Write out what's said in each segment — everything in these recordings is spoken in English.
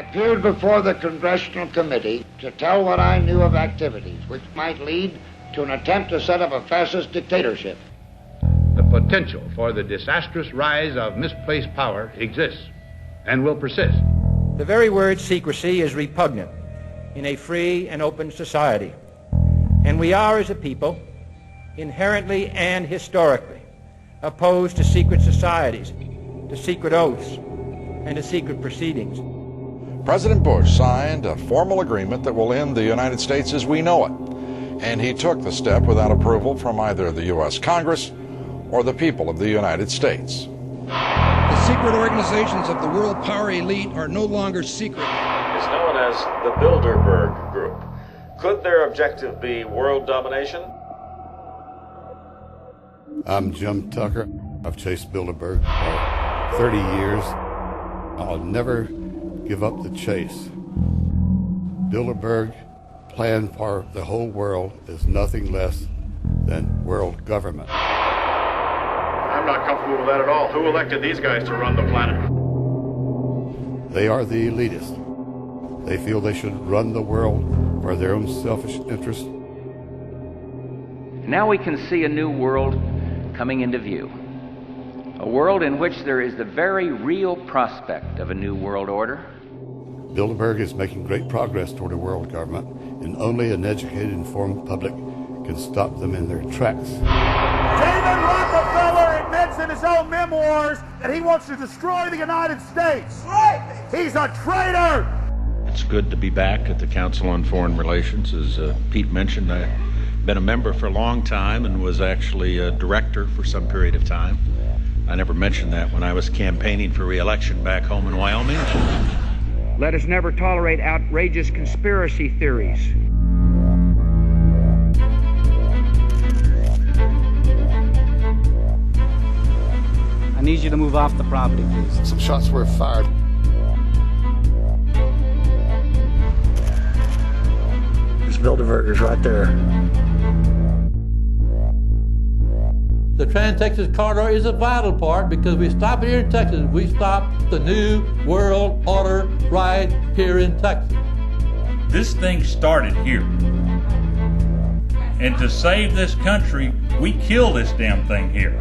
appeared before the Congressional Committee to tell what I knew of activities which might lead to an attempt to set up a fascist dictatorship. The potential for the disastrous rise of misplaced power exists and will persist. The very word secrecy is repugnant in a free and open society, and we are, as a people, inherently and historically opposed to secret societies, to secret oaths, and to secret proceedings. President Bush signed a formal agreement that will end the United States as we know it, and he took the step without approval from either the U.S. Congress or the people of the United States. The secret organizations of the world power elite are no longer secret. It's known as the Bilderberg Group. Could their objective be world domination? I'm Jim Tucker. I've chased Bilderberg for 30 years. I'll never give up the chase. Bilderberg plan for the whole world is nothing less than world government. I'm not comfortable with that at all. Who elected these guys to run the planet? They are the elitists. They feel they should run the world for their own selfish interest. Now we can see a new world coming into view. A world in which there is the very real prospect of a new world order. Bilderberg is making great progress toward a world government, and only an educated, informed public can stop them in their tracks. David Rockefeller admits in his own memoirs that he wants to destroy the United States. Right. He's a traitor. It's good to be back at the Council on Foreign Relations. As Pete mentioned, I've been a member for a long time and was actually a director for some period of time. I never mentioned that when I was campaigning for re-election back home in Wyoming. Let us never tolerate outrageous conspiracy theories. I need you to move off the property, please. Some shots were fired. There's Bilderbergers right there. The Trans-Texas Corridor is a vital part because we stop it here in Texas. We stop the new world order right here in Texas. This thing started here. And to save this country, we kill this damn thing here.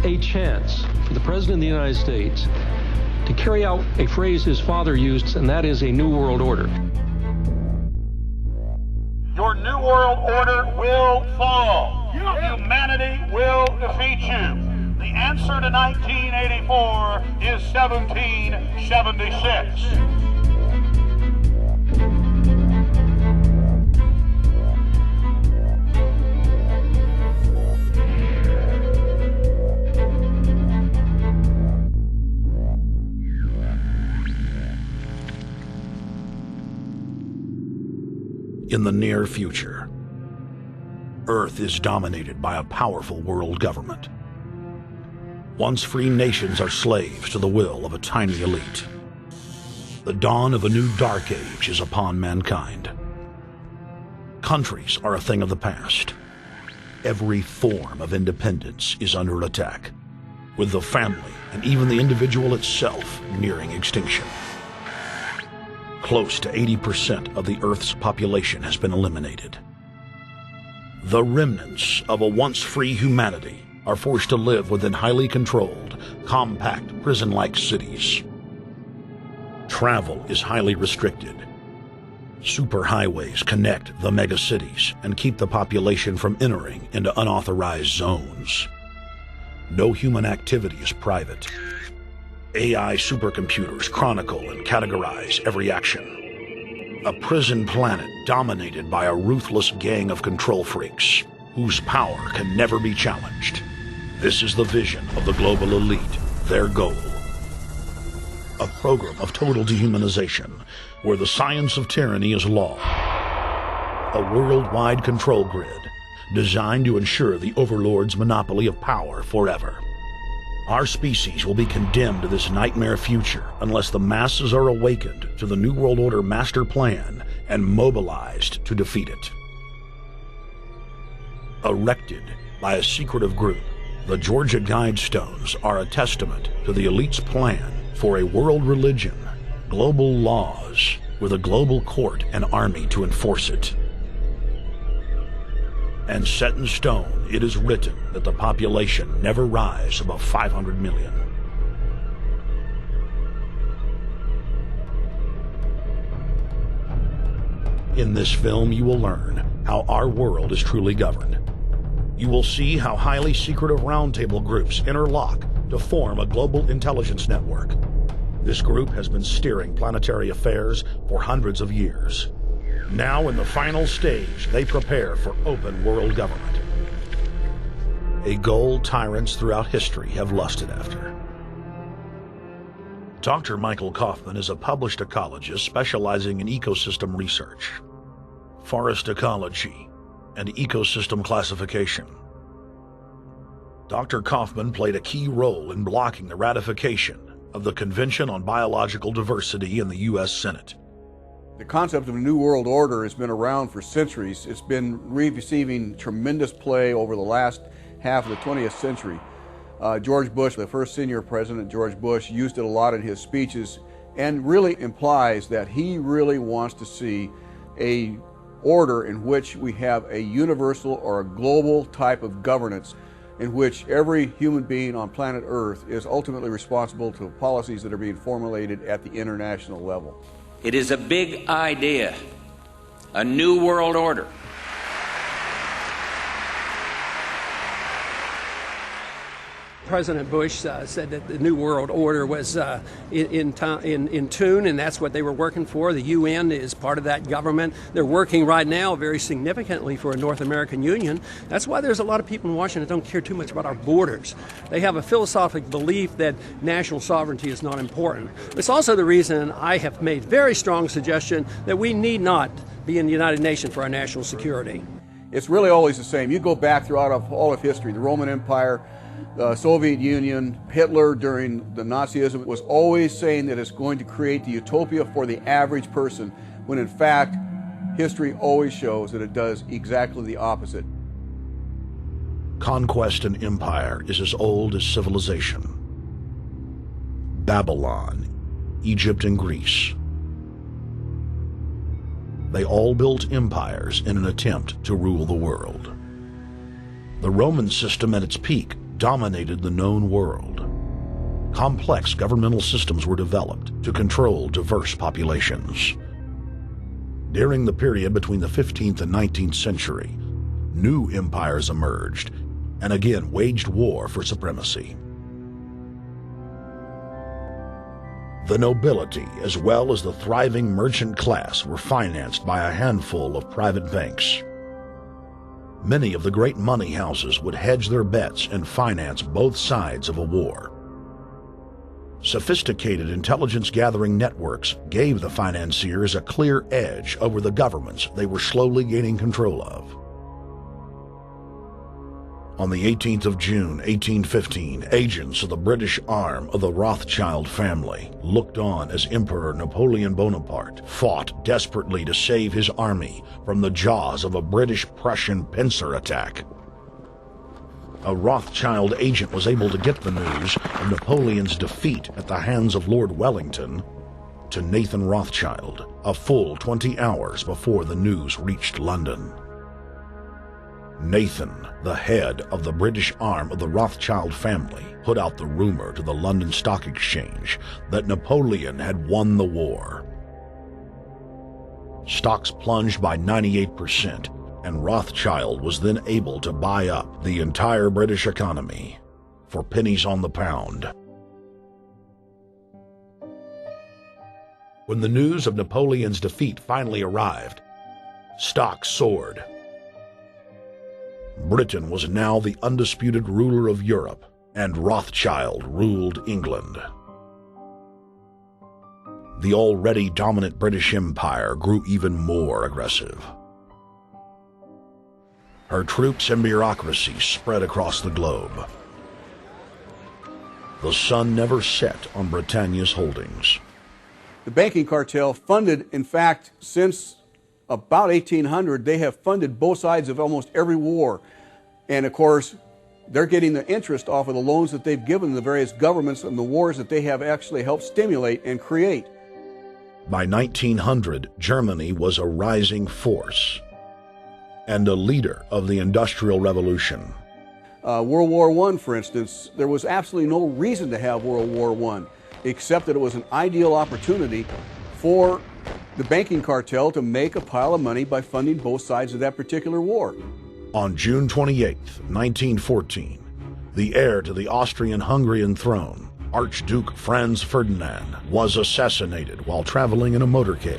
A chance for the President of the United States to carry out a phrase his father used, and that is a new world order. Your new world order will fall. Humanity will defeat you. The answer to 1984 is 1776. In the near future, Earth is dominated by a powerful world government. Once free nations are slaves to the will of a tiny elite. The dawn of a new dark age is upon mankind. Countries are a thing of the past. Every form of independence is under attack, with the family and even the individual itself nearing extinction. Close to 80% of the Earth's population has been eliminated. The remnants of a once-free humanity are forced to live within highly controlled, compact, prison-like cities. Travel is highly restricted. Superhighways connect the megacities and keep the population from entering into unauthorized zones. No human activity is private. AI supercomputers chronicle and categorize every action. A prison planet dominated by a ruthless gang of control freaks, whose power can never be challenged. This is the vision of the global elite, their goal. A program of total dehumanization, where the science of tyranny is law. A worldwide control grid, designed to ensure the overlord's monopoly of power forever. Our species will be condemned to this nightmare future unless the masses are awakened to the New World Order master plan and mobilized to defeat it. Erected by a secretive group, the Georgia Guidestones are a testament to the elite's plan for a world religion, global laws, with a global court and army to enforce it. And set in stone, it is written that the population never rise above 500 million. In this film, you will learn how our world is truly governed. You will see how highly secretive roundtable groups interlock to form a global intelligence network. This group has been steering planetary affairs for hundreds of years. Now, in the final stage, they prepare for open world government. A goal tyrants throughout history have lusted after. Dr. Michael Kaufman is a published ecologist specializing in ecosystem research, forest ecology, and ecosystem classification. Dr. Kaufman played a key role in blocking the ratification of the Convention on Biological Diversity in the U.S. Senate. The concept of a new world order has been around for centuries. It's been receiving tremendous play over the last half of the 20th century. George Bush, the first senior president, George Bush, used it a lot in his speeches and really implies that he really wants to see a order in which we have a universal or a global type of governance in which every human being on planet Earth is ultimately responsible to policies that are being formulated at the international level. It is a big idea, a new world order. President Bush said that the New World Order was in tune, and that's what they were working for. The UN is part of that government. They're working right now very significantly for a North American Union. That's why there's a lot of people in Washington that don't care too much about our borders. They have a philosophic belief that national sovereignty is not important. It's also the reason I have made very strong suggestion that we need not be in the United Nations for our national security. It's really always the same. You go back throughout all of history, the Roman Empire, the Soviet Union, Hitler during the Nazism was always saying that it's going to create the utopia for the average person, when in fact, history always shows that it does exactly the opposite. Conquest and empire is as old as civilization. Babylon, Egypt, and Greece. They all built empires in an attempt to rule the world. The Roman system at its peak dominated the known world. Complex governmental systems were developed to control diverse populations. During the period between the 15th and 19th century, new empires emerged and again waged war for supremacy. The nobility, as well as the thriving merchant class, were financed by a handful of private banks. Many of the great money houses would hedge their bets and finance both sides of a war. Sophisticated intelligence-gathering networks gave the financiers a clear edge over the governments they were slowly gaining control of. On the 18th of June, 1815, agents of the British arm of the Rothschild family looked on as Emperor Napoleon Bonaparte fought desperately to save his army from the jaws of a British-Prussian pincer attack. A Rothschild agent was able to get the news of Napoleon's defeat at the hands of Lord Wellington to Nathan Rothschild, a full 20 hours before the news reached London. Nathan, the head of the British arm of the Rothschild family, put out the rumor to the London Stock Exchange that Napoleon had won the war. Stocks plunged by 98%, and Rothschild was then able to buy up the entire British economy for pennies on the pound. When the news of Napoleon's defeat finally arrived, stocks soared. Britain was now the undisputed ruler of Europe, and Rothschild ruled England. The already dominant British Empire grew even more aggressive. Her troops and bureaucracy spread across the globe. the sun never set on Britannia's holdings. The banking cartel funded, in fact, since about 1800, they have funded both sides of almost every war. And of course, they're getting the interest off of the loans that they've given the various governments and the wars that they have actually helped stimulate and create. By 1900, Germany was a rising force and a leader of the Industrial Revolution. World War I, for instance, there was absolutely no reason to have World War I, except that it was an ideal opportunity for the banking cartel to make a pile of money by funding both sides of that particular war. On June 28, 1914, the heir to the Austrian-Hungarian throne, Archduke Franz Ferdinand, was assassinated while traveling in a motorcade.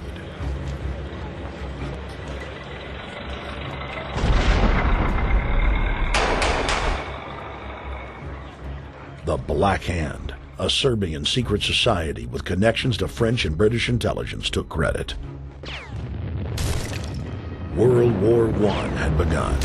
The Black Hand, a Serbian secret society with connections to French and British intelligence, took credit. World War I had begun.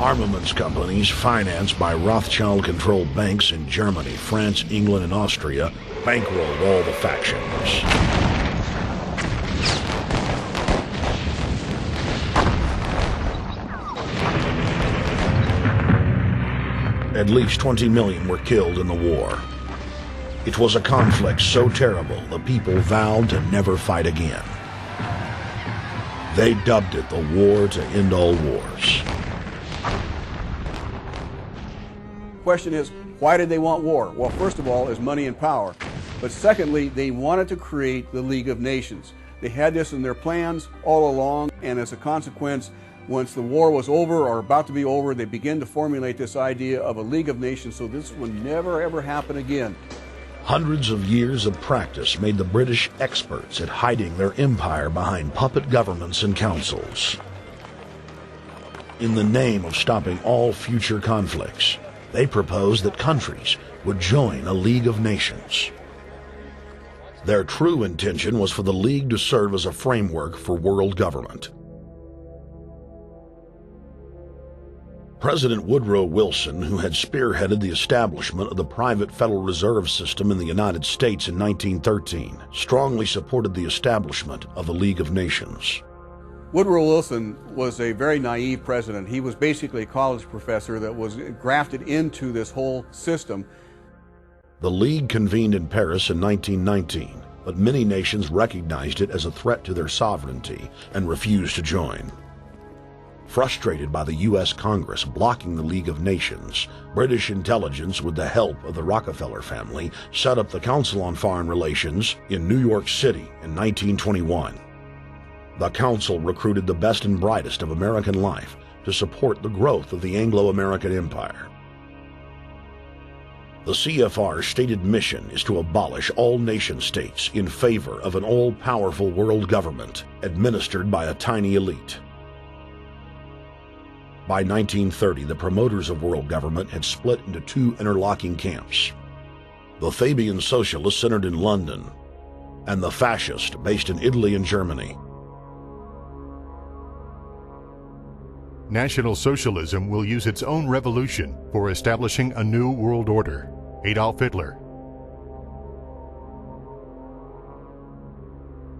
Armaments companies financed by Rothschild-controlled banks in Germany, France, England, and Austria bankrolled all the factions. At least 20 million were killed in the war. It was a conflict so terrible the people vowed to never fight again. They dubbed it the war to end all wars. Question is, why did they want war? Well, first of all, is money and power. But secondly, they wanted to create the League of Nations. They had this in their plans all along, and as a consequence, once the war was over or about to be over, they began to formulate this idea of a League of Nations, so this would never ever happen again. Hundreds of years of practice made the British experts at hiding their empire behind puppet governments and councils. In the name of stopping all future conflicts, they proposed that countries would join a League of Nations. Their true intention was for the League to serve as a framework for world government. President Woodrow Wilson, who had spearheaded the establishment of the private Federal Reserve System in the United States in 1913, strongly supported the establishment of the League of Nations. Woodrow Wilson was a very naive president. He was basically a college professor that was grafted into this whole system. The League convened in Paris in 1919, but many nations recognized it as a threat to their sovereignty and refused to join. Frustrated by the U.S. Congress blocking the League of Nations, British intelligence, with the help of the Rockefeller family, set up the Council on Foreign Relations in New York City in 1921. The council recruited the best and brightest of American life to support the growth of the Anglo-American Empire. The CFR's stated mission is to abolish all nation-states in favor of an all-powerful world government administered by a tiny elite. By 1930, the promoters of world government had split into two interlocking camps: the Fabian socialists centered in London, and the fascist based in Italy and Germany. National Socialism will use its own revolution for establishing a new world order. Adolf Hitler.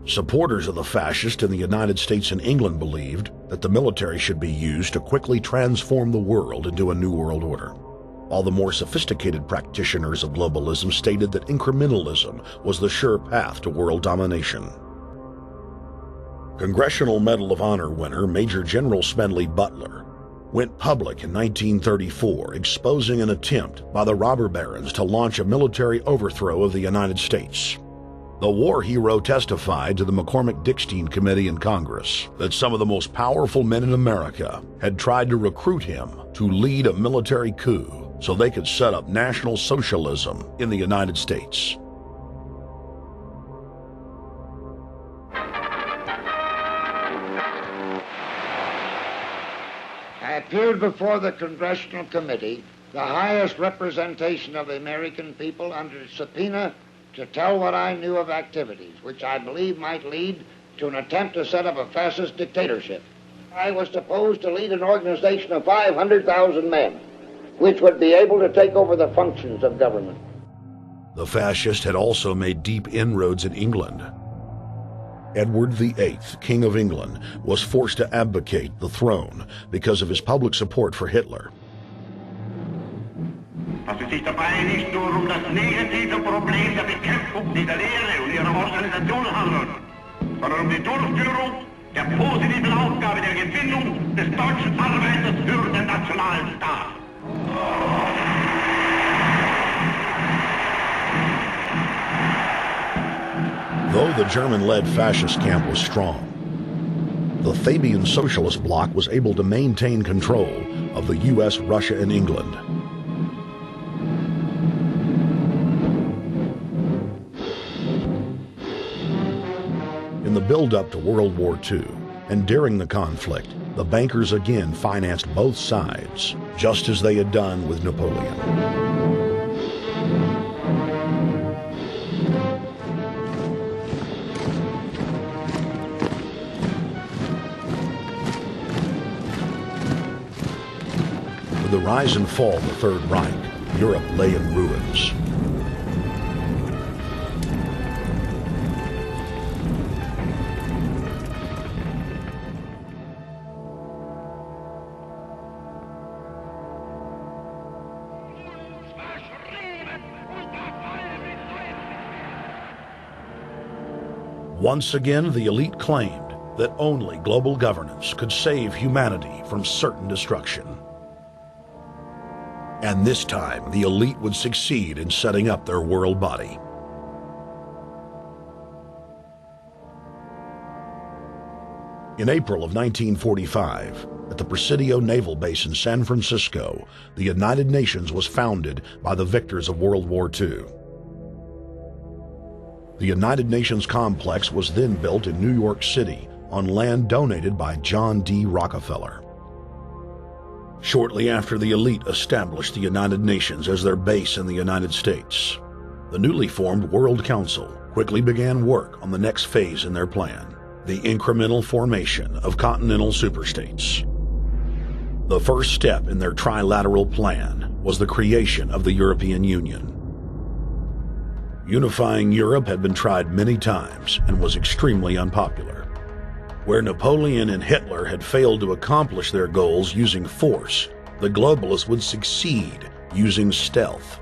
Supporters of the fascists in the United States and England believed that the military should be used to quickly transform the world into a new world order, while the more sophisticated practitioners of globalism stated that incrementalism was the sure path to world domination. Congressional Medal of Honor winner Major General Smedley Butler went public in 1934, exposing an attempt by the robber barons to launch a military overthrow of the United States. The war hero testified to the McCormick-Dickstein Committee in Congress that some of the most powerful men in America had tried to recruit him to lead a military coup so they could set up National Socialism in the United States. I appeared before the Congressional Committee the highest representation of the American people under subpoena to tell what I knew of activities which I believe might lead to an attempt to set up a fascist dictatorship. I was supposed to lead an organization of 500,000 men, which would be able to take over the functions of government. The fascist had also made deep inroads in England. Edward VIII, King of England, was forced to abdicate the throne because of his public support for Hitler. Fast es sich dabei nicht nur das negative Problem der Bekämpfung dieser Lehre und ihrer Organisation handelt, sondern die Durchführung der positiven Aufgabe der Gewinnung des deutschen Arbeiters für den nationalen Staat. Though the German-led fascist camp was strong, the Fabian Socialist Bloc was able to maintain control of the U.S., Russia, and England. In the build-up to World War II, and during the conflict, the bankers again financed both sides, just as they had done with Napoleon. With the rise and fall of the Third Reich, Europe lay in ruins. Once again, the elite claimed that only global governance could save humanity from certain destruction. And this time, the elite would succeed in setting up their world body. In April of 1945, at the Presidio Naval Base in San Francisco, the United Nations was founded by the victors of World War II. The United Nations complex was then built in New York City on land donated by John D. Rockefeller. Shortly after the elite established the United Nations as their base in the United States, the newly formed World Council quickly began work on the next phase in their plan, the incremental formation of continental superstates. The first step in their trilateral plan was the creation of the European Union. Unifying Europe had been tried many times and was extremely unpopular. Where Napoleon and Hitler had failed to accomplish their goals using force, the globalists would succeed using stealth.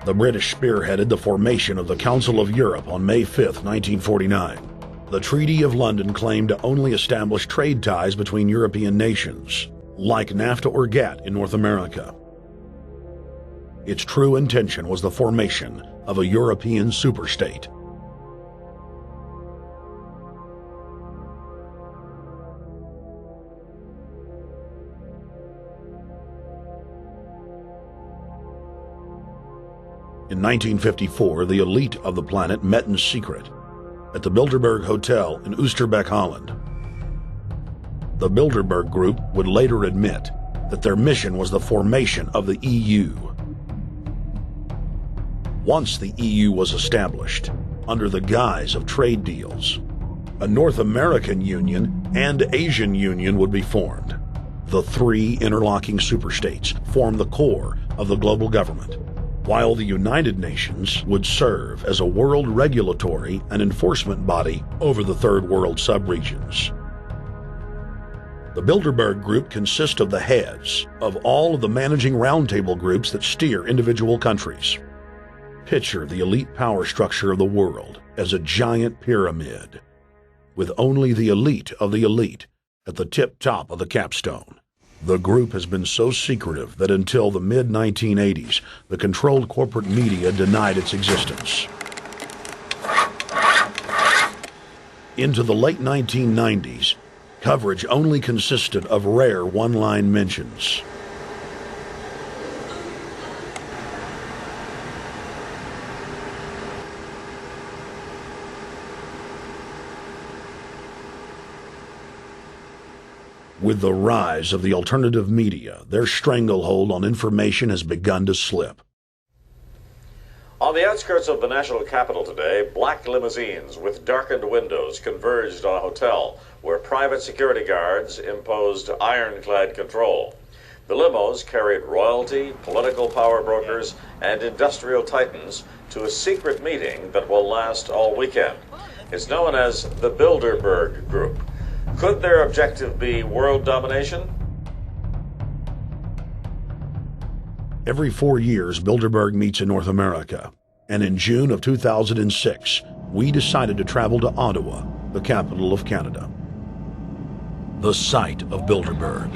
The British spearheaded the formation of the Council of Europe on May 5, 1949. The Treaty of London claimed to only establish trade ties between European nations, like NAFTA or GATT in North America. Its true intention was the formation of a European superstate. In 1954, the elite of the planet met in secret at the Bilderberg Hotel in Oosterbeek, Holland. The Bilderberg Group would later admit that their mission was the formation of the EU. Once the EU was established, under the guise of trade deals, a North American Union and Asian Union would be formed. The three interlocking superstates formed the core of the global government, while the United Nations would serve as a world regulatory and enforcement body over the Third World subregions. The Bilderberg Group consists of the heads of all of the managing roundtable groups that steer individual countries. Picture the elite power structure of the world as a giant pyramid, with only the elite of the elite at the tip-top of the capstone. The group has been so secretive that until the mid-1980s, the controlled corporate media denied its existence. Into the late 1990s, coverage only consisted of rare one-line mentions. With the rise of the alternative media, their stranglehold on information has begun to slip. On the outskirts of the national capital today, black limousines with darkened windows converged on a hotel where private security guards imposed ironclad control. The limos carried royalty, political power brokers, and industrial titans to a secret meeting that will last all weekend. It's known as the Bilderberg Group. Could their objective be world domination? Every 4 years, Bilderberg meets in North America, and in June of 2006, we decided to travel to Ottawa, the capital of Canada. The site of Bilderberg.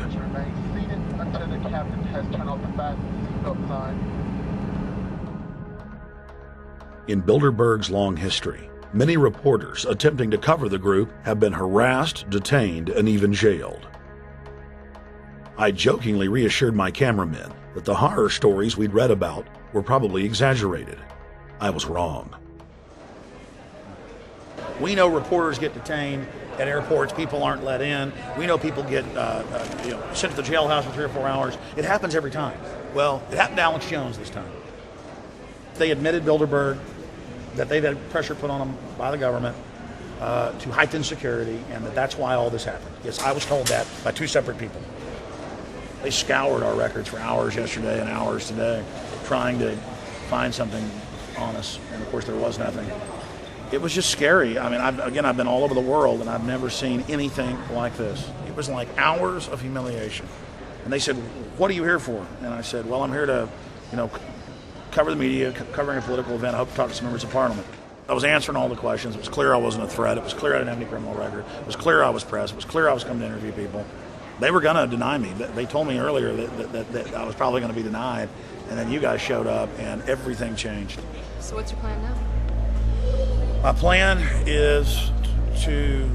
In Bilderberg's long history, many reporters attempting to cover the group have been harassed, detained, and even jailed. I jokingly reassured my cameramen that the horror stories we'd read about were probably exaggerated. I was wrong. We know reporters get detained at airports, people aren't let in. We know people get sent to the jailhouse for 3 or 4 hours. It happens every time. Well, it happened to Alex Jones this time. They admitted Bilderberg that they've had pressure put on them by the government to heighten security, and that's why all this happened. Yes, I was told that by 2 separate people. They scoured our records for hours yesterday and hours today, trying to find something on us, and of course there was nothing. It was just scary. I mean, I've been all over the world, and I've never seen anything like this. It was like hours of humiliation. And they said, "What are you here for?" And I said, "Well, I'm here to, cover the media, covering a political event. I hope to talk to some members of Parliament." I was answering all the questions. It was clear I wasn't a threat. It was clear I didn't have any criminal record. It was clear I was pressed. It was clear I was coming to interview people. They were going to deny me. They told me earlier that I was probably going to be denied, and then you guys showed up, and everything changed. So what's your plan now? My plan is to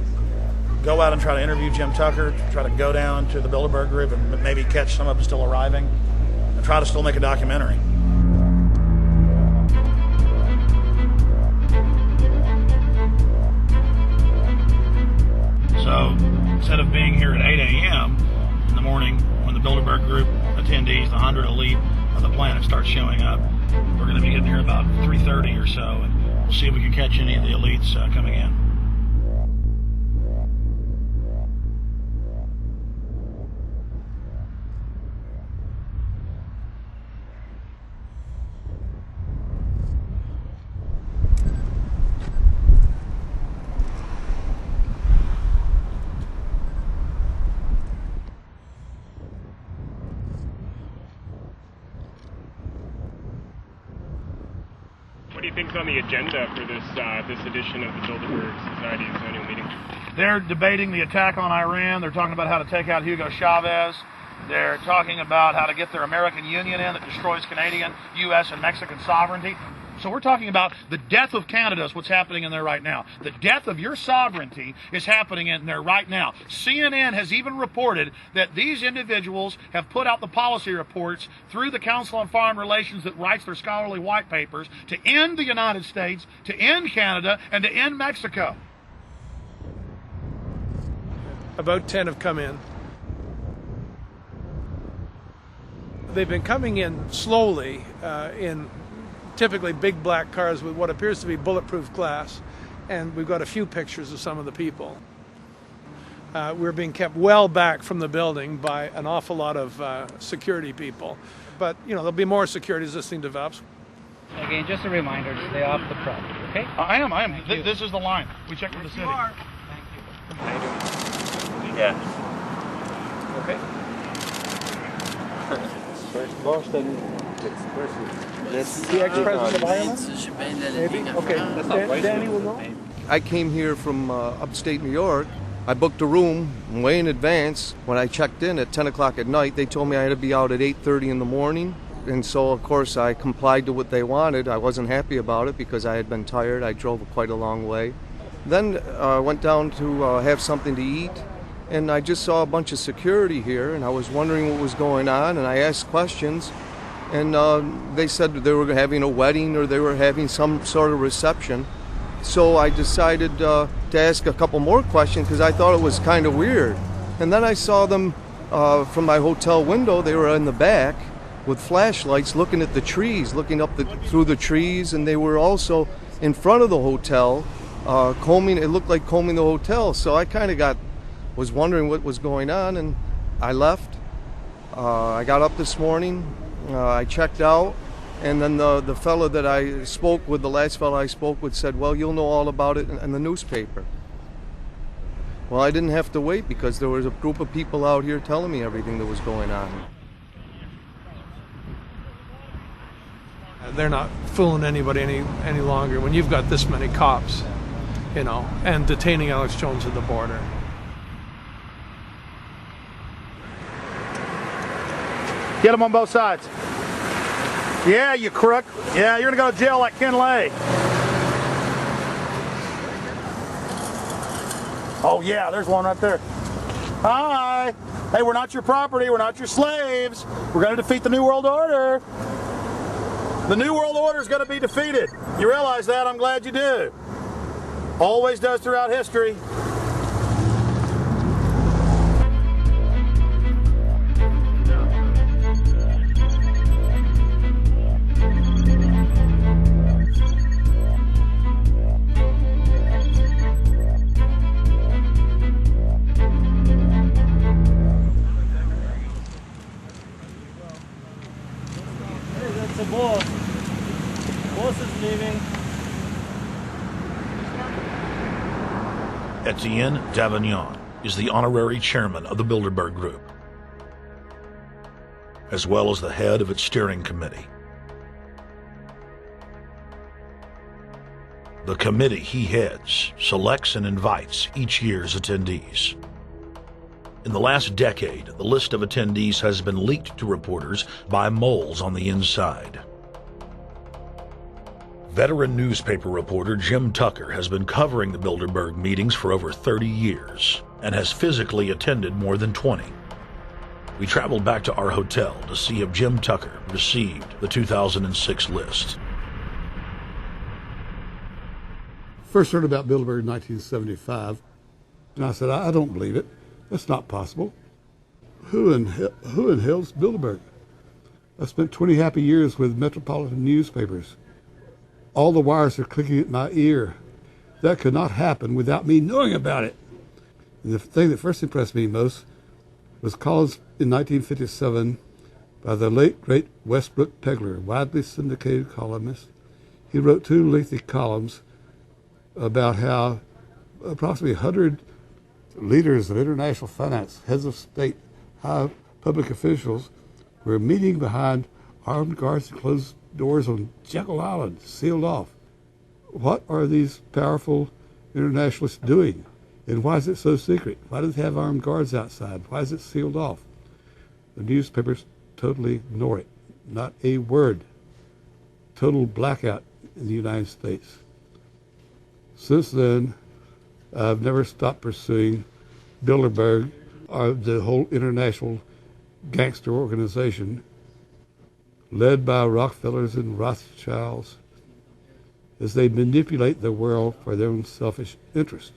go out and try to interview Jim Tucker, try to go down to the Bilderberg Group and maybe catch some of them still arriving, and try to still make a documentary. So instead of being here at 8 a.m. in the morning when the Bilderberg Group attendees, the 100 elite of the planet, start showing up, we're going to be getting here about 3:30 or so, and we'll see if we can catch any of the elites coming in. What do you think's on the agenda for this edition of the Bilderberg Society's annual meeting? They're debating the attack on Iran. They're talking about how to take out Hugo Chavez. They're talking about how to get their American Union in that destroys Canadian, U.S., and Mexican sovereignty. So we're talking about the death of Canada is what's happening in there right now. The death of your sovereignty is happening in there right now. CNN has even reported that these individuals have put out the policy reports through the Council on Foreign Relations that writes their scholarly white papers to end the United States, to end Canada, and to end Mexico. About 10 have come in. They've been coming in slowly in typically big black cars with what appears to be bulletproof glass, and we've got a few pictures of some of the people. We're being kept well back from the building by an awful lot of security people, but there'll be more security as this thing develops. Again, just a reminder to stay off the property, okay? I am. This is the line. We checked with the city. Thank you. How you doing? Yeah. Okay. First Boston. The ex-president of Ireland? Maybe? Okay. Danny will know. I came here from upstate New York. I booked a room way in advance. When I checked in at 10 o'clock at night, they told me I had to be out at 8:30 in the morning. And so, of course, I complied to what they wanted. I wasn't happy about it because I had been tired. I drove quite a long way. Then I went down to have something to eat, and I just saw a bunch of security here, and I was wondering what was going on, and I asked questions. And they said they were having a wedding or they were having some sort of reception. So I decided to ask a couple more questions because I thought it was kind of weird. And then I saw them from my hotel window. They were in the back with flashlights looking at the trees, looking up through the trees, and they were also in front of the hotel, combing. It looked like combing the hotel. So I kind of was wondering what was going on, and I left. I got up this morning. I checked out, and then the fellow that I spoke with, the last fellow I spoke with, said, "Well, you'll know all about it in the newspaper." Well, I didn't have to wait because there was a group of people out here telling me everything that was going on. They're not fooling anybody any longer when you've got this many cops, you know, and detaining Alex Jones at the border. Get him on both sides. Yeah, you crook. Yeah, you're gonna go to jail like Ken Lay. Oh yeah, there's one right there. Hi. Hey, we're not your property. We're not your slaves. We're gonna defeat the New World Order. The New World Order is gonna be defeated. You realize that? I'm glad you do. Always does throughout history. Etienne Davignon is the honorary chairman of the Bilderberg Group, as well as the head of its steering committee. The committee he heads selects and invites each year's attendees. In the last decade, the list of attendees has been leaked to reporters by moles on the inside. Veteran newspaper reporter Jim Tucker has been covering the Bilderberg meetings for over 30 years and has physically attended more than 20. We traveled back to our hotel to see if Jim Tucker received the 2006 list. First heard about Bilderberg in 1975, and I said, I don't believe it. That's not possible. Who in hell's Bilderberg? I spent 20 happy years with metropolitan newspapers. All the wires are clicking at my ear. That could not happen without me knowing about it. And the thing that first impressed me most was columns in 1957 by the late, great Westbrook Pegler, widely syndicated columnist. He wrote 2 lengthy columns about how approximately 100 leaders of international finance, heads of state, high public officials were meeting behind armed guards and closed doors on Jekyll Island, sealed off. What are these powerful internationalists doing? And why is it so secret? Why do they have armed guards outside? Why is it sealed off? The newspapers totally ignore it. Not a word. Total blackout in the United States. Since then, I've never stopped pursuing Bilderberg, or the whole international gangster organization led by Rockefellers and Rothschilds, as they manipulate the world for their own selfish interest.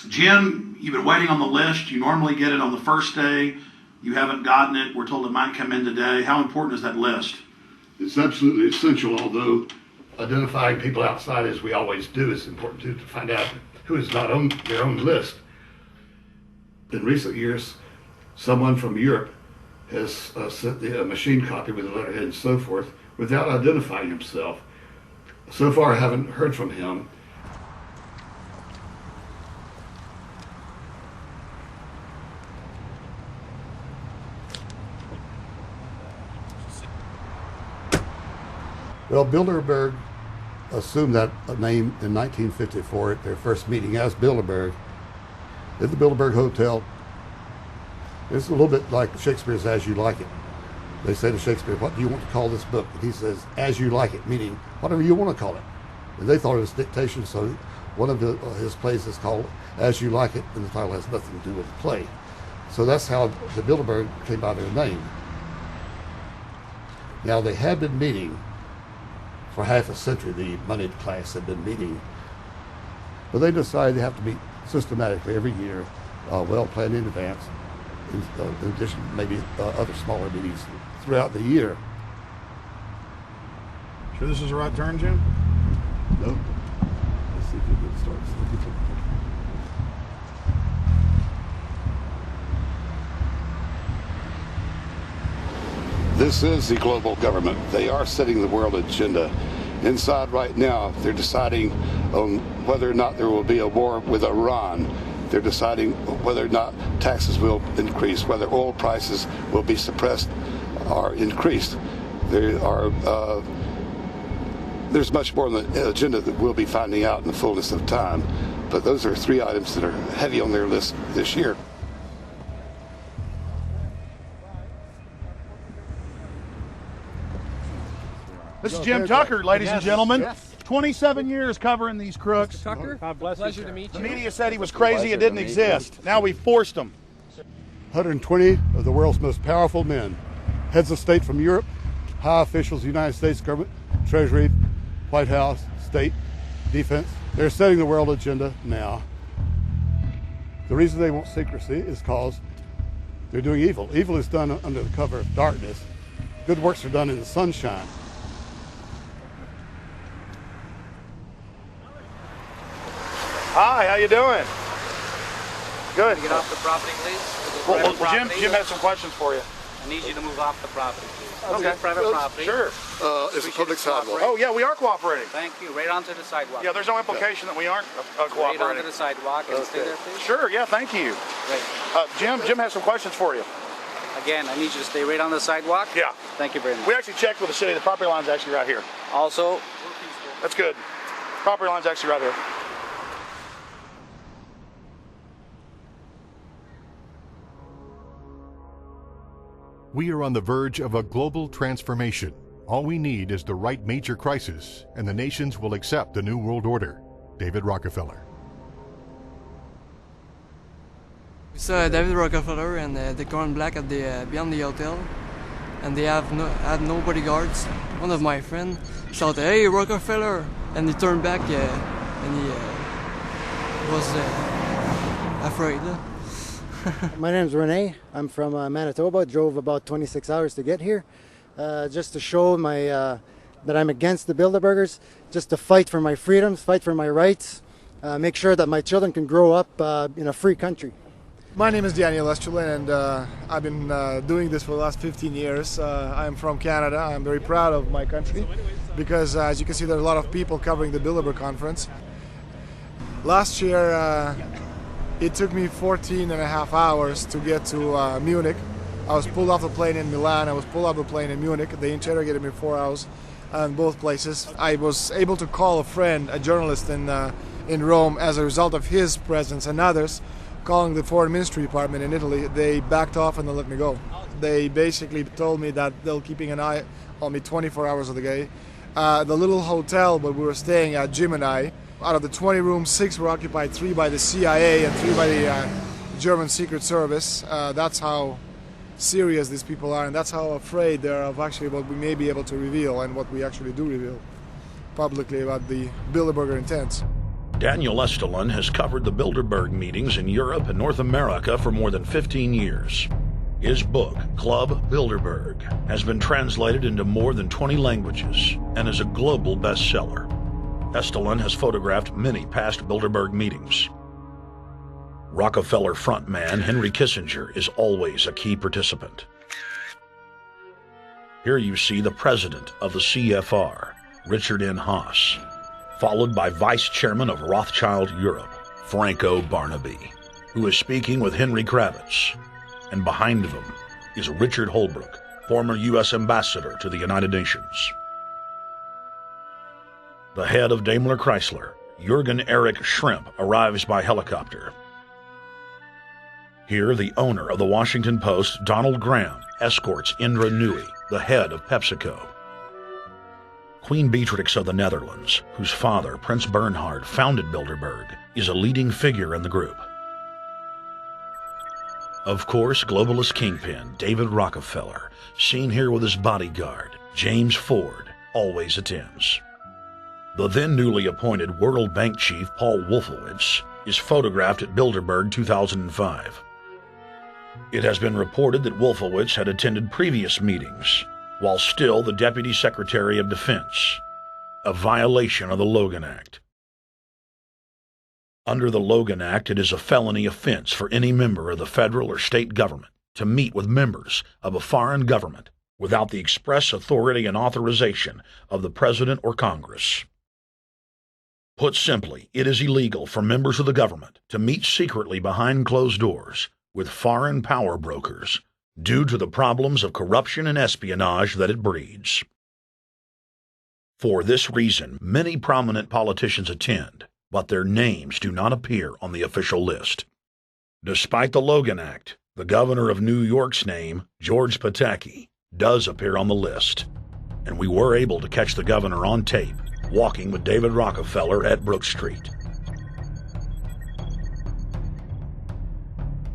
Jim, you've been waiting on the list. You normally get it on the first day. You haven't gotten it. We're told it might come in today. How important is that list? It's absolutely essential, although identifying people outside, as we always do, is important too, to find out who is not on their own list. In recent years, someone from Europe has sent a machine copy with a letterhead and so forth without identifying himself. So far, I haven't heard from him. Well, Bilderberg assumed that name in 1954 at their first meeting as Bilderberg at the Bilderberg Hotel. It's a little bit like Shakespeare's As You Like It. They say to Shakespeare, what do you want to call this book? And he says, As You Like It, meaning whatever you want to call it. And they thought it was dictation, so one of his plays is called As You Like It, and the title has nothing to do with the play. So that's how the Bilderberg came by their name. Now, they had been meeting for half a century. The moneyed class had been meeting But they decide they have to meet systematically every year, well planned in advance, in addition to maybe other smaller meetings throughout the year. Sure this is the right turn, Jim? No. Let's see if we can start. This is the global government. They are setting the world agenda. Inside right now, they're deciding on whether or not there will be a war with Iran. They're deciding whether or not taxes will increase, whether oil prices will be suppressed or increased. There's much more on the agenda that we'll be finding out in the fullness of time. But those are 3 items that are heavy on their list this year. This is Jim Tucker, ladies and gentlemen. Yes. 27 years covering these crooks. Mr. Tucker, pleasure to meet you. The media said he was crazy, it didn't exist. Now we forced him. 120 of the world's most powerful men, heads of state from Europe, high officials of the United States government, Treasury, White House, state, defense. They're setting the world agenda now. The reason they want secrecy is because they're doing evil. Evil is done under the cover of darkness. Good works are done in the sunshine. Hi, how you doing? Good. Can you get off the property, please? Well, Jim has some questions for you. I need you to move off the property, please. Okay. Private property. Sure. It's a public sidewalk. Oh, yeah, we are cooperating. Thank you. Right onto the sidewalk. Yeah, there's no implication that we aren't cooperating. Right onto the sidewalk and stay there, please. Sure, yeah, thank you. Great. Jim has some questions for you. Again, I need you to stay right on the sidewalk. Yeah. Thank you very much. We actually checked with the city. The property line's actually right here. Also, that's good. Property line's actually right here. We are on the verge of a global transformation. All we need is the right major crisis, and the nations will accept the New World Order. David Rockefeller. It's David Rockefeller, and they're going black at the beyond the hotel, and they had no bodyguards. One of my friends shouted, "Hey, Rockefeller!" and he turned back, and he was afraid. My name is Rene. I'm from Manitoba. Drove about 26 hours to get here, just to show that I'm against the Bilderbergers, just to fight for my freedoms, fight for my rights, make sure that my children can grow up in a free country. My name is Daniel Estrelin, and I've been doing this for the last 15 years. I'm from Canada. I'm very proud of my country because, as you can see, there are a lot of people covering the Bilderberg conference. Last year, it took me 14 and a half hours to get to Munich. I was pulled off the plane in Milan. I was pulled off the plane in Munich. They interrogated me 4 hours in both places. I was able to call a friend, a journalist in Rome, as a result of his presence and others. Calling the foreign ministry department in Italy, they backed off and they let me go. They basically told me that they're keeping an eye on me 24 hours of the day. The little hotel where we were staying at, Jim and I, out of the 20 rooms, 6 were occupied, 3 by the CIA and 3 by the German Secret Service. That's how serious these people are, and that's how afraid they are of actually what we may be able to reveal and what we actually do reveal publicly about the Bilderberger intents. Daniel Estrelin has covered the Bilderberg meetings in Europe and North America for more than 15 years. His book, Club Bilderberg, has been translated into more than 20 languages and is a global bestseller. Estrelin has photographed many past Bilderberg meetings. Rockefeller frontman Henry Kissinger is always a key participant. Here you see the president of the CFR, Richard N. Haas, followed by Vice Chairman of Rothschild Europe, Franco Barnaby, who is speaking with Henry Kravitz. And behind them is Richard Holbrooke, former U.S. Ambassador to the United Nations. The head of Daimler Chrysler, Jürgen Erich Schrimp, arrives by helicopter. Here, the owner of the Washington Post, Donald Graham, escorts Indra Nooyi, the head of PepsiCo. Queen Beatrix of the Netherlands, whose father, Prince Bernhard, founded Bilderberg, is a leading figure in the group. Of course, globalist kingpin David Rockefeller, seen here with his bodyguard, James Ford, always attends. The then newly appointed World Bank chief Paul Wolfowitz is photographed at Bilderberg 2005. It has been reported that Wolfowitz had attended previous meetings while still the Deputy Secretary of Defense, a violation of the Logan Act. Under the Logan Act, it is a felony offense for any member of the federal or state government to meet with members of a foreign government without the express authority and authorization of the President or Congress. Put simply, it is illegal for members of the government to meet secretly behind closed doors with foreign power brokers due to the problems of corruption and espionage that it breeds. For this reason, many prominent politicians attend, but their names do not appear on the official list. Despite the Logan Act, the governor of New York's name, George Pataki, does appear on the list, and we were able to catch the governor on tape walking with David Rockefeller at Brook Street.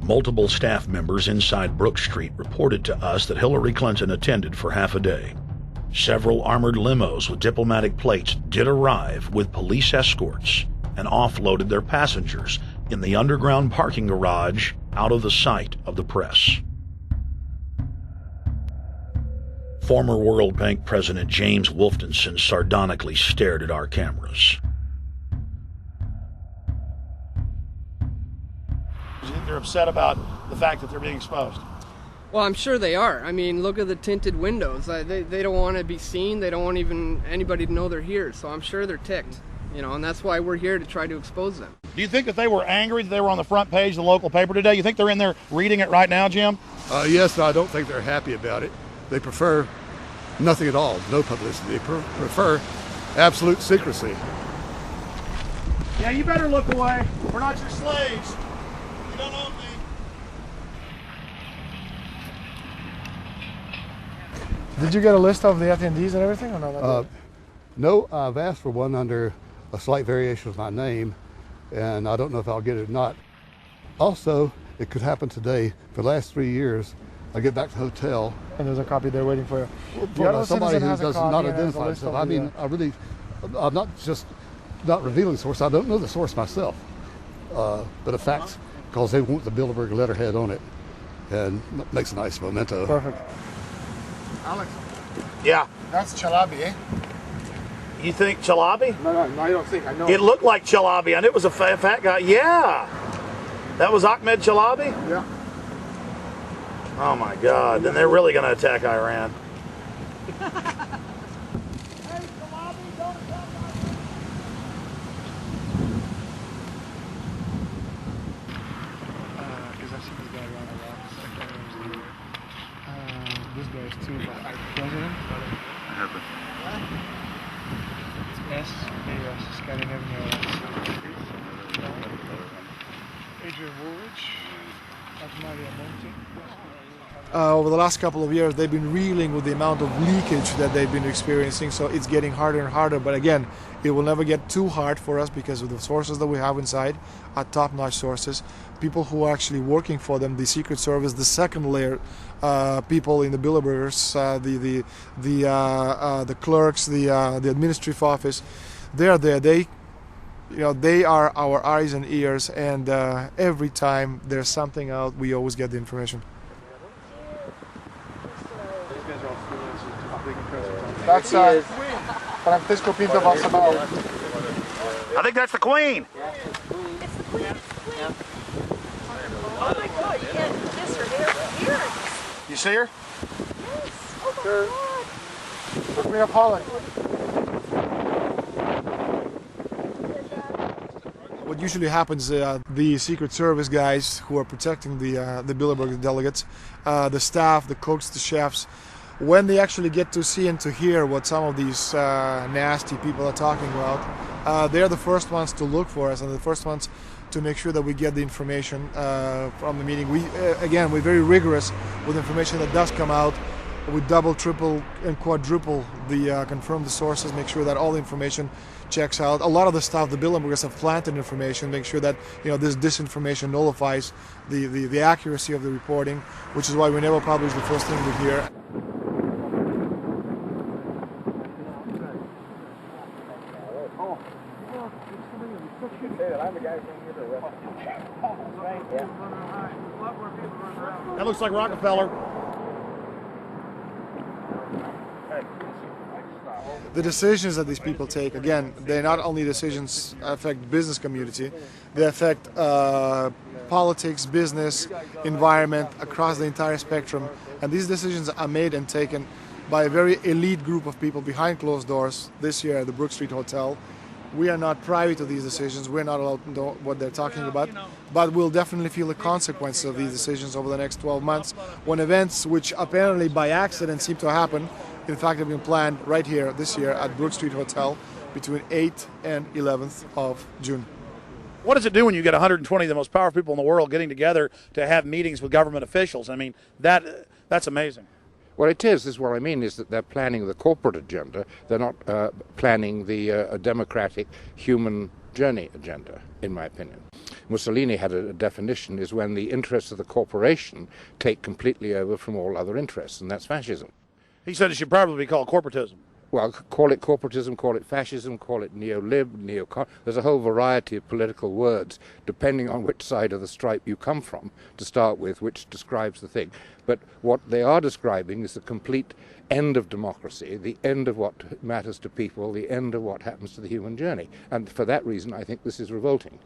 Multiple staff members inside Brook Street reported to us that Hillary Clinton attended for half a day. Several armored limos with diplomatic plates did arrive with police escorts and offloaded their passengers in the underground parking garage out of the sight of the press. Former World Bank President James Wolfenson sardonically stared at our cameras. They're upset about the fact that they're being exposed. Well, I'm sure they are. I mean, look at the tinted windows. They don't want to be seen. They don't want even anybody to know they're here. So I'm sure they're ticked, you know, and that's why we're here to try to expose them. Do you think that they were angry that they were on the front page of the local paper today? You think they're in there reading it right now, Jim? Yes, but I don't think they're happy about it. They prefer nothing at all, no publicity. They prefer absolute secrecy. Yeah, you better look away. We're not your slaves. You don't own me. Did you get a list of the attendees and everything, or not? No, I've asked for one under a slight variation of my name, and I don't know if I'll get it or not. Also, it could happen today. For the last 3 years, I get back to the hotel. And there's a copy there waiting for you. For somebody who does not identify himself. I mean, I'm not just not revealing the source. I don't know the source myself. But the facts, because they want the Bilderberg letterhead on it, and makes a nice memento. Perfect. Alex. Yeah. That's Chalabi, eh? You think Chalabi? No, I don't think. I know. It looked like Chalabi. I knew it was a fat guy. Yeah. That was Ahmed Chalabi? Yeah. Oh my God. Then they're really going to attack Iran. This guy is too president. I have it. It's S, Scandinavian. Adrian Woolrich, Maria Monti. Over the last couple of years, they've been reeling with the amount of leakage that they've been experiencing, so it's getting harder and harder. But again, it will never get too hard for us because of the sources that we have inside are top-notch sources. People who are actually working for them, the Secret Service, the second layer, people in the Bilderbergers, the clerks, the administrative office, they're there. They are our eyes and ears, and every time there's something out, we always get the information. That's Francisco Pinto Balsamao. I think that's the Queen. It's the Queen. Oh my God, yes, her hair. You see her? Yes. Oh my God. The Queen of Holland. What usually happens, the Secret Service guys who are protecting the Bilderberg delegates, the staff, the cooks, the chefs, when they actually get to see and to hear what some of these nasty people are talking about, they're the first ones to look for us and the first ones to make sure that we get the information from the meeting. We're very rigorous with information that does come out. We double, triple, and quadruple confirm the sources, make sure that all the information checks out. A lot of the stuff, the Bilderbergers have planted information, make sure that this disinformation nullifies the accuracy of the reporting, which is why we never publish the first thing we hear. Oh. I'm the guy That looks like Rockefeller. The decisions that these people take, again, they not only decisions affect business community, they affect politics, business, environment, across the entire spectrum. And these decisions are made and taken by a very elite group of people behind closed doors this year at the Brook Street Hotel. We are not privy to these decisions. We're not allowed to know what they're talking about, but we'll definitely feel the consequences of these decisions over the next 12 months when events which apparently by accident seem to happen, in fact, have been planned right here this year at Brook Street Hotel between 8th and 11th of June. What does it do when you get 120 of the most powerful people in the world getting together to have meetings with government officials? I mean, that's amazing. Well, it is. This is what I mean, is that they're planning the corporate agenda. They're not planning the democratic human journey agenda, in my opinion. Mussolini had a definition, is when the interests of the corporation take completely over from all other interests, and that's fascism. He said it should probably be called corporatism. Well, call it corporatism, call it fascism, call it neo-lib, neo-con. There's a whole variety of political words, depending on which side of the stripe you come from, to start with, which describes the thing. But what they are describing is the complete end of democracy, the end of what matters to people, the end of what happens to the human journey. And for that reason, I think this is revolting.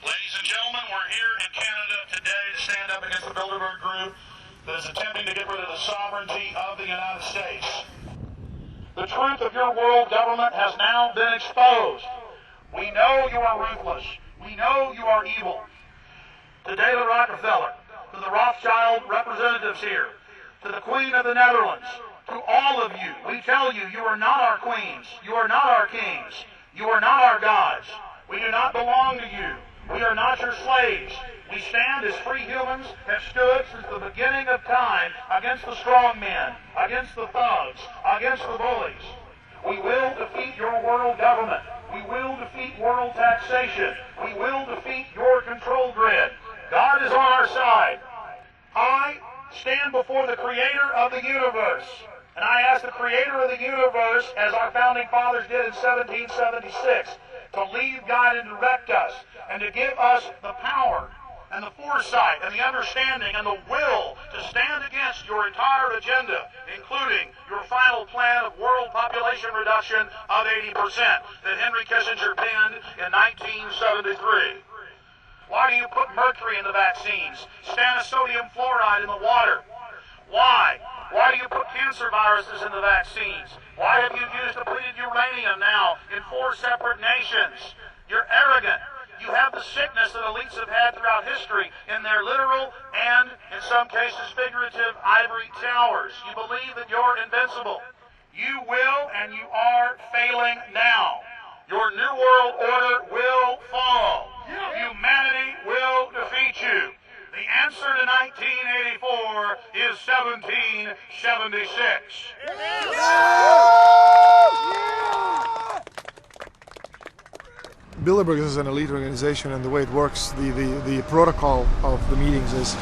Ladies and gentlemen, we're here in Canada today to stand up against the Bilderberg Group that is attempting to get rid of the sovereignty of the United States. The truth of your world government has now been exposed. We know you are ruthless. We know you are evil. To David Rockefeller, to the Rothschild representatives here, to the Queen of the Netherlands, to all of you, we tell you, you are not our queens. You are not our kings. You are not our gods. We do not belong to you. We are not your slaves. We stand as free humans, have stood since the beginning of time against the strong men, against the thugs, against the bullies. We will defeat your world government. We will defeat world taxation. We will defeat your control grid. God is on our side. I stand before the creator of the universe, and I ask the creator of the universe, as our founding fathers did in 1776, to lead, guide, and direct us, and to give us the power and the foresight and the understanding and the will to stand against your entire agenda, including your final plan of world population reduction of 80% that Henry Kissinger penned in 1973. Why do you put mercury in the vaccines, sodium fluoride in the water? Why? Why do you put cancer viruses in the vaccines? Why have you used depleted uranium now in 4 separate nations? You're arrogant. You have the sickness that elites have had throughout history in their literal and, in some cases, figurative ivory towers. You believe that you're invincible. You will and you are failing now. Your New World Order will fall. Humanity will defeat you. The answer to 1984 is 1776. Bilderberg is an elite organization, and the way it works, the protocol of the meetings is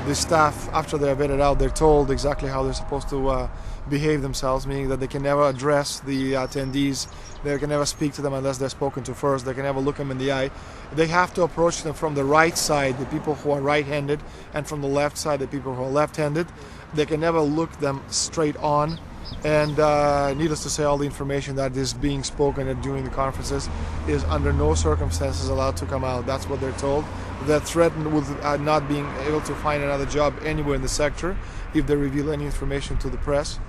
the staff, after they're vetted out, they're told exactly how they're supposed to behave themselves, meaning that they can never address the attendees, they can never speak to them unless they're spoken to first, they can never look them in the eye. They have to approach them from the right side, the people who are right-handed, and from the left side, the people who are left-handed. They can never look them straight on. And needless to say, all the information that is being spoken during the conferences is under no circumstances allowed to come out. That's what they're told. They're threatened with not being able to find another job anywhere in the sector if they reveal any information to the press.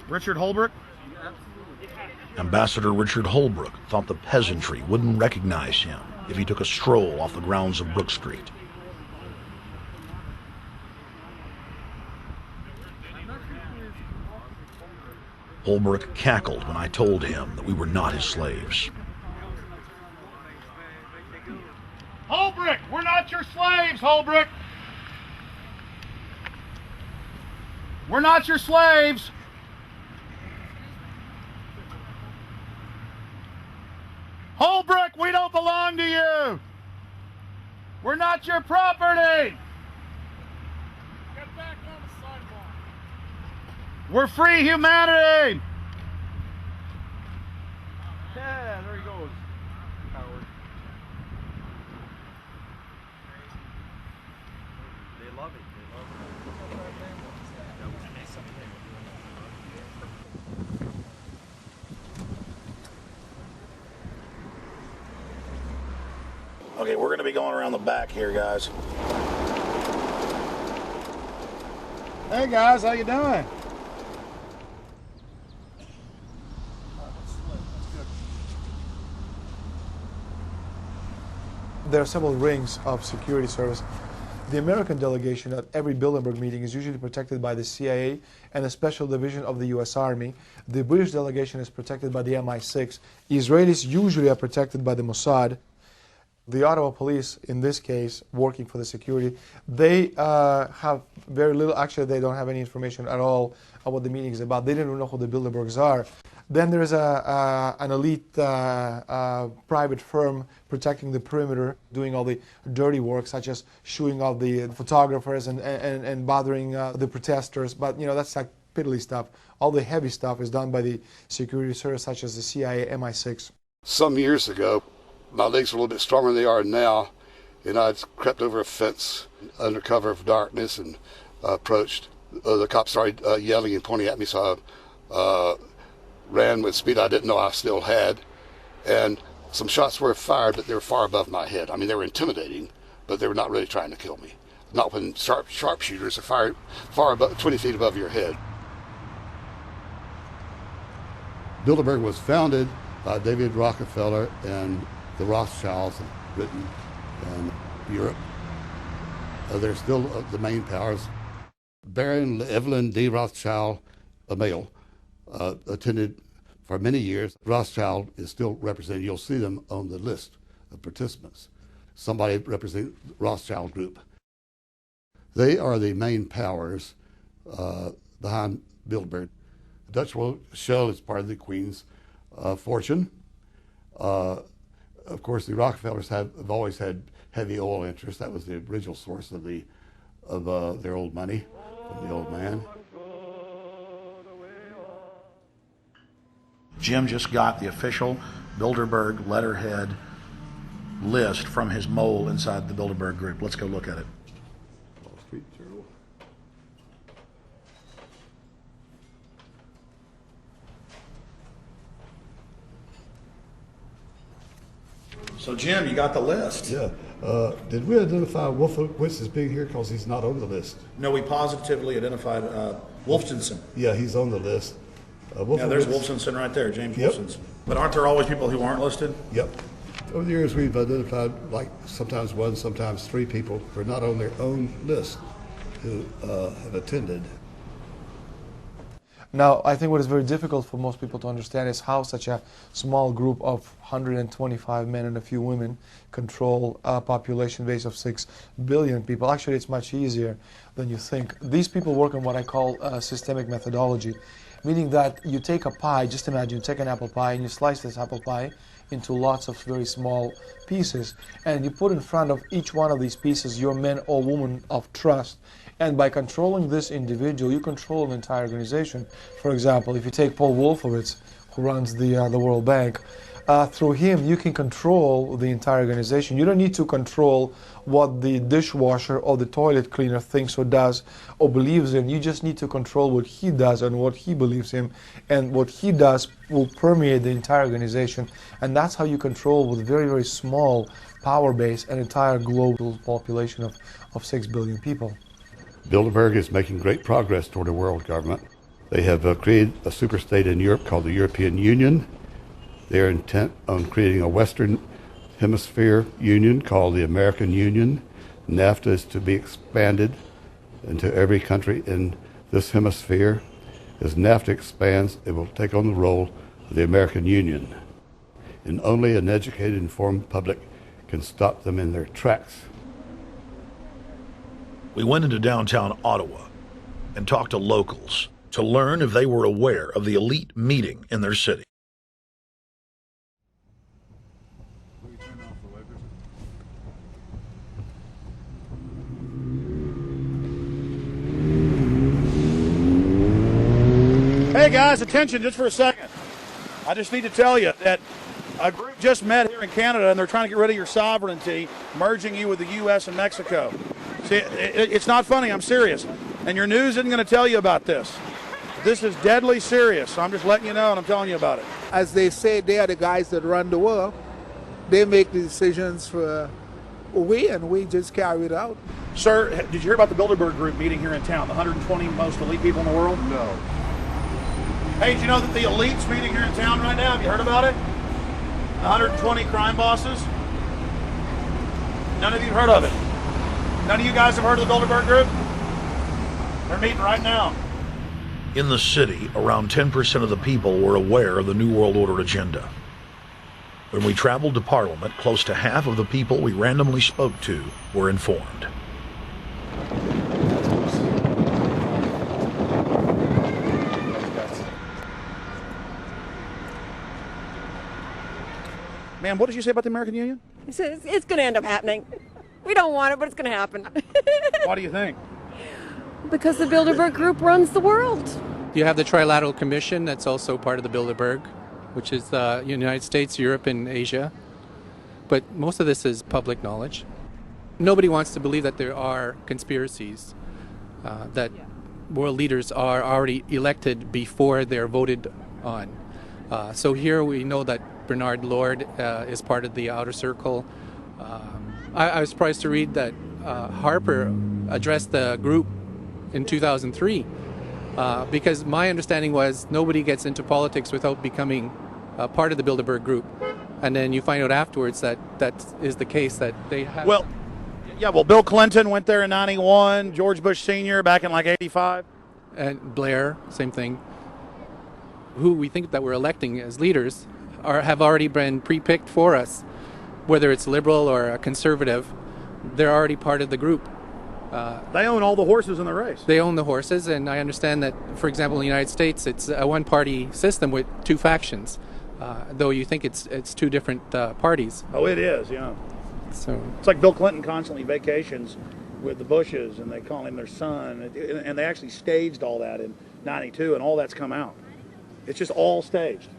Richard Holbrooke? Ambassador Richard Holbrooke thought the peasantry wouldn't recognize him if he took a stroll off the grounds of Brook Street. Holbrooke cackled when I told him that we were not his slaves. Holbrooke, we're not your slaves, Holbrooke. We're not your slaves. Holbrooke, we don't belong to you. We're not your property. Get back on the sidewalk. We're free humanity! Yeah, there he goes. Howard. They love it. They love it. Okay, we're going to be going around the back here, guys. Hey guys, how you doing? There are several rings of security service. The American delegation at every Bilderberg meeting is usually protected by the CIA and a special division of the US Army. The British delegation is protected by the MI6. Israelis usually are protected by the Mossad. The Ottawa police, in this case, working for the security, they have very little, actually they don't have any information at all on what the meeting is about. They don't know who the Bilderbergs are. Then there's an elite private firm protecting the perimeter, doing all the dirty work, such as shooing off the photographers and bothering the protesters. But, you know, that's like piddly stuff. All the heavy stuff is done by the security service, such as the CIA, MI6. Some years ago, my legs were a little bit stronger than they are now, and I'd crept over a fence under cover of darkness and approached. The cops started yelling and pointing at me, so I ran with speed I didn't know I still had, and some shots were fired, but they were far above my head. I mean, they were intimidating, but they were not really trying to kill me. Not when sharpshooters are fired far above, 20 feet above your head. Bilderberg was founded by David Rockefeller and the Rothschilds in Britain and Europe. They're still the main powers. Baron Evelyn D. Rothschild, a male, attended for many years. Rothschild is still represented. You'll see them on the list of participants. Somebody representing the Rothschild Group. They are the main powers behind Bilderberg. The Dutch Shell is part of the Queen's fortune. Of course, the Rockefellers have always had heavy oil interests. That was the original source of their old money from the old man. Jim just got the official Bilderberg letterhead list from his mole inside the Bilderberg Group. Let's go look at it. Wall Street Journal. So, Jim, you got the list. Yeah. Did we identify Wolfowitz as being here because he's not on the list? No, we positively identified Wolfenson. Yeah, he's on the list. Yeah, there's Wolfenson right there, James Wolfenson. But aren't there always people who aren't listed? Yep. Over the years, we've identified like sometimes one, sometimes three people who are not on their own list who have attended. Now, I think what is very difficult for most people to understand is how such a small group of 125 men and a few women control a population base of 6 billion people. Actually, it's much easier than you think. These people work on what I call systemic methodology, meaning that you take a pie, just imagine you take an apple pie and you slice this apple pie into lots of very small pieces, and you put in front of each one of these pieces your men or women of trust. And by controlling this individual, you control an entire organization. For example, if you take Paul Wolfowitz, who runs the World Bank, through him you can control the entire organization. You don't need to control what the dishwasher or the toilet cleaner thinks or does or believes in. You just need to control what he does and what he believes in. And what he does will permeate the entire organization. And that's how you control, with very, very small power base, an entire global population of 6 billion people. Bilderberg is making great progress toward a world government. They have created a superstate in Europe called the European Union. They are intent on creating a Western Hemisphere Union called the American Union. NAFTA is to be expanded into every country in this hemisphere. As NAFTA expands, it will take on the role of the American Union. And only an educated, informed public can stop them in their tracks. We went into downtown Ottawa and talked to locals to learn if they were aware of the elite meeting in their city. Okay, guys, attention just for a second. I just need to tell you that a group just met here in Canada, and they're trying to get rid of your sovereignty, merging you with the U.S. and Mexico. See, it's not funny. I'm serious. And your news isn't going to tell you about this. This is deadly serious. So I'm just letting you know, and I'm telling you about it. As they say, they are the guys that run the world. They make the decisions for and we just carry it out. Sir, did you hear about the Bilderberg Group meeting here in town, the 120 most elite people in the world? No. Hey, did you know that the elite's meeting here in town right now? Have you heard about it? 120 crime bosses? None of you have heard of it? None of you guys have heard of the Bilderberg Group? They're meeting right now. In the city, around 10% of the people were aware of the New World Order agenda. When we traveled to Parliament, close to half of the people we randomly spoke to were informed. Ma'am, what did you say about the American Union? It's going to end up happening. We don't want it, but it's going to happen. Why do you think? Because the Bilderberg Group runs the world. You have the Trilateral Commission, that's also part of the Bilderberg, which is the United States, Europe, and Asia. But most of this is public knowledge. Nobody wants to believe that there are conspiracies, that world leaders are already elected before they're voted on. So here we know that Bernard Lord is part of the outer circle. I was surprised to read that Harper addressed the group in 2003 because my understanding was nobody gets into politics without becoming part of the Bilderberg Group. And then you find out afterwards that that is the case, that they have... Well, Bill Clinton went there in 91, George Bush Sr. back in like 85. And Blair, same thing. Who we think that we're electing as leaders have already been pre-picked for us. Whether it's liberal or a conservative, they're already part of the group. They own all the horses in the race. They own the horses, and I understand that, for example, in the United States, it's a one-party system with two factions. Though you think it's two different parties. Oh, it is, yeah. So it's like Bill Clinton constantly vacations with the Bushes, and they call him their son, and they actually staged all that in '92, and all that's come out. It's just all staged.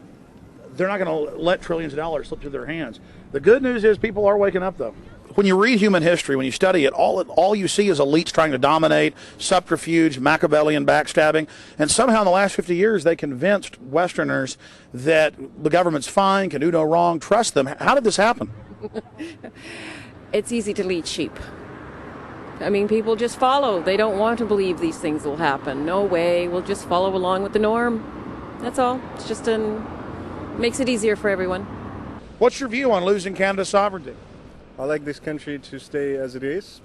They're not going to let trillions of dollars slip through their hands. The good news is people are waking up, though. When you read human history, when you study it, all you see is elites trying to dominate, subterfuge, Machiavellian backstabbing, and somehow in the last 50 years they convinced Westerners that the government's fine, can do no wrong, trust them. How did this happen? It's easy to lead sheep. I mean, people just follow. They don't want to believe these things will happen. No way, we'll just follow along with the norm. That's all. It's just makes it easier for everyone. What's your view on losing Canada's sovereignty? I like this country to stay as it is,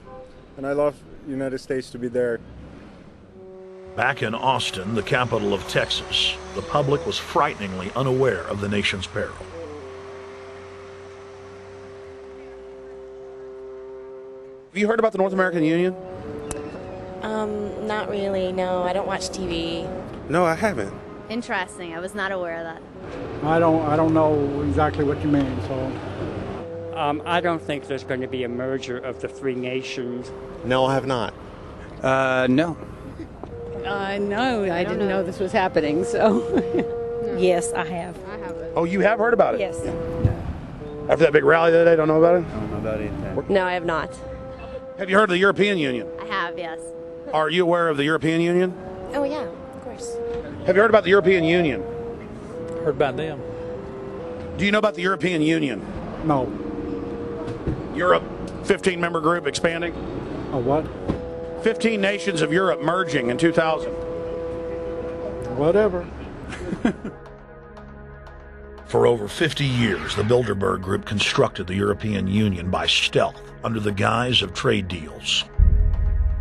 and I love the United States to be there. Back in Austin, the capital of Texas, the public was frighteningly unaware of the nation's peril. Have you heard about the North American Union? Not really, no. I don't watch TV. No, I haven't. Interesting. I was not aware of that. I don't know exactly what you mean, so... I don't think there's going to be a merger of the three nations. No, I have not. No. No, I didn't know this was happening, so... No. Yes, I have. I haven't. Oh, you have heard about it? Yes. After that big rally the other day, don't know about it? I don't know about anything. No, I have not. Have you heard of the European Union? I have, yes. Are you aware of the European Union? Oh, yeah, of course. Have you heard about the European Union? Heard about them. Do you know about the European Union? No. Europe, 15-member group expanding? A what? 15 nations of Europe merging in 2000. Whatever. For over 50 years, the Bilderberg Group constructed the European Union by stealth under the guise of trade deals.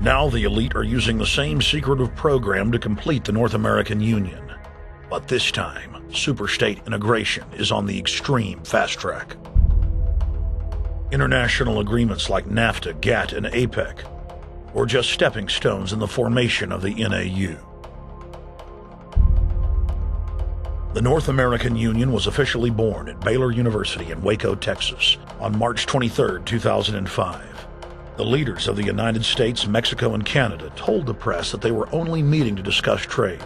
Now the elite are using the same secretive program to complete the North American Union. But this time, superstate integration is on the extreme fast track. International agreements like NAFTA, GATT, and APEC were just stepping stones in the formation of the NAU. The North American Union was officially born at Baylor University in Waco, Texas, on March 23, 2005. The leaders of the United States, Mexico, and Canada told the press that they were only meeting to discuss trade.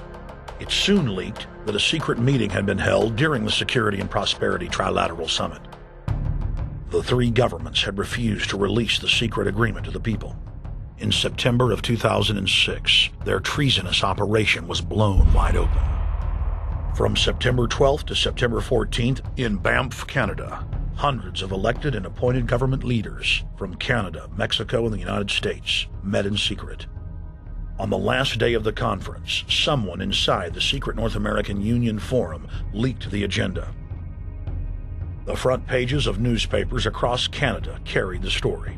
It soon leaked that a secret meeting had been held during the Security and Prosperity Trilateral Summit. The three governments had refused to release the secret agreement to the people. In September of 2006, their treasonous operation was blown wide open. From September 12th to September 14th, in Banff, Canada, hundreds of elected and appointed government leaders from Canada, Mexico, and the United States met in secret. On the last day of the conference, someone inside the secret North American Union Forum leaked the agenda. The front pages of newspapers across Canada carried the story.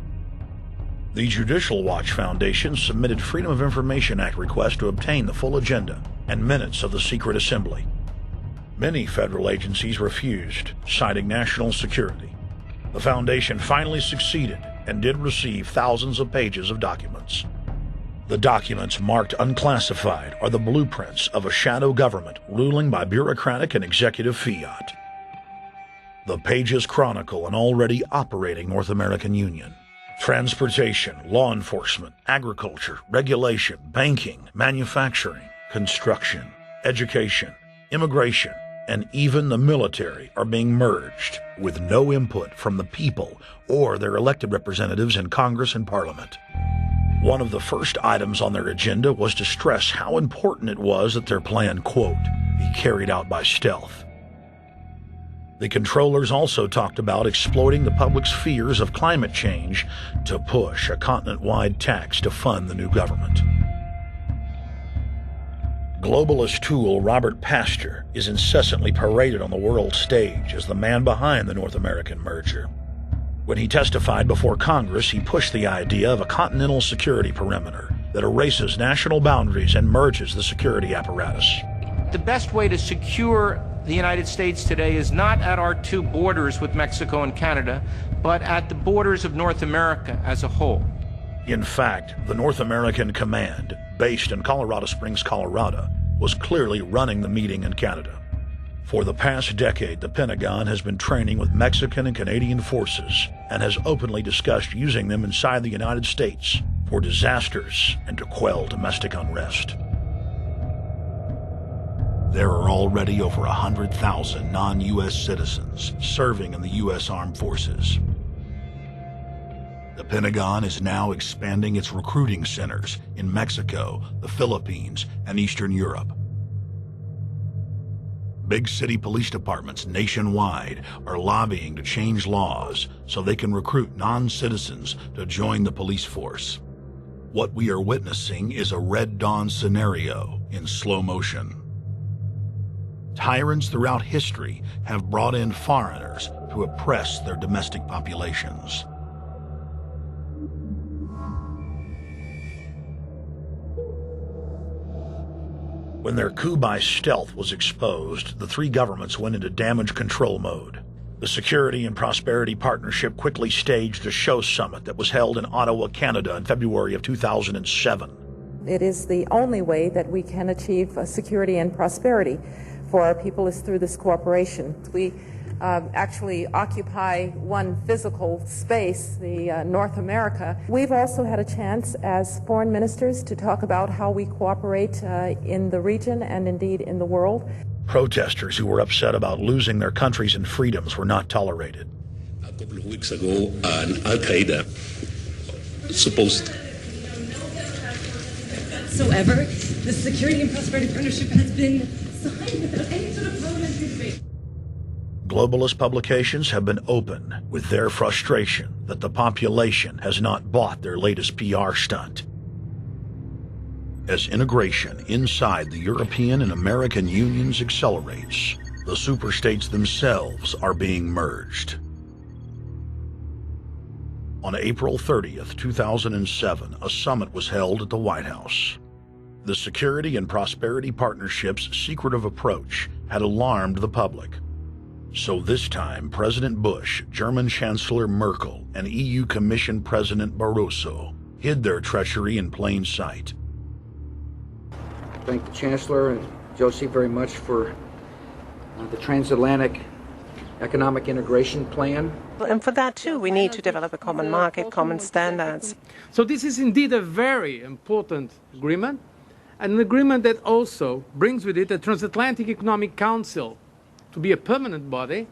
The Judicial Watch Foundation submitted Freedom of Information Act requests to obtain the full agenda and minutes of the secret assembly. Many federal agencies refused, citing national security. The foundation finally succeeded and did receive thousands of pages of documents. The documents marked unclassified are the blueprints of a shadow government ruling by bureaucratic and executive fiat. The pages chronicle an already operating North American Union. Transportation, law enforcement, agriculture, regulation, banking, manufacturing, construction, education, immigration, and even the military are being merged with no input from the people or their elected representatives in Congress and Parliament. One of the first items on their agenda was to stress how important it was that their plan, quote, be carried out by stealth. The controllers also talked about exploiting the public's fears of climate change to push a continent-wide tax to fund the new government. Globalist tool Robert Pastor is incessantly paraded on the world stage as the man behind the North American merger. When he testified before Congress, he pushed the idea of a continental security perimeter that erases national boundaries and merges the security apparatus. The best way to secure the United States today is not at our two borders with Mexico and Canada, but at the borders of North America as a whole. In fact, the North American Command, based in Colorado Springs, Colorado, was clearly running the meeting in Canada. For the past decade, the Pentagon has been training with Mexican and Canadian forces and has openly discussed using them inside the United States for disasters and to quell domestic unrest. There are already over 100,000 non-U.S. citizens serving in the U.S. Armed Forces. The Pentagon is now expanding its recruiting centers in Mexico, the Philippines, and Eastern Europe. Big city police departments nationwide are lobbying to change laws so they can recruit non-citizens to join the police force. What we are witnessing is a Red Dawn scenario in slow motion. Tyrants throughout history have brought in foreigners to oppress their domestic populations. When their coup by stealth was exposed, the three governments went into damage control mode. The Security and Prosperity Partnership quickly staged a show summit that was held in Ottawa, Canada in February of 2007. It is the only way that we can achieve security and prosperity for our people is through this cooperation. We actually occupy one physical space, the North America. We've also had a chance as foreign ministers to talk about how we cooperate in the region and indeed in the world. Protesters who were upset about losing their countries and freedoms were not tolerated. A couple of weeks ago, an Al-Qaeda supposed... Whatsoever, the Security and Prosperity Partnership has been signed without any sort of parliamentary debate. Globalist publications have been open with their frustration that the population has not bought their latest PR stunt. As integration inside the European and American unions accelerates, the superstates themselves are being merged. On April 30th, 2007, a summit was held at the White House. The Security and Prosperity Partnership's secretive approach had alarmed the public. So this time, President Bush, German Chancellor Merkel, and EU Commission President Barroso hid their treachery in plain sight. Thank the Chancellor and Josie very much for the transatlantic economic integration plan. And for that too, we need to develop a common market, common standards. So this is indeed a very important agreement, an agreement that also brings with it a transatlantic economic council to be a permanent body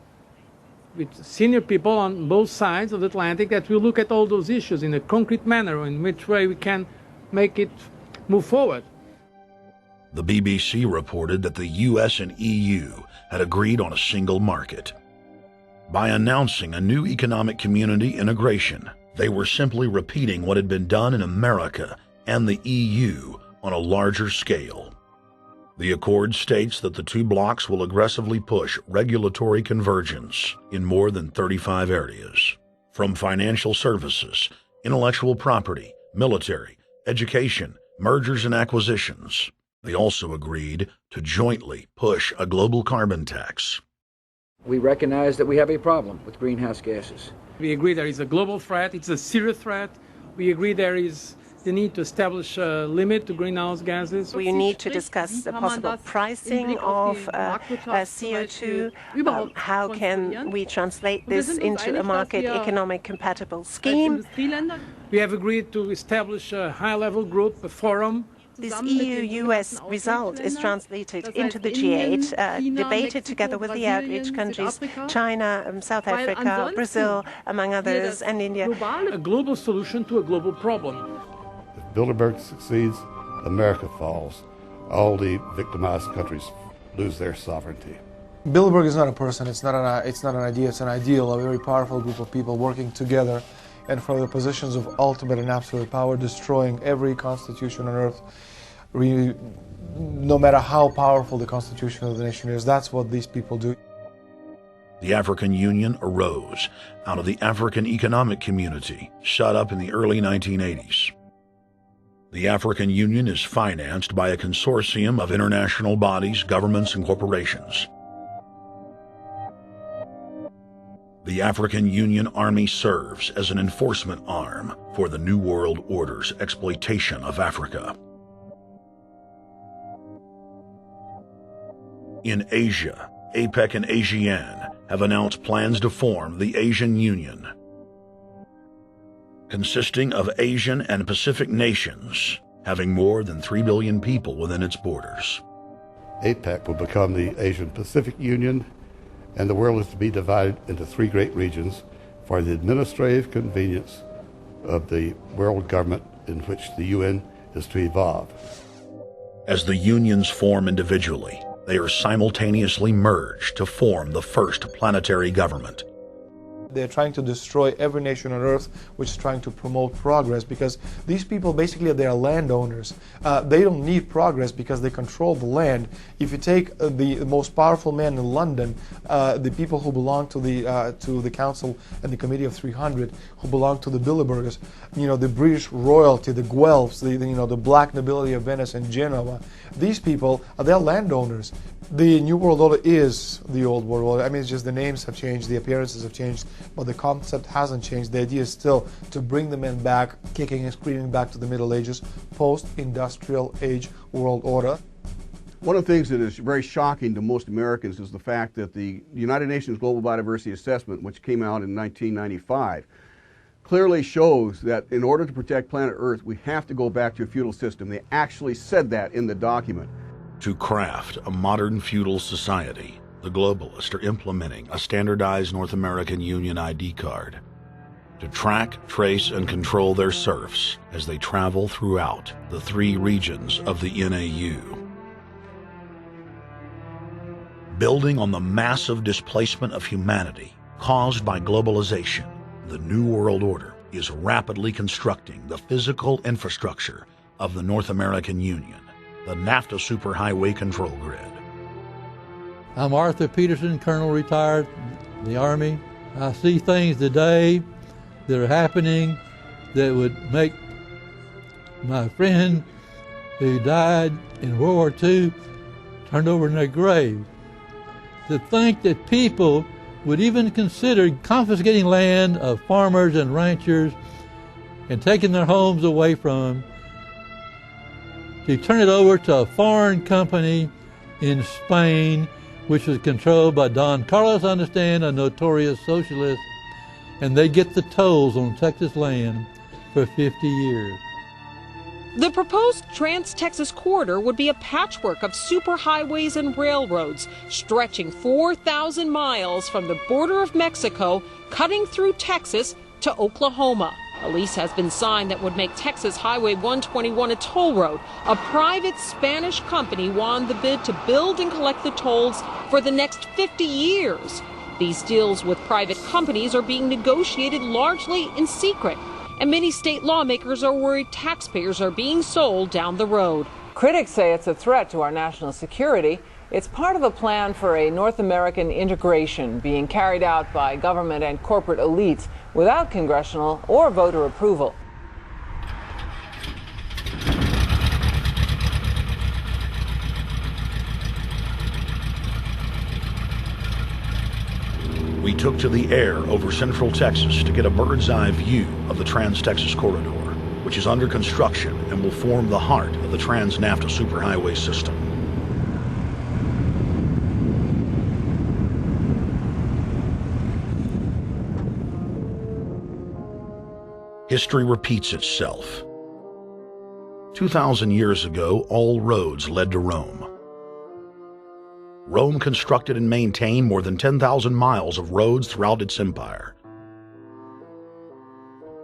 with senior people on both sides of the Atlantic that will look at all those issues in a concrete manner, in which way we can make it move forward. The BBC reported that the US and EU had agreed on a single market. By announcing a new economic community integration, they were simply repeating what had been done in America and the EU on a larger scale. The accord states that the two blocs will aggressively push regulatory convergence in more than 35 areas, from financial services, intellectual property, military, education, mergers and acquisitions. They also agreed to jointly push a global carbon tax. We recognize that we have a problem with greenhouse gases. We agree there is a global threat, it's a serious threat. We agree there is the need to establish a limit to greenhouse gases. We need to discuss the possible pricing of CO2. How can we translate this into a market economic compatible scheme? We have agreed to establish a high-level group, a forum. This EU-US result is translated into the G8, debated together with the outreach countries, China, South Africa, Brazil, among others, and India. A global solution to a global problem. If Bilderberg succeeds, America falls. All the victimized countries lose their sovereignty. Bilderberg is not a person, it's not an idea, it's an ideal, a very powerful group of people working together and from the positions of ultimate and absolute power, destroying every constitution on earth, no matter how powerful the constitution of the nation is. That's what these people do. The African Union arose out of the African Economic Community, set up in the early 1980s. The African Union is financed by a consortium of international bodies, governments, and corporations. The African Union Army serves as an enforcement arm for the New World Order's exploitation of Africa. In Asia, APEC and ASEAN have announced plans to form the Asian Union, consisting of Asian and Pacific nations, having more than 3 billion people within its borders. APEC will become the Asian Pacific Union, and the world is to be divided into 3 great regions for the administrative convenience of the world government in which the UN is to evolve. As the unions form individually, they are simultaneously merged to form the first planetary government. They're trying to destroy every nation on earth which is trying to promote progress, because these people basically they are landowners. They don't need progress because they control the land. If you take the most powerful man in London, the people who belong to the Council and the Committee of 300, who belong to the Bilderbergers, the British royalty, the Guelphs, the black nobility of Venice and Genoa, these people they're landowners. The New World Order is the Old World Order. I mean, it's just the names have changed, the appearances have changed, but the concept hasn't changed. The idea is still to bring the men back, kicking and screaming back to the Middle Ages, post-industrial age world order. One of the things that is very shocking to most Americans is the fact that the United Nations Global Biodiversity Assessment, which came out in 1995, clearly shows that in order to protect planet Earth, we have to go back to a feudal system. They actually said that in the document. To craft a modern feudal society, the globalists are implementing a standardized North American Union ID card to track, trace, and control their serfs as they travel throughout the 3 regions of the NAU. Building on the massive displacement of humanity caused by globalization, the New World Order is rapidly constructing the physical infrastructure of the North American Union, the NAFTA Superhighway Control Grid. I'm Arthur Peterson, Colonel retired in the Army. I see things today that are happening that would make my friend who died in World War II turned over in their grave. To think that people would even consider confiscating land of farmers and ranchers and taking their homes away from them, to turn it over to a foreign company in Spain, which was controlled by Don Carlos, I understand, a notorious socialist, and they get the tolls on Texas land for 50 years. The proposed Trans-Texas corridor would be a patchwork of superhighways and railroads stretching 4,000 miles from the border of Mexico, cutting through Texas to Oklahoma. A lease has been signed that would make Texas Highway 121 a toll road. A private Spanish company won the bid to build and collect the tolls for the next 50 years. These deals with private companies are being negotiated largely in secret, and many state lawmakers are worried taxpayers are being sold down the road. Critics say it's a threat to our national security. It's part of a plan for a North American integration being carried out by government and corporate elites without congressional or voter approval. We took to the air over central Texas to get a bird's eye view of the Trans-Texas Corridor, which is under construction and will form the heart of the Trans-NAFTA superhighway system. History repeats itself. 2,000 years ago, all roads led to Rome. Rome constructed and maintained more than 10,000 miles of roads throughout its empire.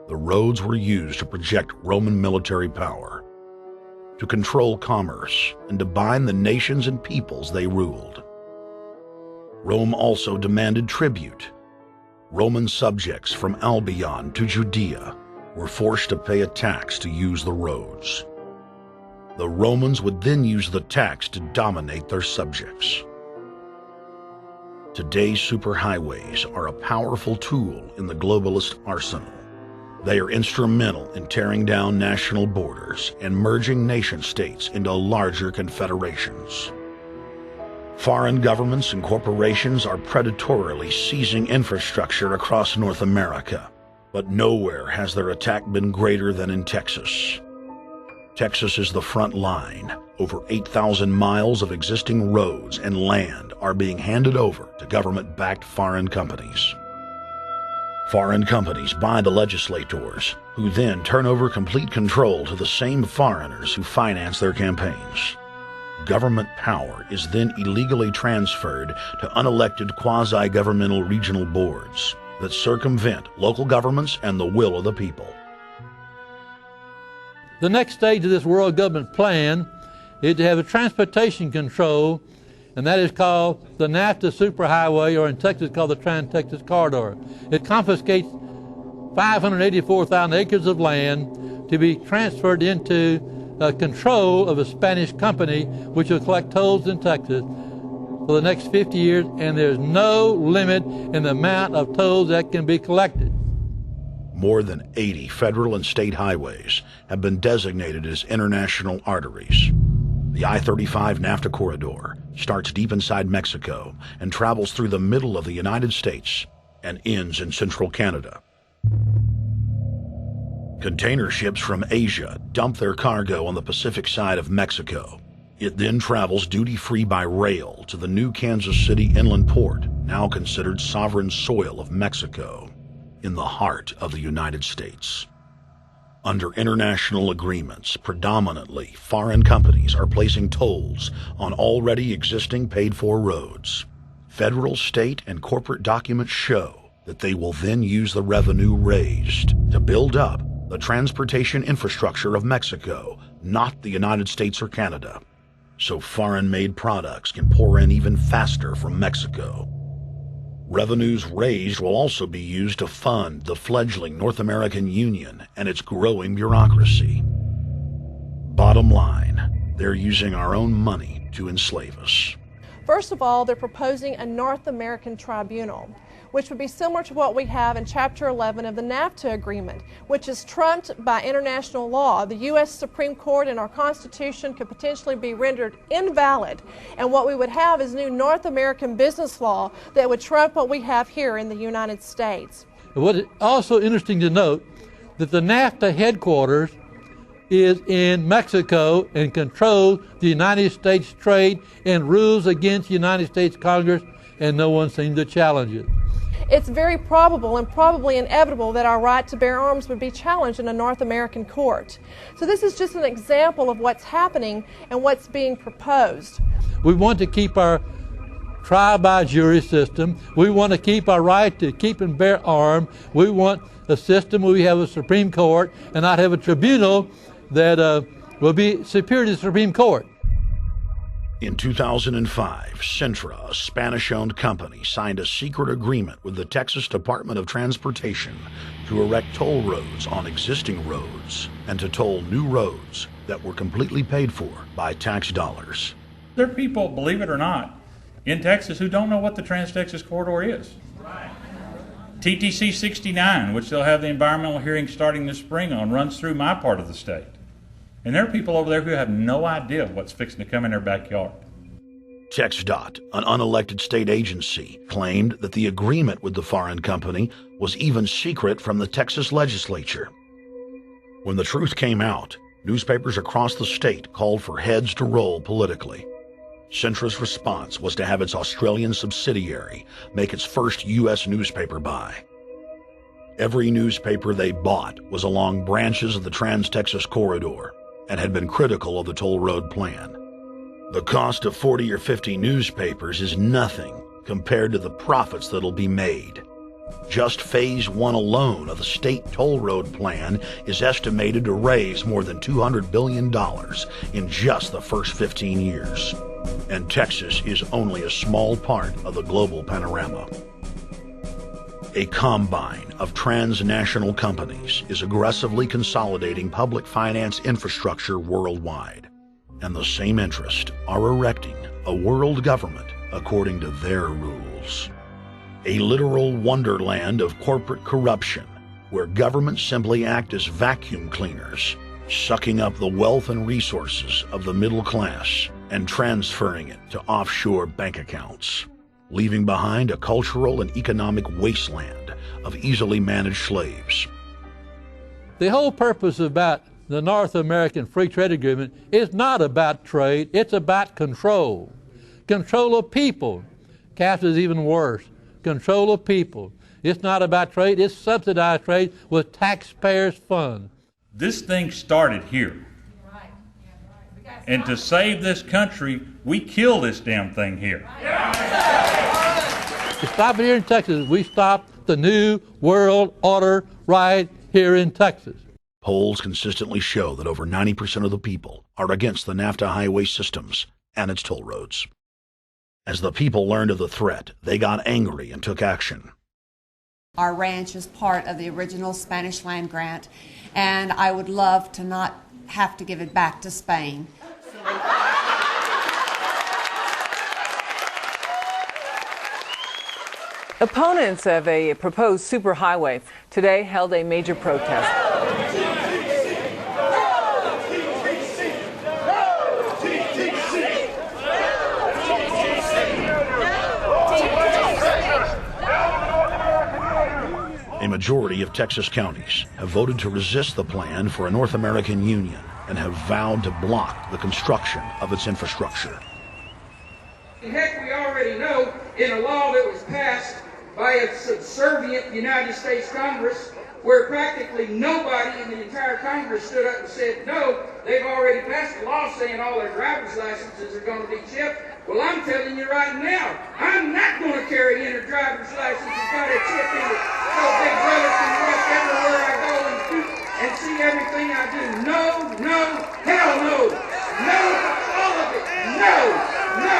The roads were used to project Roman military power, to control commerce, and to bind the nations and peoples they ruled. Rome also demanded tribute. Roman subjects from Albion to Judea were forced to pay a tax to use the roads. The Romans would then use the tax to dominate their subjects. Today's superhighways are a powerful tool in the globalist arsenal. They are instrumental in tearing down national borders and merging nation-states into larger confederations. Foreign governments and corporations are predatorily seizing infrastructure across North America, but nowhere has their attack been greater than in Texas. Texas is the front line. Over 8,000 miles of existing roads and land are being handed over to government-backed foreign companies. Foreign companies buy the legislators, who then turn over complete control to the same foreigners who finance their campaigns. Government power is then illegally transferred to unelected quasi-governmental regional boards that circumvent local governments and the will of the people. The next stage of this world government plan is to have a transportation control, and that is called the NAFTA superhighway, or in Texas called the Trans-Texas Corridor. It confiscates 584,000 acres of land to be transferred into control of a Spanish company which will collect tolls in Texas for the next 50 years, and there's no limit in the amount of tolls that can be collected. More than 80 federal and state highways have been designated as international arteries. The I-35 NAFTA corridor starts deep inside Mexico and travels through the middle of the United States and ends in central Canada. Container ships from Asia dump their cargo on the Pacific side of Mexico. It then travels duty-free by rail to the new Kansas City inland port, now considered sovereign soil of Mexico, in the heart of the United States. Under international agreements, predominantly foreign companies are placing tolls on already existing paid-for roads. Federal, state, and corporate documents show that they will then use the revenue raised to build up the transportation infrastructure of Mexico, not the United States or Canada, so foreign-made products can pour in even faster from Mexico. Revenues raised will also be used to fund the fledgling North American Union and its growing bureaucracy. Bottom line, they're using our own money to enslave us. First of all, they're proposing a North American tribunal, which would be similar to what we have in Chapter 11 of the NAFTA agreement, which is trumped by international law. The U.S. Supreme Court and our Constitution could potentially be rendered invalid, and what we would have is new North American business law that would trump what we have here in the United States. What is also interesting to note that the NAFTA headquarters is in Mexico and controls the United States trade and rules against the United States Congress, and no one seems to challenge it. it's very probable and probably inevitable that our right to bear arms would be challenged in a North American court. So this is just an example of what's happening and what's being proposed. We want to keep our trial by jury system. We want to keep our right to keep and bear arms. We want a system where we have a Supreme Court and not have a tribunal that will be superior to the Supreme Court. In 2005, Cintra, a Spanish-owned company, signed a secret agreement with the Texas Department of Transportation to erect toll roads on existing roads and to toll new roads that were completely paid for by tax dollars. There are people, believe it or not, in Texas who don't know what the Trans-Texas Corridor is. TTC 69, which they'll have the environmental hearing starting this spring on, runs through my part of the state. And there are people over there who have no idea what's fixing to come in their backyard. TxDOT, an unelected state agency, claimed that the agreement with the foreign company was even secret from the Texas legislature. When the truth came out, newspapers across the state called for heads to roll politically. Cintra's response was to have its Australian subsidiary make its first U.S. newspaper buy. Every newspaper they bought was along branches of the Trans-Texas Corridor and had been critical of the toll road plan. The cost of 40 or 50 newspapers is nothing compared to the profits that'll be made. Just Phase 1 alone of the state toll road plan is estimated to raise more than $200 billion in just the first 15 years. And Texas is only a small part of the global panorama. A combine of transnational companies is aggressively consolidating public finance infrastructure worldwide, and the same interests are erecting a world government according to their rules. A literal wonderland of corporate corruption, where governments simply act as vacuum cleaners, sucking up the wealth and resources of the middle class and transferring it to offshore bank accounts, leaving behind a cultural and economic wasteland of easily managed slaves. The whole purpose about the North American Free Trade Agreement is not about trade, it's about control. Control of people. CAFTA is even worse. Control of people. It's not about trade, it's subsidized trade with taxpayers' funds. This thing started here. And to save this country, we kill this damn thing here. To stop it here in Texas, we stop the New World Order right here in Texas. Polls consistently show that over 90% of the people are against the NAFTA highway systems and its toll roads. As the people learned of the threat, they got angry and took action. Our ranch is part of the original Spanish land grant, and I would love to not have to give it back to Spain. Opponents of a proposed superhighway today held a major protest. A majority of Texas counties have voted to resist the plan for a North American Union and have vowed to block the construction of its infrastructure. Heck, we already know in a law that was passed by a subservient United States Congress, where practically nobody in the entire Congress stood up and said, no, they've already passed a law saying all their driver's licenses are going to be chipped. Well, I'm telling you right now, I'm not going to carry in a driver's license that's got a chip in it so Big Brother can watch everywhere I go and see everything I do. No, no, hell no. No, all of it. No, no.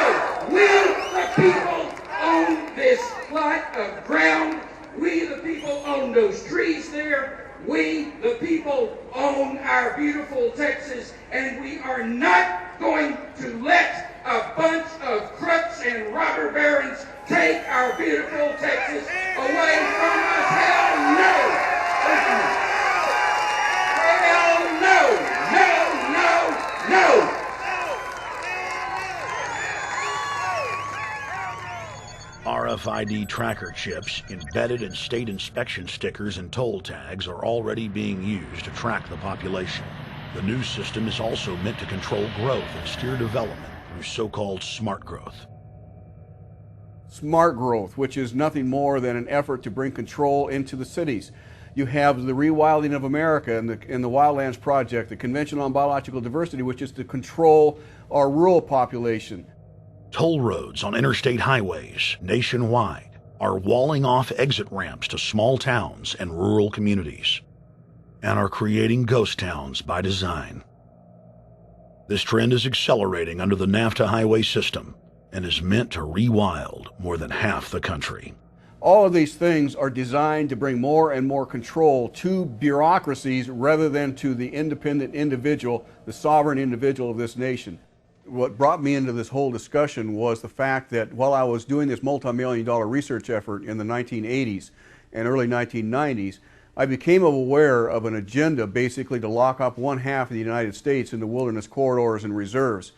We, the people, own this plot of ground. We, the people, own those trees there. We, the people, own our beautiful Texas, and we are not going to let a bunch of crooks and robber barons take our beautiful Texas away from us. Hell no! Hell no! No, no, no! RFID tracker chips embedded in state inspection stickers and toll tags are already being used to track the population. The new system is also meant to control growth and steer development through so-called smart growth. smart growth, which is nothing more than an effort to bring control into the cities. You have the rewilding of America and the Wildlands Project, the Convention on Biological Diversity, which is to control our rural population. Toll roads on interstate highways nationwide are walling off exit ramps to small towns and rural communities, and are creating ghost towns by design. This trend is accelerating under the NAFTA highway system and is meant to rewild more than half the country. All of these things are designed to bring more and more control to bureaucracies rather than to the independent individual, the sovereign individual of this nation. What brought me into this whole discussion was the fact that while I was doing this multi-million-dollar research effort in the 1980s and early 1990s, I became aware of an agenda basically to lock up one half of the United States into wilderness corridors and reserves.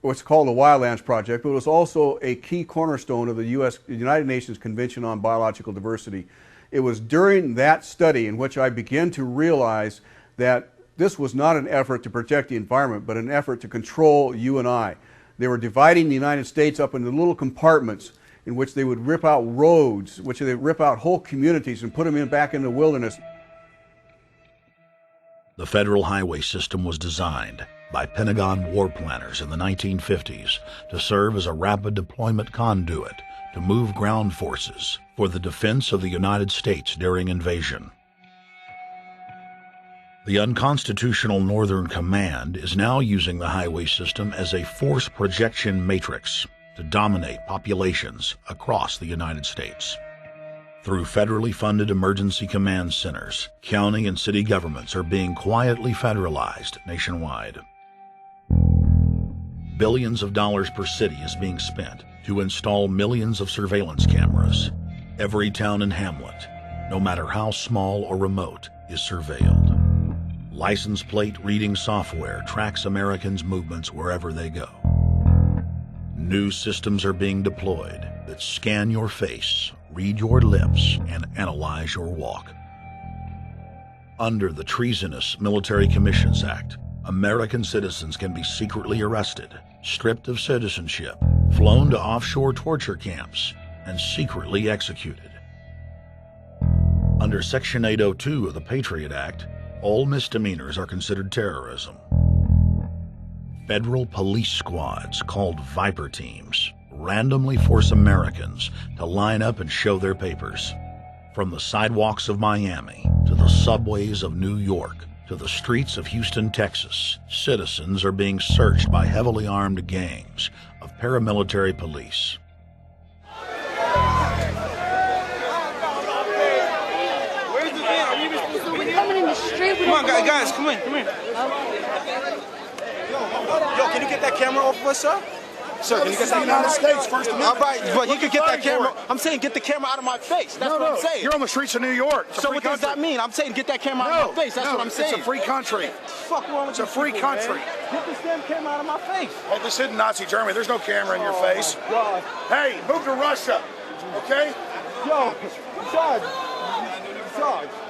What's called the Wildlands Project, but it was also a key cornerstone of the United Nations Convention on Biological Diversity. It was during that study in which I began to realize that this was not an effort to protect the environment, but an effort to control you and I. They were dividing the United States up into little compartments in which they would rip out roads, which they would rip out whole communities and put them back in the wilderness. The federal highway system was designed by Pentagon war planners in the 1950s to serve as a rapid deployment conduit to move ground forces for the defense of the United States during invasion. The unconstitutional Northern Command is now using the highway system as a force projection matrix to dominate populations across the United States. Through federally funded emergency command centers, county and city governments are being quietly federalized nationwide. Billions of dollars per city is being spent to install millions of surveillance cameras. Every town and hamlet, no matter how small or remote, is surveilled. License plate reading software tracks Americans' movements wherever they go. New systems are being deployed that scan your face, read your lips, and analyze your walk. Under the treasonous Military Commissions Act, American citizens can be secretly arrested, stripped of citizenship, flown to offshore torture camps, and secretly executed. Under Section 802 of the Patriot Act, all misdemeanors are considered terrorism. Federal police squads, called Viper teams, randomly force Americans to line up and show their papers. From the sidewalks of Miami to the subways of New York to the streets of Houston, Texas, citizens are being searched by heavily armed gangs of paramilitary police. Come on, guys, come in. Yo, can you get that camera off of us, sir? Sir, can you get that United States First Amendment? All right, but you can get that camera. I'm saying get the camera out of my face. That's what I'm saying. You're on the streets of New York. So what does that mean? I'm saying get that camera out of my face. That's what I'm saying. It's a free country. Fuck wrong with you? It's a free country. Get this damn camera out of my face. Hey, this isn't Nazi Germany. There's no camera in your face. God. Hey, move to Russia, okay? Yo, Sarge.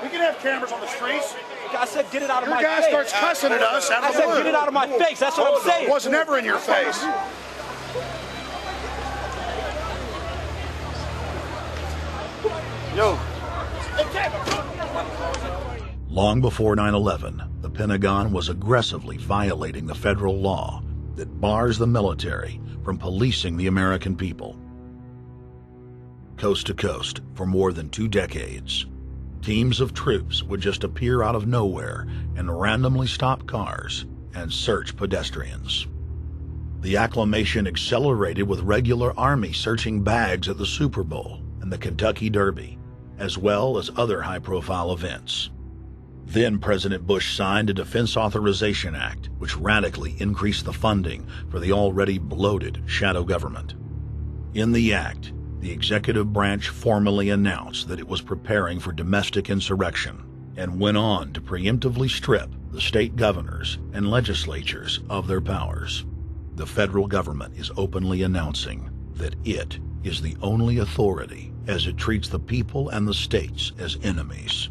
We can have cameras on the streets. I said get it out of my face. Your guy starts cussing at us out of the blue. I said get it out of my face. That's what I'm saying. It was never in your face. Yo. Long before 9/11, the Pentagon was aggressively violating the federal law that bars the military from policing the American people. Coast to coast, for more than 2 decades, teams of troops would just appear out of nowhere and randomly stop cars and search pedestrians. The acclamation accelerated with regular Army searching bags at the Super Bowl and the Kentucky Derby, as well as other high-profile events. Then President Bush signed a Defense Authorization Act, which radically increased the funding for the already bloated shadow government. In the act, the executive branch formally announced that it was preparing for domestic insurrection and went on to preemptively strip the state governors and legislatures of their powers. The federal government is openly announcing that it is the only authority as it treats the people and the states as enemies.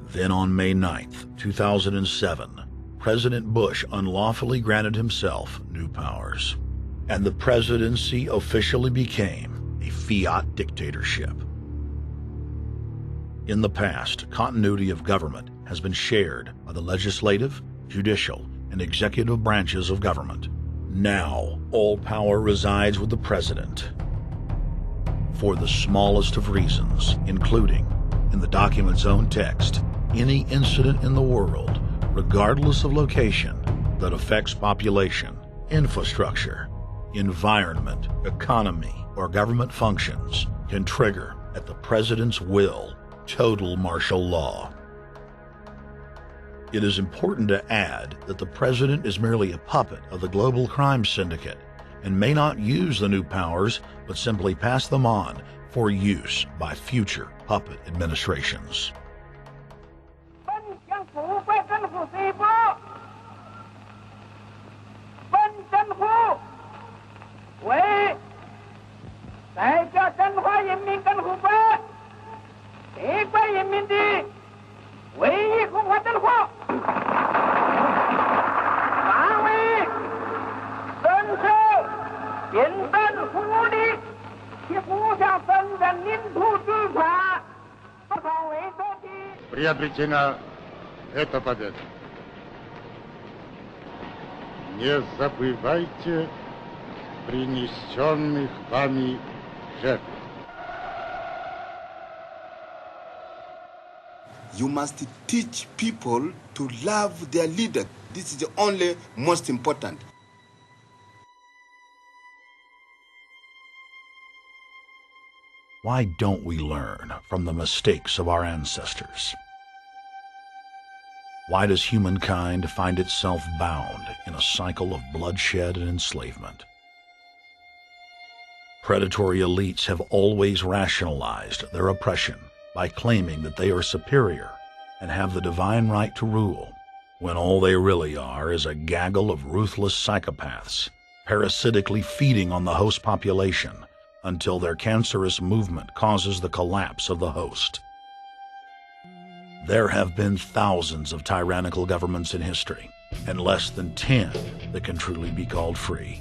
Then on May 9th, 2007, President Bush unlawfully granted himself new powers. and the presidency officially became a fiat dictatorship. In the past, continuity of government has been shared by the legislative, judicial, and executive branches of government. Now, all power resides with the president. For the smallest of reasons, including, in the document's own text, any incident in the world, regardless of location, that affects population, infrastructure, environment, economy, or government functions can trigger, at the president's will, total martial law. It is important to add that the president is merely a puppet of the global crime syndicate and may not use the new powers, but simply pass them on for use by future puppet administrations. Приобретена эта победа. Не забывайте принесенных вами жертв. You must teach people to love their leader. This is the only most important. Why don't we learn from the mistakes of our ancestors? Why does humankind find itself bound in a cycle of bloodshed and enslavement? Predatory elites have always rationalized their oppression by claiming that they are superior and have the divine right to rule, when all they really are is a gaggle of ruthless psychopaths, parasitically feeding on the host population until their cancerous movement causes the collapse of the host. There have been thousands of tyrannical governments in history, and less than 10 that can truly be called free.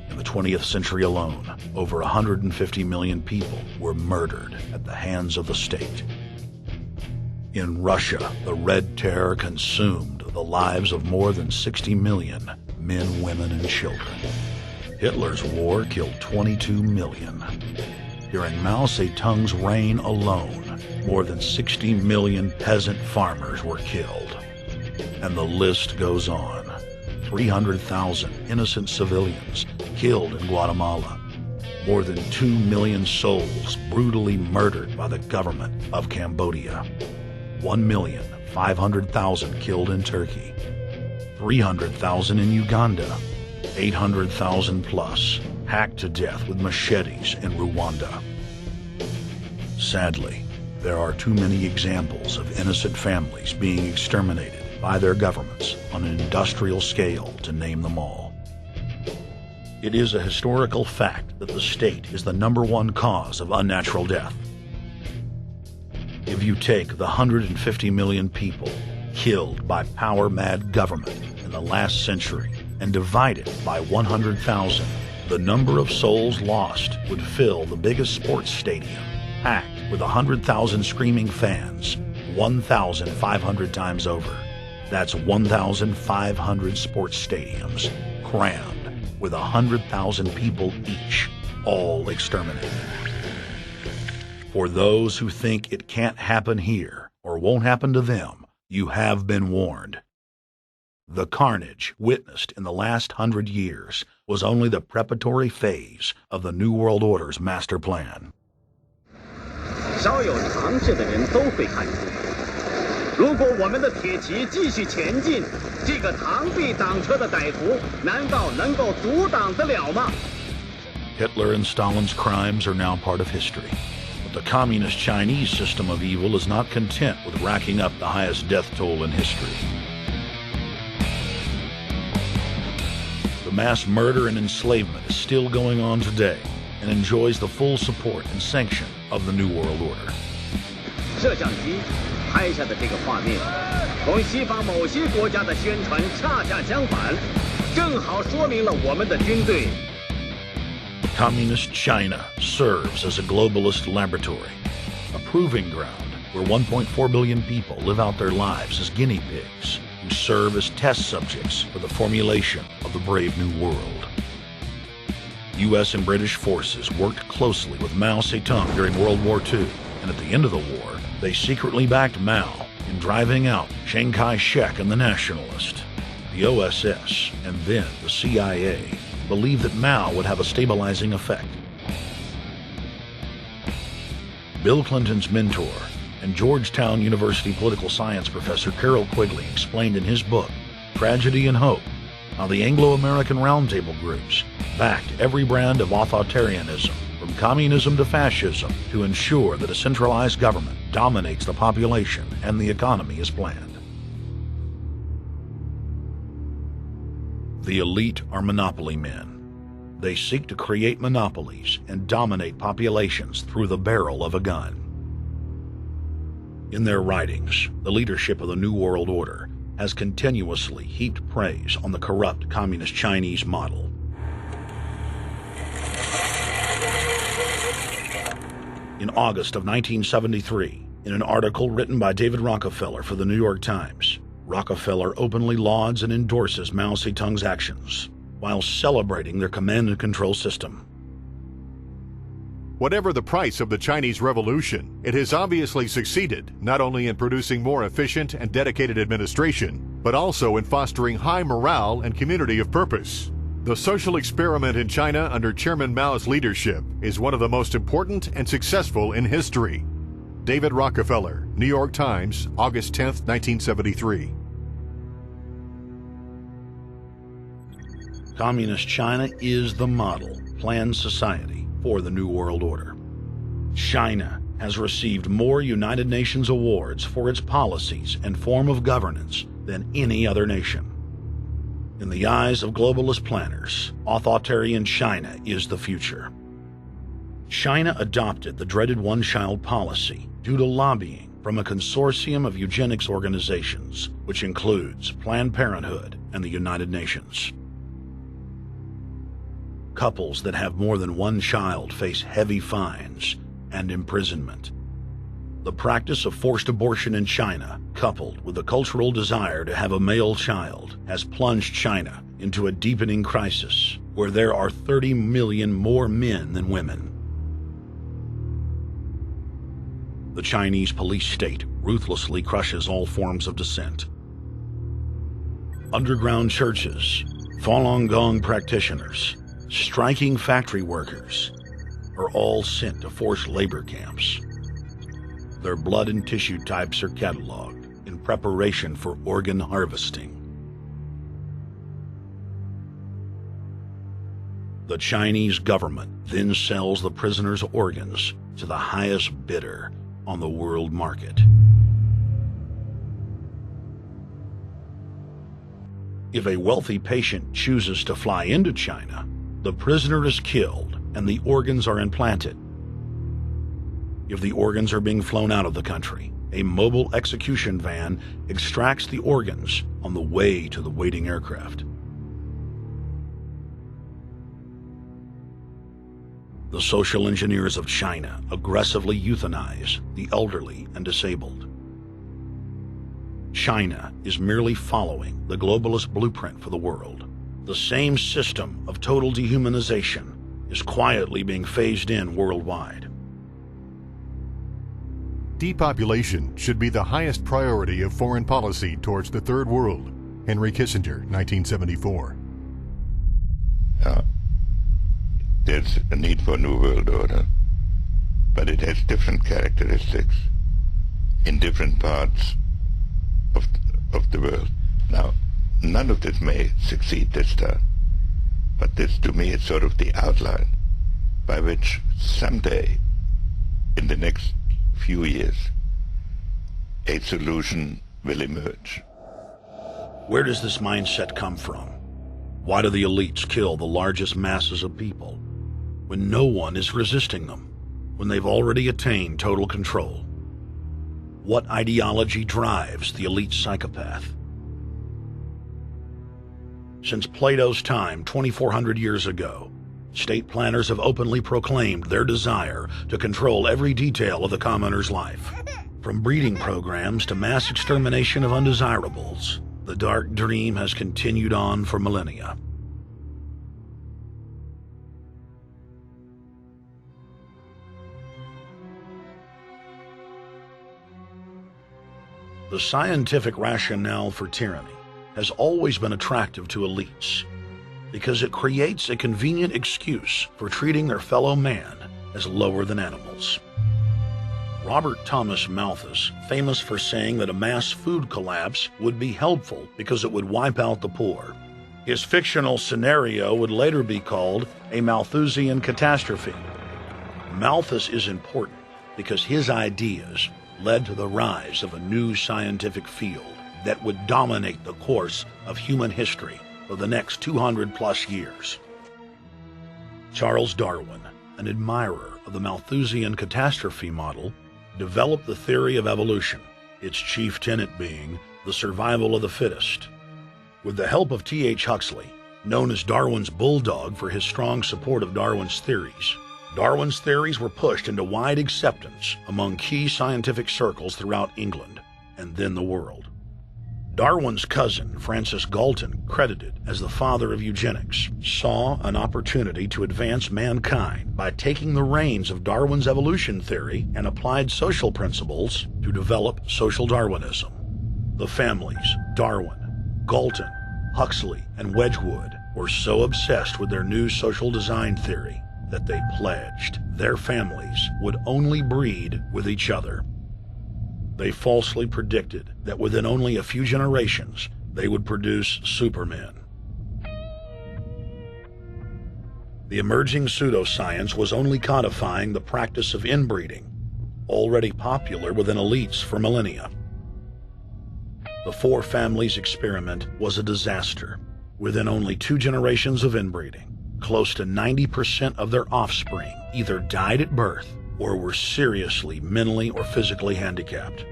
In the 20th century alone, over 150 million people were murdered at the hands of the state. In Russia, the Red Terror consumed the lives of more than 60 million men, women, and children. Hitler's war killed 22 million. During Mao Zedong's reign alone, more than 60 million peasant farmers were killed. And the list goes on. 300,000 innocent civilians killed in Guatemala. More than 2 million souls brutally murdered by the government of Cambodia. 1,500,000 killed in Turkey. 300,000 in Uganda. 800,000 plus hacked to death with machetes in Rwanda. Sadly, there are too many examples of innocent families being exterminated by their governments on an industrial scale to name them all. It is a historical fact that the state is the #1 cause of unnatural death. If you take the 150 million people killed by power-mad government in the last century and divide it by 100,000, the number of souls lost would fill the biggest sports stadium, packed with 100,000 screaming fans, 1,500 times over. That's 1,500 sports stadiums, crammed with 100,000 people each, all exterminated. For those who think it can't happen here or won't happen to them, you have been warned. The carnage witnessed in the last 100 years was only the preparatory phase of the New World Order's master plan. 稍有常识的人都会看出，如果我们的铁骑继续前进，这个螳臂挡车的歹徒难道能够阻挡得了吗？ Hitler and Stalin's crimes are now part of history, but the communist Chinese system of evil is not content with racking up the highest death toll in history. The mass murder and enslavement is still going on today and enjoys the full support and sanction of the New World Order. 摄像机拍下的这个画面，同西方某些国家的宣传恰恰相反。正好说明了我们的军队。 Communist China serves as a globalist laboratory, a proving ground where 1.4 billion people live out their lives as guinea pigs who serve as test subjects for the formulation of the brave new world. U.S. and British forces worked closely with Mao Zedong during World War II, and at the end of the war, they secretly backed Mao in driving out Chiang Kai-shek and the Nationalist. The OSS, and then the CIA, believed that Mao would have a stabilizing effect. Bill Clinton's mentor and Georgetown University political science professor Carol Quigley explained in his book, Tragedy and Hope, how the Anglo-American Roundtable groups backed every brand of authoritarianism, from communism to fascism, to ensure that a centralized government dominates the population and the economy as planned. The elite are monopoly men. They seek to create monopolies and dominate populations through the barrel of a gun. In their writings, the leadership of the New World Order has continuously heaped praise on the corrupt communist Chinese model. In August of 1973, in an article written by David Rockefeller for the New York Times, Rockefeller openly lauds and endorses Mao Zedong's actions, while celebrating their command and control system. Whatever the price of the Chinese Revolution, it has obviously succeeded not only in producing more efficient and dedicated administration, but also in fostering high morale and community of purpose. The social experiment in China under Chairman Mao's leadership is one of the most important and successful in history. David Rockefeller, New York Times, August 10, 1973. Communist China is the model planned society for the New World Order. China has received more United Nations awards for its policies and form of governance than any other nation. In the eyes of globalist planners, authoritarian China is the future. China adopted the dreaded one-child policy due to lobbying from a consortium of eugenics organizations, which includes Planned Parenthood and the United Nations. Couples that have more than one child face heavy fines and imprisonment. The practice of forced abortion in China, coupled with the cultural desire to have a male child, has plunged China into a deepening crisis where there are 30 million more men than women. The Chinese police state ruthlessly crushes all forms of dissent. Underground churches, Falun Gong practitioners, striking factory workers are all sent to forced labor camps. Their blood and tissue types are cataloged in preparation for organ harvesting. The Chinese government then sells the prisoners' organs to the highest bidder on the world market. If a wealthy patient chooses to fly into China, the prisoner is killed and the organs are implanted. If the organs are being flown out of the country, a mobile execution van extracts the organs on the way to the waiting aircraft. The social engineers of China aggressively euthanize the elderly and disabled. China is merely following the globalist blueprint for the world. The same system of total dehumanization is quietly being phased in worldwide. Depopulation should be the highest priority of foreign policy towards the Third World. Henry Kissinger, 1974. There's a need for a new world order, but it has different characteristics in different parts of the world. Now, none of this may succeed this time, but this to me is sort of the outline by which someday, in the next few years, a solution will emerge. Where does this mindset come from? Why do the elites kill the largest masses of people when no one is resisting them, when they've already attained total control? What ideology drives the elite psychopath? Since Plato's time 2,400 years ago, state planners have openly proclaimed their desire to control every detail of the commoner's life. From breeding programs to mass extermination of undesirables, the dark dream has continued on for millennia. The scientific rationale for tyranny has always been attractive to elites because it creates a convenient excuse for treating their fellow man as lower than animals. Robert Thomas Malthus, famous for saying that a mass food collapse would be helpful because it would wipe out the poor. His fictional scenario would later be called a Malthusian catastrophe. Malthus is important because his ideas led to the rise of a new scientific field that would dominate the course of human history for the next 200+ years. Charles Darwin, an admirer of the Malthusian catastrophe model, developed the theory of evolution, its chief tenet being the survival of the fittest. With the help of T.H. Huxley, known as Darwin's bulldog for his strong support of Darwin's theories were pushed into wide acceptance among key scientific circles throughout England and then the world. Darwin's cousin, Francis Galton, credited as the father of eugenics, saw an opportunity to advance mankind by taking the reins of Darwin's evolution theory and applied social principles to develop social Darwinism. The families Darwin, Galton, Huxley, and Wedgwood were so obsessed with their new social design theory that they pledged their families would only breed with each other. They falsely predicted that within only a few generations, they would produce supermen. The emerging pseudoscience was only codifying the practice of inbreeding, already popular within elites for millennia. The four families experiment was a disaster. Within only 2 generations of inbreeding, close to 90% of their offspring either died at birth or were seriously mentally or physically handicapped.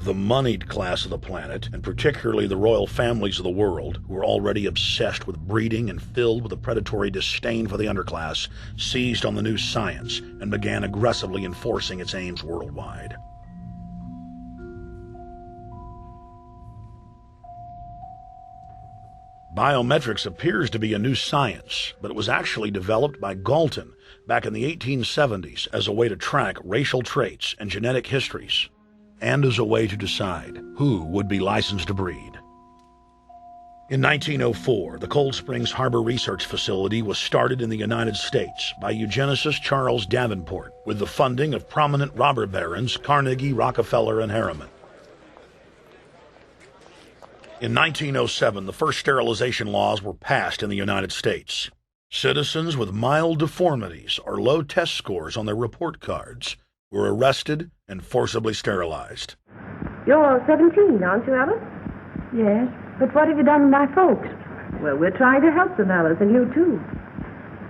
The moneyed class of the planet, and particularly the royal families of the world, who were already obsessed with breeding and filled with a predatory disdain for the underclass, seized on the new science and began aggressively enforcing its aims worldwide. Biometrics appears to be a new science, but it was actually developed by Galton back in the 1870s as a way to track racial traits and genetic histories, and as a way to decide who would be licensed to breed. In 1904, the Cold Springs Harbor Research Facility was started in the United States by eugenicist Charles Davenport with the funding of prominent robber barons Carnegie, Rockefeller, and Harriman. In 1907, the first sterilization laws were passed in the United States. Citizens with mild deformities or low test scores on their report cards were arrested and forcibly sterilized. You're 17, aren't you, Alice? Yes, but what have you done with my folks? Well, we're trying to help them, Alice, and you too.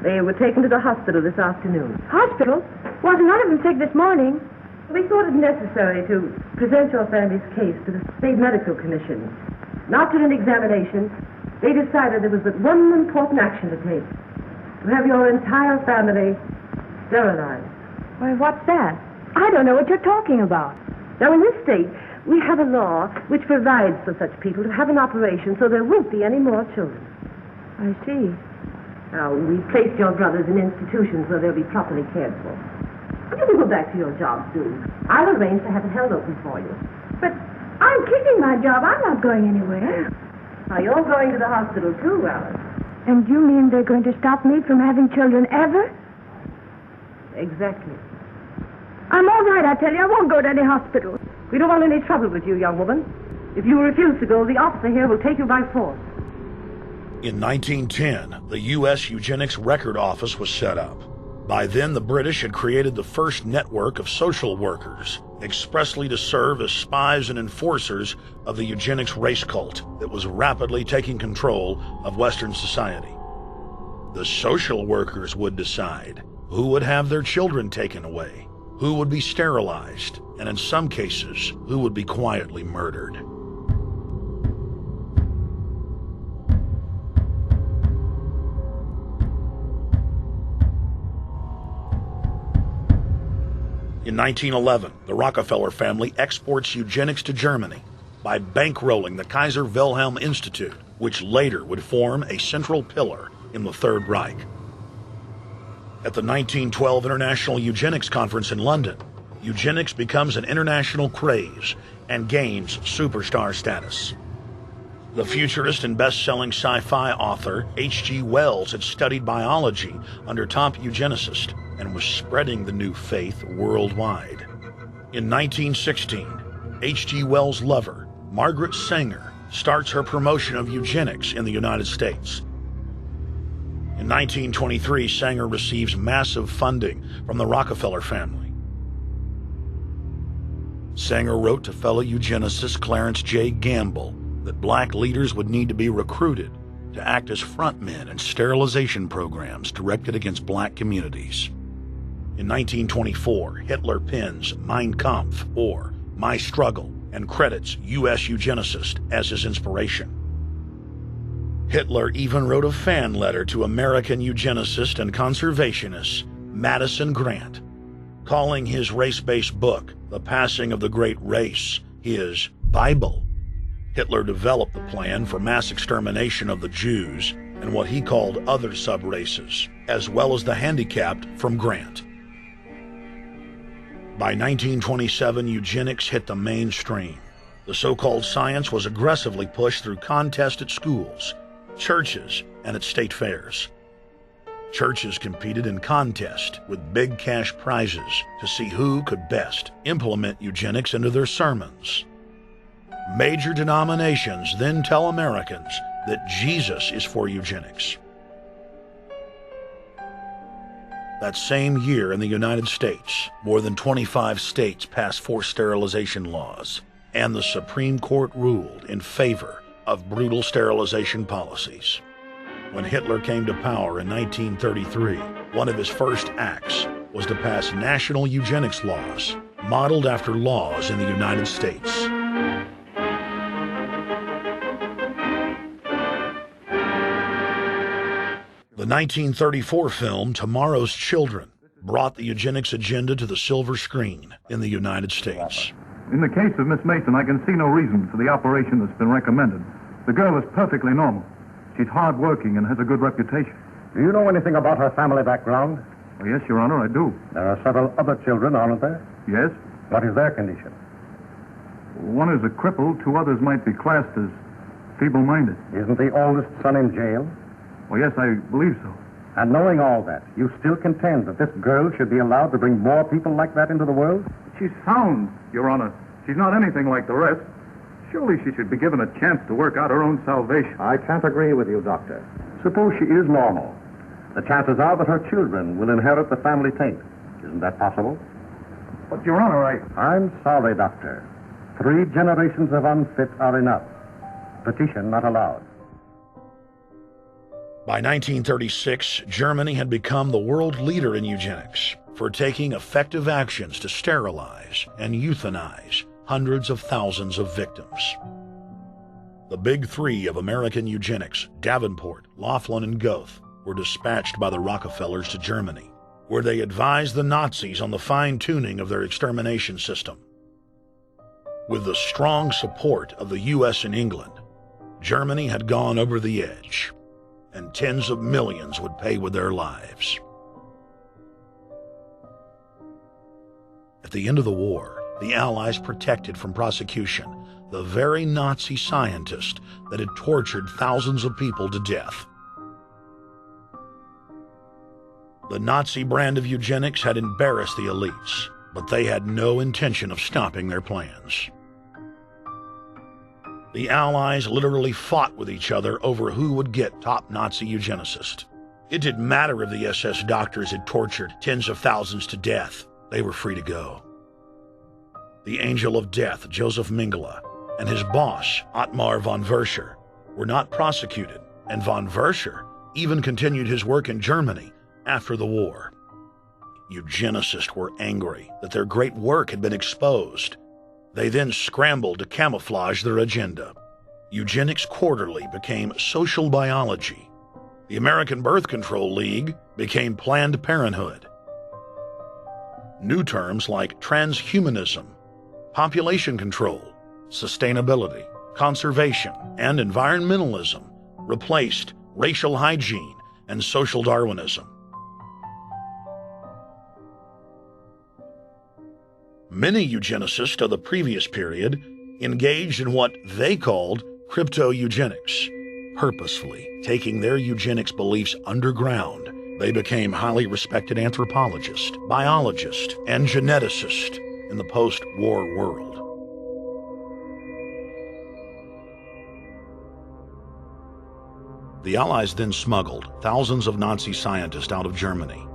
They were taken to the hospital this afternoon. Hospital? Wasn't none of them sick this morning? We thought it necessary to present your family's case to the State Medical Commission. After an examination, they decided there was but one important action to take: to have your entire family sterilized. Why, what's that? I don't know what you're talking about. Now, in this state, we have a law which provides for such people to have an operation so there won't be any more children. I see. Now, we've placed your brothers in institutions where they'll be properly cared for. But you can go back to your job soon. I'll arrange to have it held open for you. But I'm keeping my job. I'm not going anywhere. Now, you're going to the hospital too, Alice. And you mean they're going to stop me from having children ever? Exactly. I'm all right, I tell you. I won't go to any hospital. We don't want any trouble with you, young woman. If you refuse to go, the officer here will take you by force. In 1910, the U.S. Eugenics Record Office was set up. By then, the British had created the first network of social workers, expressly to serve as spies and enforcers of the eugenics race cult that was rapidly taking control of Western society. The social workers would decide who would have their children taken away, who would be sterilized, and in some cases, who would be quietly murdered. In 1911, the Rockefeller family exports eugenics to Germany by bankrolling the Kaiser Wilhelm Institute, which later would form a central pillar in the Third Reich. At the 1912 International Eugenics Conference in London, eugenics becomes an international craze and gains superstar status. The futurist and best-selling sci-fi author H.G. Wells had studied biology under top eugenicists and was spreading the new faith worldwide. In 1916, H.G. Wells' lover, Margaret Sanger, starts her promotion of eugenics in the United States. In 1923, Sanger receives massive funding from the Rockefeller family. Sanger wrote to fellow eugenicist Clarence J. Gamble that black leaders would need to be recruited to act as frontmen in sterilization programs directed against black communities. In 1924, Hitler pens Mein Kampf, or My Struggle, and credits U.S. eugenicists as his inspiration. Hitler even wrote a fan letter to American eugenicist and conservationist Madison Grant, calling his race-based book, The Passing of the Great Race, his Bible. Hitler developed the plan for mass extermination of the Jews and what he called other sub-races, as well as the handicapped from Grant. By 1927, eugenics hit the mainstream. The so-called science was aggressively pushed through contests at schools, churches, and at state fairs. Churches competed in contests with big cash prizes to see who could best implement eugenics into their sermons. Major denominations then tell Americans that Jesus is for eugenics. That same year in the United States, more than 25 states passed forced sterilization laws, and the Supreme Court ruled in favor of brutal sterilization policies. When Hitler came to power in 1933, one of his first acts was to pass national eugenics laws, modeled after laws in the United States. The 1934 film Tomorrow's Children brought the eugenics agenda to the silver screen in the United States. In the case of Miss Mason, I can see no reason for the operation that's been recommended. The girl is perfectly normal. She's hard-working and has a good reputation. Do you know anything about her family background? Oh, yes, Your Honor, I do. There are several other children, aren't there? Yes. What is their condition? One is a cripple. Two others might be classed as feeble-minded. Isn't the oldest son in jail? Oh, yes, I believe so. And knowing all that, you still contend that this girl should be allowed to bring more people like that into the world? She's sound, Your Honor. She's not anything like the rest. Surely she should be given a chance to work out her own salvation. I can't agree with you, Doctor. Suppose she is normal. The chances are that her children will inherit the family taint. Isn't that possible? But, Your Honor, I'm sorry, Doctor. 3 generations of unfit are enough. Petition not allowed. By 1936, Germany had become the world leader in eugenics for taking effective actions to sterilize and euthanize hundreds of thousands of victims. The big 3 of American eugenics, Davenport, Laughlin, and Goethe, were dispatched by the Rockefellers to Germany, where they advised the Nazis on the fine-tuning of their extermination system. With the strong support of the U.S. and England, Germany had gone over the edge, and tens of millions would pay with their lives. At the end of the war, the Allies protected from prosecution the very Nazi scientist that had tortured thousands of people to death. The Nazi brand of eugenics had embarrassed the elites, but they had no intention of stopping their plans. The Allies literally fought with each other over who would get top Nazi eugenicist. It didn't matter if the SS doctors had tortured tens of thousands to death. They were free to go. The Angel of Death, Joseph Mengele, and his boss, Ottmar von Verscher, were not prosecuted, and von Verscher even continued his work in Germany after the war. Eugenicists were angry that their great work had been exposed. They then scrambled to camouflage their agenda. Eugenics Quarterly became Social Biology. The American Birth Control League became Planned Parenthood. New terms like transhumanism, population control, sustainability, conservation, and environmentalism replaced racial hygiene and social Darwinism. Many eugenicists of the previous period engaged in what they called crypto-eugenics. Purposefully taking their eugenics beliefs underground, they became highly respected anthropologists, biologists, and geneticists in the post-war world. The Allies then smuggled thousands of Nazi scientists out of Germany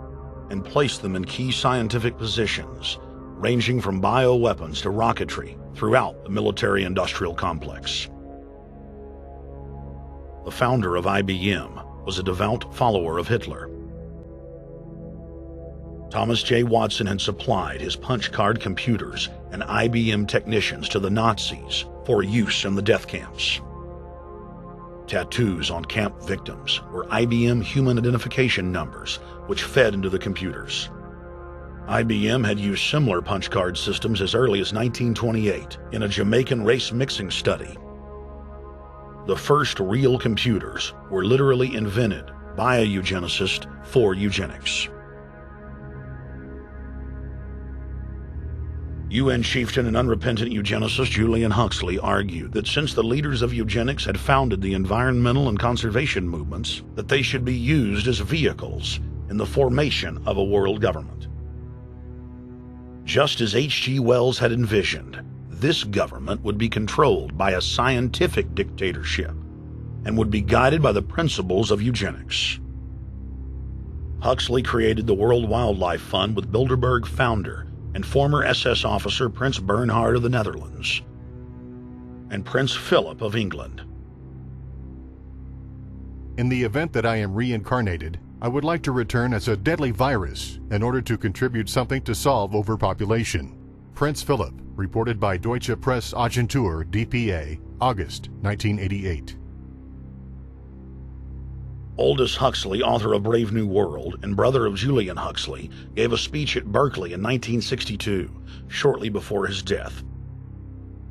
and placed them in key scientific positions, ranging from bioweapons to rocketry throughout the military-industrial complex. The founder of IBM was a devout follower of Hitler. Thomas J. Watson had supplied his punch-card computers and IBM technicians to the Nazis for use in the death camps. Tattoos on camp victims were IBM human identification numbers, which fed into the computers. IBM had used similar punch card systems as early as 1928 in a Jamaican race mixing study. The first real computers were literally invented by a eugenicist for eugenics. UN chieftain and unrepentant eugenicist Julian Huxley argued that since the leaders of eugenics had founded the environmental and conservation movements, that they should be used as vehicles in the formation of a world government. Just as H.G. Wells had envisioned, this government would be controlled by a scientific dictatorship and would be guided by the principles of eugenics. Huxley created the World Wildlife Fund with Bilderberg founder and former SS officer Prince Bernhard of the Netherlands and Prince Philip of England. In the event that I am reincarnated, I would like to return as a deadly virus in order to contribute something to solve overpopulation. Prince Philip, reported by Deutsche Presse-Agentur DPA, August 1988. Aldous Huxley, author of Brave New World and brother of Julian Huxley, gave a speech at Berkeley in 1962, shortly before his death.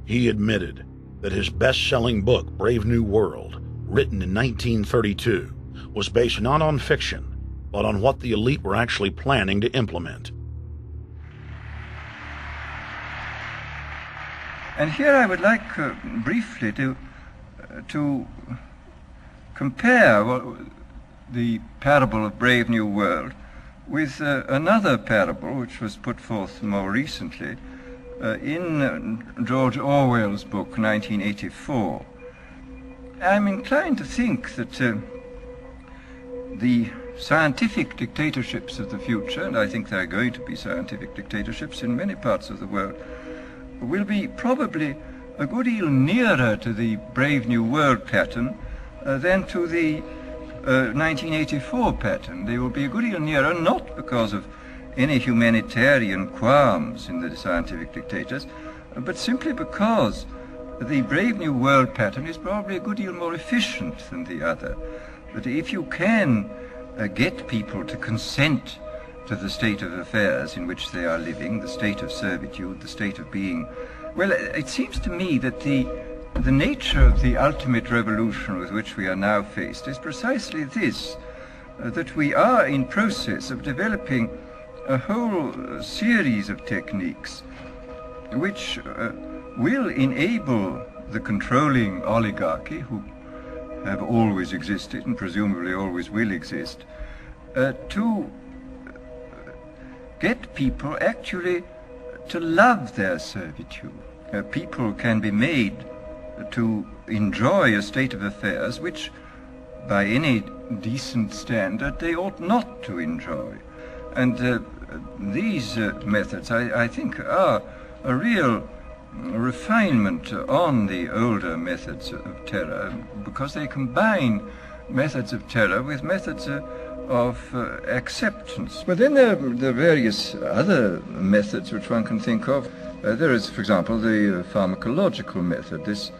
He admitted that his best-selling book, Brave New World, written in 1932, was based not on fiction, but on what the elite were actually planning to implement. And here I would like briefly to compare the parable of Brave New World with another parable which was put forth more recently in George Orwell's book 1984. I'm inclined to think that the scientific dictatorships of the future, and I think there are going to be scientific dictatorships in many parts of the world, will be probably a good deal nearer to the Brave New World pattern than to the 1984 pattern. They will be a good deal nearer, not because of any humanitarian qualms in the scientific dictators, but simply because the Brave New World pattern is probably a good deal more efficient than the other. That if you can get people to consent to the state of affairs in which they are living, the state of servitude, the state of being, well, it seems to me that the nature of the ultimate revolution with which we are now faced is precisely this, that we are in process of developing a whole series of techniques which will enable the controlling oligarchy, who have always existed and presumably always will exist, to get people actually to love their servitude. People can be made to enjoy a state of affairs which, by any decent standard, they ought not to enjoy. And these methods, I think, are a real refinement on the older methods of terror, because they combine methods of terror with methods of acceptance. But then there are various other methods which one can think of. There is, for example, the pharmacological method. This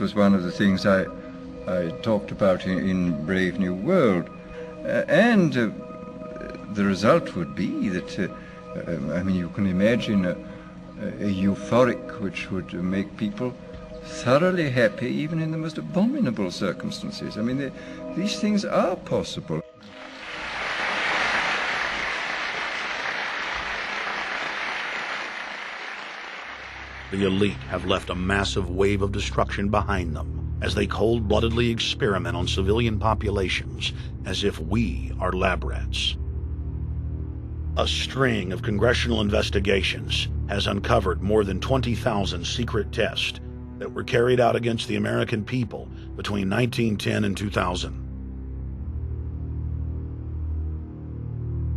was one of the things I talked about in Brave New World. And the result would be that I mean, you can imagine a euphoric which would make people thoroughly happy even in the most abominable circumstances. I mean, these things are possible. The elite have left a massive wave of destruction behind them as they cold-bloodedly experiment on civilian populations as if we are lab rats. A string of congressional investigations has uncovered more than 20,000 secret tests that were carried out against the American people between 1910 and 2000.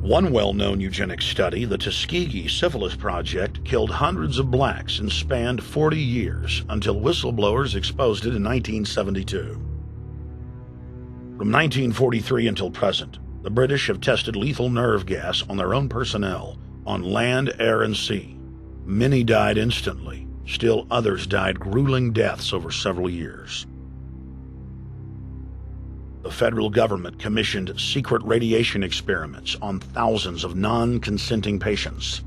One well-known eugenics study, the Tuskegee Syphilis Project, killed hundreds of blacks and spanned 40 years until whistleblowers exposed it in 1972. From 1943 until present, the British have tested lethal nerve gas on their own personnel, on land, air, and sea. Many died instantly. Still others died grueling deaths over several years. The federal government commissioned secret radiation experiments on thousands of non-consenting patients.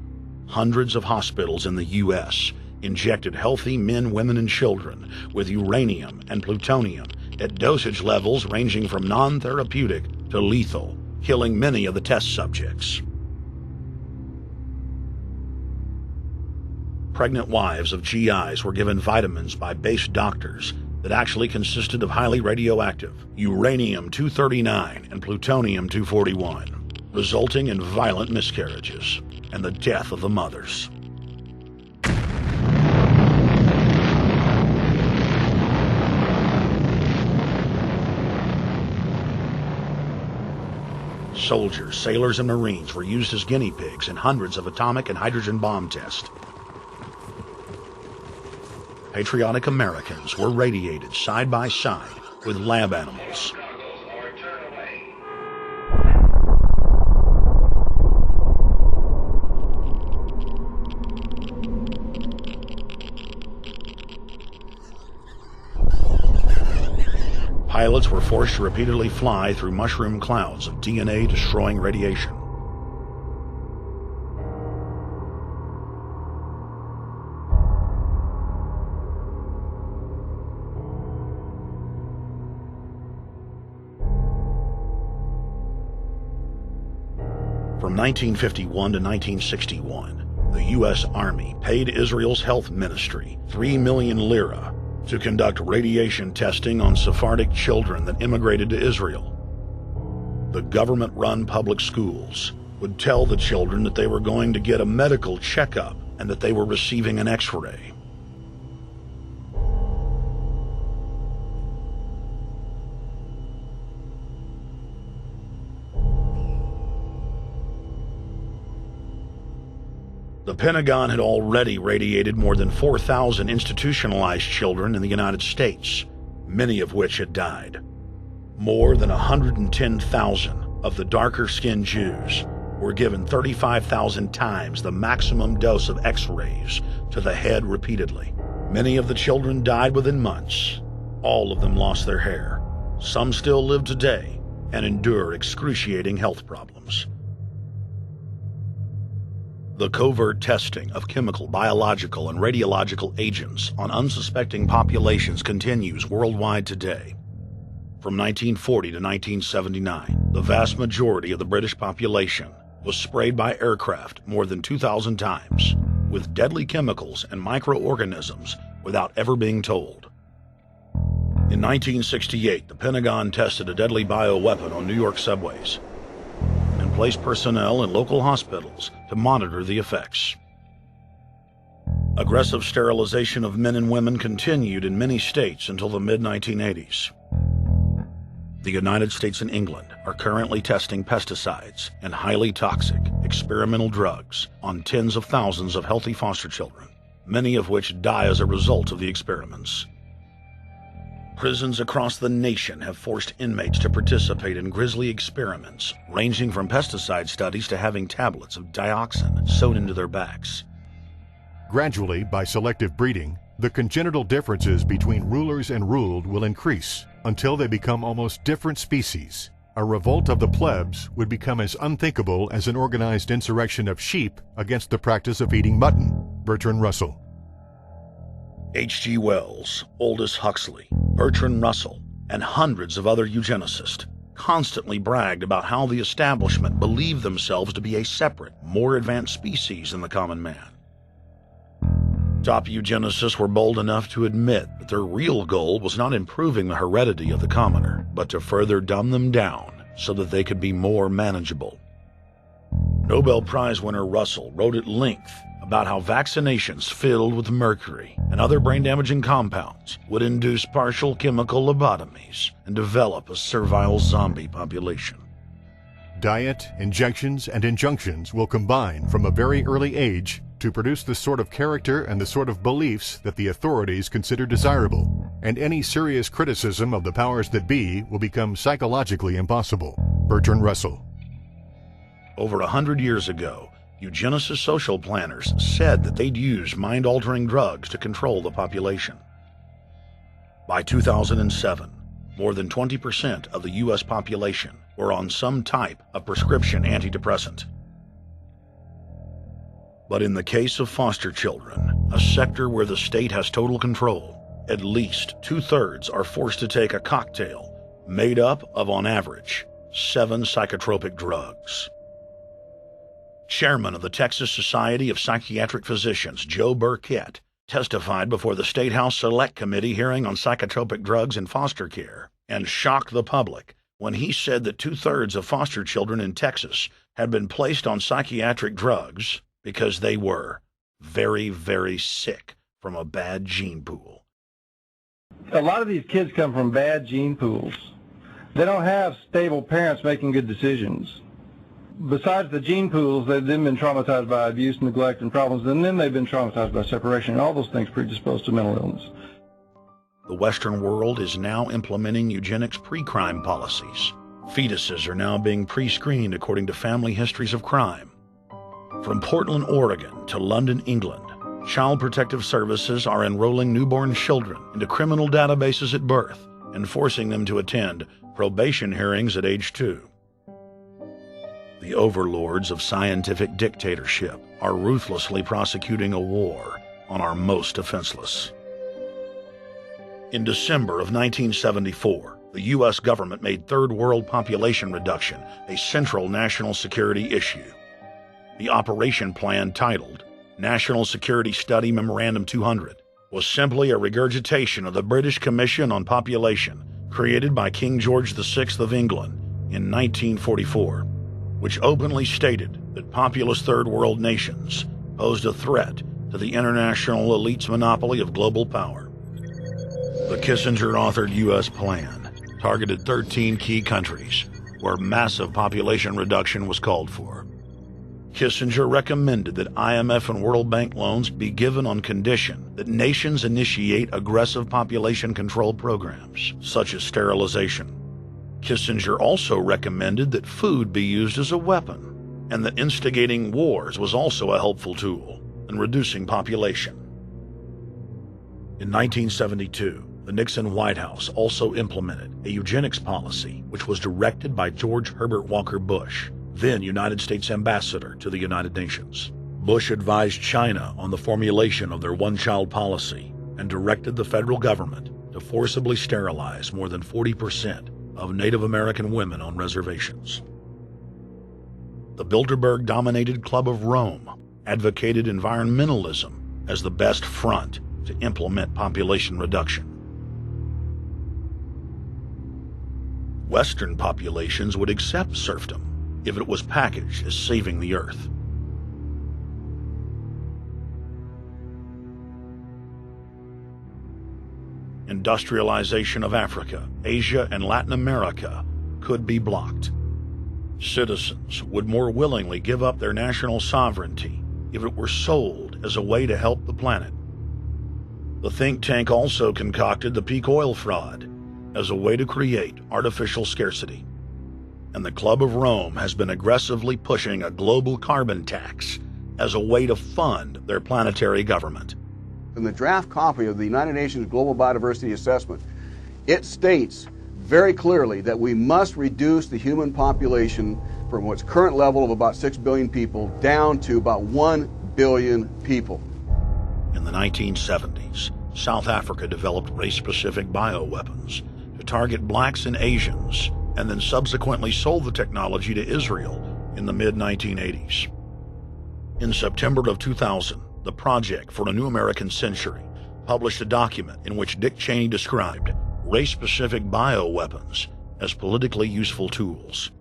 Hundreds of hospitals in the U.S. injected healthy men, women, and children with uranium and plutonium at dosage levels ranging from non-therapeutic to lethal, killing many of the test subjects. Pregnant wives of GIs were given vitamins by base doctors that actually consisted of highly radioactive uranium-239 and plutonium-241, resulting in violent miscarriages and the death of the mothers. Soldiers, sailors, and Marines were used as guinea pigs in hundreds of atomic and hydrogen bomb tests. Patriotic Americans were radiated side by side with lab animals. Pilots were forced to repeatedly fly through mushroom clouds of DNA-destroying radiation. From 1951 to 1961, the U.S. Army paid Israel's health ministry 3 million lira to conduct radiation testing on Sephardic children that immigrated to Israel. The government-run public schools would tell the children that they were going to get a medical checkup and that they were receiving an X-ray. The Pentagon had already radiated more than 4,000 institutionalized children in the United States, many of which had died. More than 110,000 of the darker-skinned Jews were given 35,000 times the maximum dose of X-rays to the head repeatedly. Many of the children died within months. All of them lost their hair. Some still live today and endure excruciating health problems. The covert testing of chemical, biological, and radiological agents on unsuspecting populations continues worldwide today. From 1940 to 1979, the vast majority of the British population was sprayed by aircraft more than 2,000 times with deadly chemicals and microorganisms without ever being told. In 1968, the Pentagon tested a deadly bioweapon on New York subways and placed personnel in local hospitals to monitor the effects. Aggressive sterilization of men and women continued in many states until the mid-1980s. The United States and England are currently testing pesticides and highly toxic experimental drugs on tens of thousands of healthy foster children, many of which die as a result of the experiments. Prisons across the nation have forced inmates to participate in grisly experiments, ranging from pesticide studies to having tablets of dioxin sewn into their backs. Gradually, by selective breeding, the congenital differences between rulers and ruled will increase until they become almost different species. a revolt of the plebs would become as unthinkable as an organized insurrection of sheep against the practice of eating mutton. Bertrand Russell. H.G. Wells, Aldous Huxley, Bertrand Russell, and hundreds of other eugenicists constantly bragged about how the establishment believed themselves to be a separate, more advanced species than the common man. Top eugenicists were bold enough to admit that their real goal was not improving the heredity of the commoner, but to further dumb them down so that they could be more manageable. Nobel Prize winner Russell wrote at length about how vaccinations filled with mercury and other brain-damaging compounds would induce partial chemical lobotomies and develop a servile zombie population. Diet, injections, and injunctions will combine from a very early age to produce the sort of character and the sort of beliefs that the authorities consider desirable, and any serious criticism of the powers that be will become psychologically impossible. Bertrand Russell. Over 100 years ago, eugenicist social planners said that they'd use mind-altering drugs to control the population. By 2007, more than 20% of the U.S. population were on some type of prescription antidepressant. But in the case of foster children, a sector where the state has total control, at least 2/3 are forced to take a cocktail made up of, on average, 7 psychotropic drugs. Chairman of the Texas Society of Psychiatric Physicians, Joe Burkett, testified before the State House Select Committee hearing on psychotropic drugs in foster care and shocked the public when he said that 2/3 of foster children in Texas had been placed on psychiatric drugs because they were very, very sick from a bad gene pool. A lot of these kids come from bad gene pools. They don't have stable parents making good decisions. Besides the gene pools, they've then been traumatized by abuse, neglect, and problems, and then they've been traumatized by separation, and all those things predispose to mental illness. The Western world is now implementing eugenics pre-crime policies. Fetuses are now being pre-screened according to family histories of crime. From Portland, Oregon to London, England, Child Protective Services are enrolling newborn children into criminal databases at birth and forcing them to attend probation hearings at age 2. The overlords of scientific dictatorship are ruthlessly prosecuting a war on our most defenseless. In December of 1974, the U.S. government made Third World population reduction a central national security issue. The operation plan, titled National Security Study Memorandum 200, was simply a regurgitation of the British Commission on Population created by King George VI of England in 1944, which openly stated that populous Third World nations posed a threat to the international elite's monopoly of global power. The Kissinger-authored U.S. plan targeted 13 key countries where massive population reduction was called for. Kissinger recommended that IMF and World Bank loans be given on condition that nations initiate aggressive population control programs, such as sterilization. Kissinger also recommended that food be used as a weapon, and that instigating wars was also a helpful tool in reducing population. In 1972, the Nixon White House also implemented a eugenics policy which was directed by George Herbert Walker Bush, then United States Ambassador to the United Nations. Bush advised China on the formulation of their one-child policy and directed the federal government to forcibly sterilize more than 40% of Native American women on reservations. The Bilderberg-dominated Club of Rome advocated environmentalism as the best front to implement population reduction. Western populations would accept serfdom if it was packaged as saving the earth. Industrialization of Africa, Asia, and Latin America could be blocked. Citizens would more willingly give up their national sovereignty if it were sold as a way to help the planet. The think tank also concocted the peak oil fraud as a way to create artificial scarcity. And the Club of Rome has been aggressively pushing a global carbon tax as a way to fund their planetary government. In the draft copy of the United Nations Global Biodiversity Assessment, it states very clearly that we must reduce the human population from its current level of about 6 billion people down to about 1 billion people. In the 1970s, South Africa developed race-specific bioweapons to target blacks and Asians, and then subsequently sold the technology to Israel in the mid-1980s. In September of 2000, the Project for a New American Century published a document in which Dick Cheney described race-specific bioweapons as politically useful tools.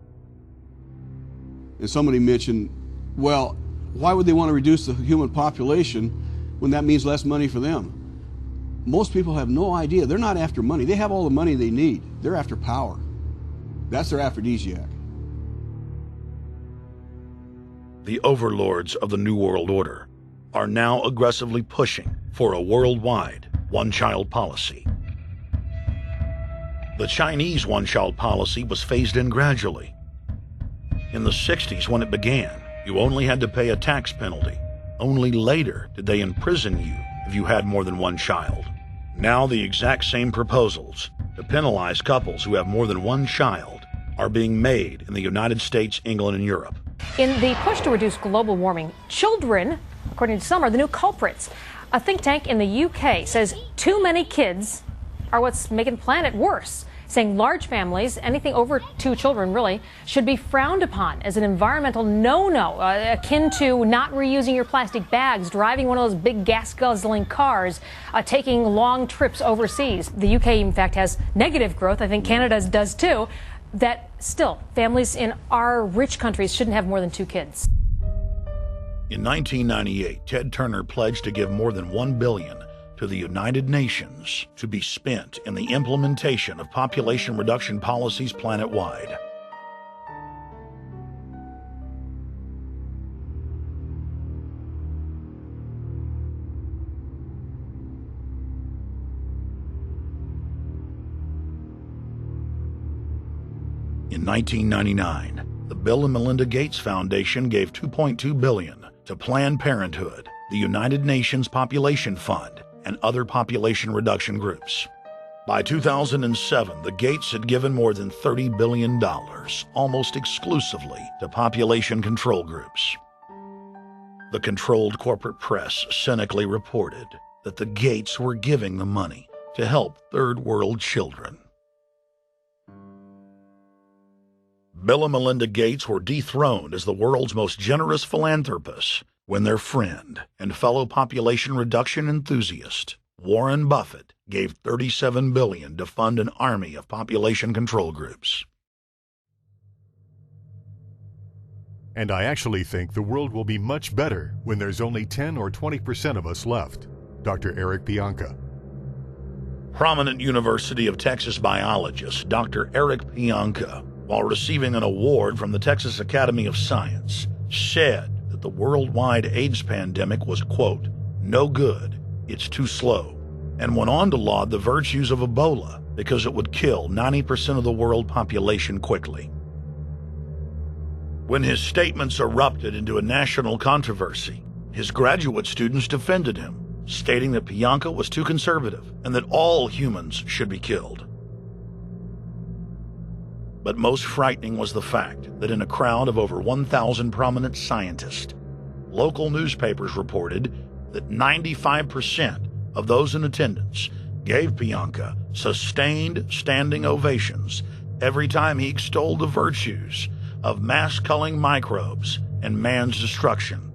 And somebody mentioned, well, why would they want to reduce the human population when that means less money for them? Most people have no idea. They're not after money. They have all the money they need. They're after power. That's their aphrodisiac. The overlords of the New World Order are now aggressively pushing for a worldwide one-child policy. The Chinese one-child policy was phased in gradually. In the 60s, when it began, you only had to pay a tax penalty. Only later did they imprison you if you had more than one child. Now the exact same proposals to penalize couples who have more than one child are being made in the United States, England, and Europe. In the push to reduce global warming, children, according to some, are the new culprits. A think tank in the UK says too many kids are what's making the planet worse, saying large families, anything over 2 children really, should be frowned upon as an environmental no-no, akin to not reusing your plastic bags, driving one of those big gas-guzzling cars, taking long trips overseas. The UK, in fact, has negative growth. I think Canada does too. That still, families in our rich countries shouldn't have more than 2 kids. In 1998, Ted Turner pledged to give more than $1 billion to the United Nations to be spent in the implementation of population reduction policies planet-wide. In 1999, the Bill and Melinda Gates Foundation gave $2.2 billion to Planned Parenthood, the United Nations Population Fund, and other population reduction groups. By 2007, the Gates had given more than $30 billion, almost exclusively to population control groups. The controlled corporate press cynically reported that the Gates were giving the money to help third world children. Bill and Melinda Gates were dethroned as the world's most generous philanthropists when their friend and fellow population reduction enthusiast, Warren Buffett, gave $37 billion to fund an army of population control groups. And I actually think the world will be much better when there's only 10 or 20% of us left. Dr. Eric Pianka. Prominent University of Texas biologist Dr. Eric Pianka, while receiving an award from the Texas Academy of Science, said that the worldwide AIDS pandemic was, quote, no good, it's too slow, and went on to laud the virtues of Ebola because it would kill 90% of the world population quickly. When his statements erupted into a national controversy, his graduate students defended him, stating that Pianka was too conservative and that all humans should be killed. But most frightening was the fact that in a crowd of over 1,000 prominent scientists, local newspapers reported that 95% of those in attendance gave Pianka sustained standing ovations every time he extolled the virtues of mass-culling microbes and man's destruction.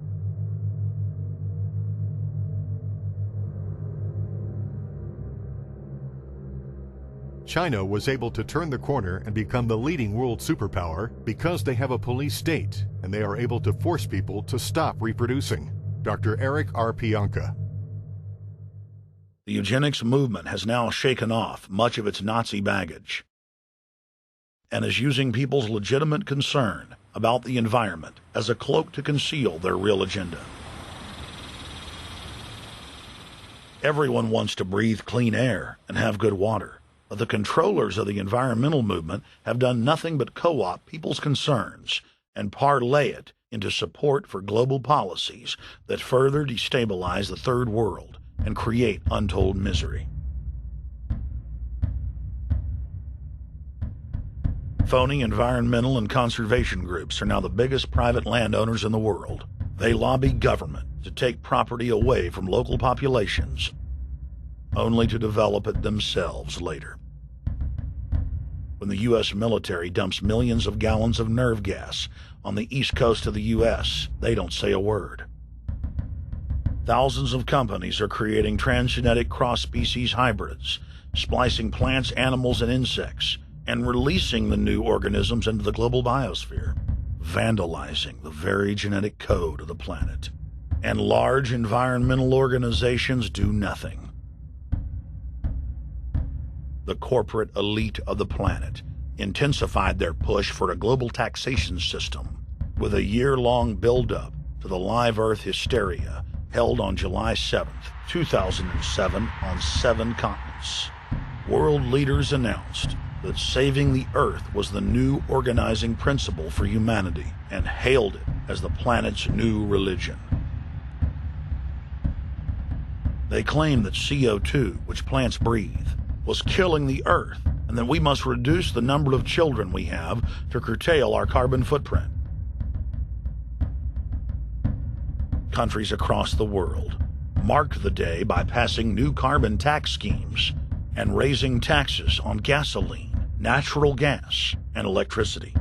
China was able to turn the corner and become the leading world superpower because they have a police state and they are able to force people to stop reproducing. Dr. Eric R. Pianka. The eugenics movement has now shaken off much of its Nazi baggage and is using people's legitimate concern about the environment as a cloak to conceal their real agenda. Everyone wants to breathe clean air and have good water, but the controllers of the environmental movement have done nothing but co-opt people's concerns and parlay it into support for global policies that further destabilize the third world and create untold misery. Phony environmental and conservation groups are now the biggest private landowners in the world. They lobby government to take property away from local populations, only to develop it themselves later. When the U.S. military dumps millions of gallons of nerve gas on the east coast of the U.S., they don't say a word. Thousands of companies are creating transgenetic cross-species hybrids, splicing plants, animals, and insects, and releasing the new organisms into the global biosphere, vandalizing the very genetic code of the planet. And large environmental organizations do nothing. The corporate elite of the planet intensified their push for a global taxation system with a year-long build-up to the live Earth hysteria held on July 7th, 2007 on 7 continents. World leaders announced that saving the Earth was the new organizing principle for humanity and hailed it as the planet's new religion. They claimed that CO2, which plants breathe, was killing the Earth, and that we must reduce the number of children we have to curtail our carbon footprint. Countries across the world marked the day by passing new carbon tax schemes and raising taxes on gasoline, natural gas, and electricity.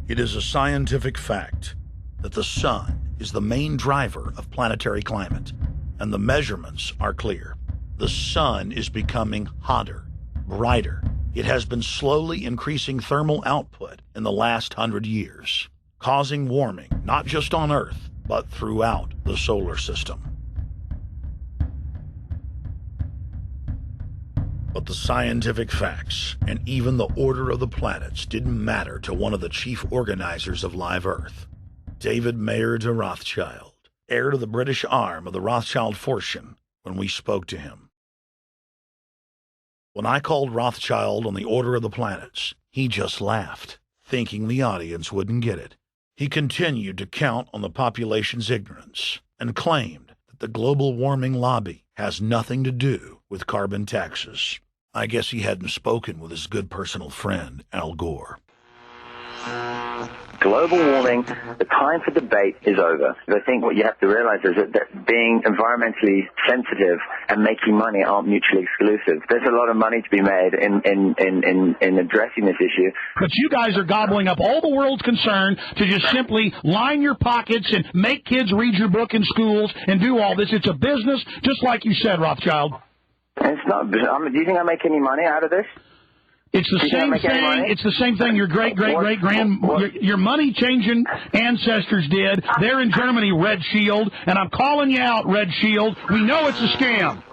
It is a scientific fact that the sun is the main driver of planetary climate, and the measurements are clear. The sun is becoming hotter, brighter. It has been slowly increasing thermal output in the last 100 years, causing warming not just on Earth, but throughout the solar system. But the scientific facts and even the order of the planets didn't matter to one of the chief organizers of Live Earth, David Mayer de Rothschild, heir to the British arm of the Rothschild fortune, when we spoke to him. When I called Rothschild on the order of the planets, he just laughed, thinking the audience wouldn't get it. He continued to count on the population's ignorance and claimed that the global warming lobby has nothing to do with carbon taxes. I guess he hadn't spoken with his good personal friend, Al Gore. Global warming, the time for debate is over. I think what you have to realize is that being environmentally sensitive and making money aren't mutually exclusive. There's a lot of money to be made in addressing this issue. But you guys are gobbling up all the world's concern to just simply line your pockets and make kids read your book in schools and do all this. It's a business, just like you said, Rothschild. It's not. Do you think I make any money out of this? It's the same thing. It's the same thing your your money-changing ancestors did. They're in Germany, Red Shield, and I'm calling you out, Red Shield. We know it's a scam.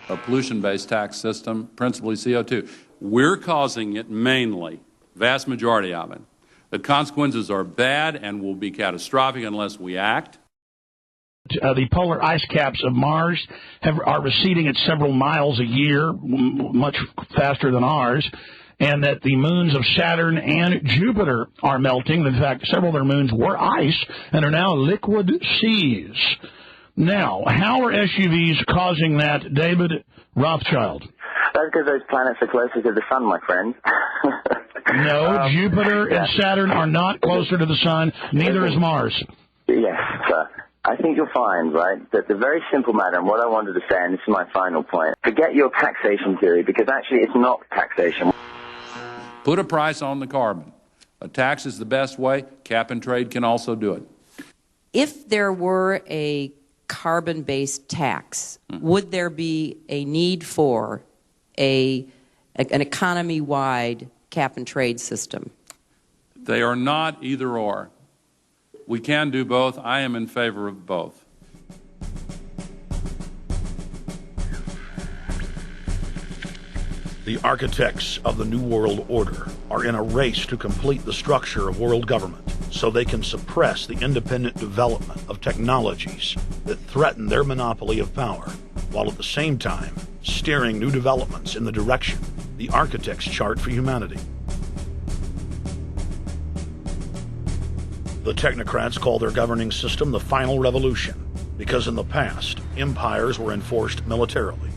A pollution-based tax system, principally CO2. We're causing it mainly, vast majority of it. The consequences are bad and will be catastrophic unless we act. The polar ice caps of Mars are receding at several miles a year, much faster than ours, and that the moons of Saturn and Jupiter are melting. In fact, several of their moons were ice and are now liquid seas. Now, how are SUVs causing that, David Rothschild? That's because those planets are closer to the sun, my friend. No, Jupiter and Saturn are not closer to the sun. Neither is Mars. Yes, sir. I think you'll find, right, that the very simple matter, and what I wanted to say, and this is my final point, forget your taxation theory, because actually it's not taxation. Put a price on the carbon. A tax is the best way. Cap and trade can also do it. If there were a carbon-based tax, would there be a need for an economy-wide cap and trade system? They are not either or. We can do both. I am in favor of both. The architects of the New World Order are in a race to complete the structure of world government so they can suppress the independent development of technologies that threaten their monopoly of power, while at the same time steering new developments in the direction the architects chart for humanity. The technocrats call their governing system the final revolution because in the past, empires were enforced militarily.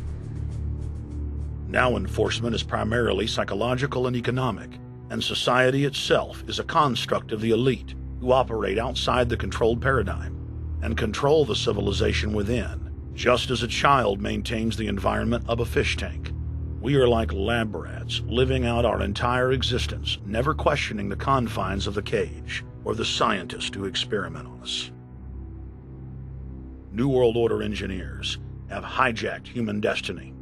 Now enforcement is primarily psychological and economic, and society itself is a construct of the elite who operate outside the controlled paradigm and control the civilization within, just as a child maintains the environment of a fish tank. We are like lab rats, living out our entire existence, never questioning the confines of the cage or the scientists who experiment on us. New World Order engineers have hijacked human destiny.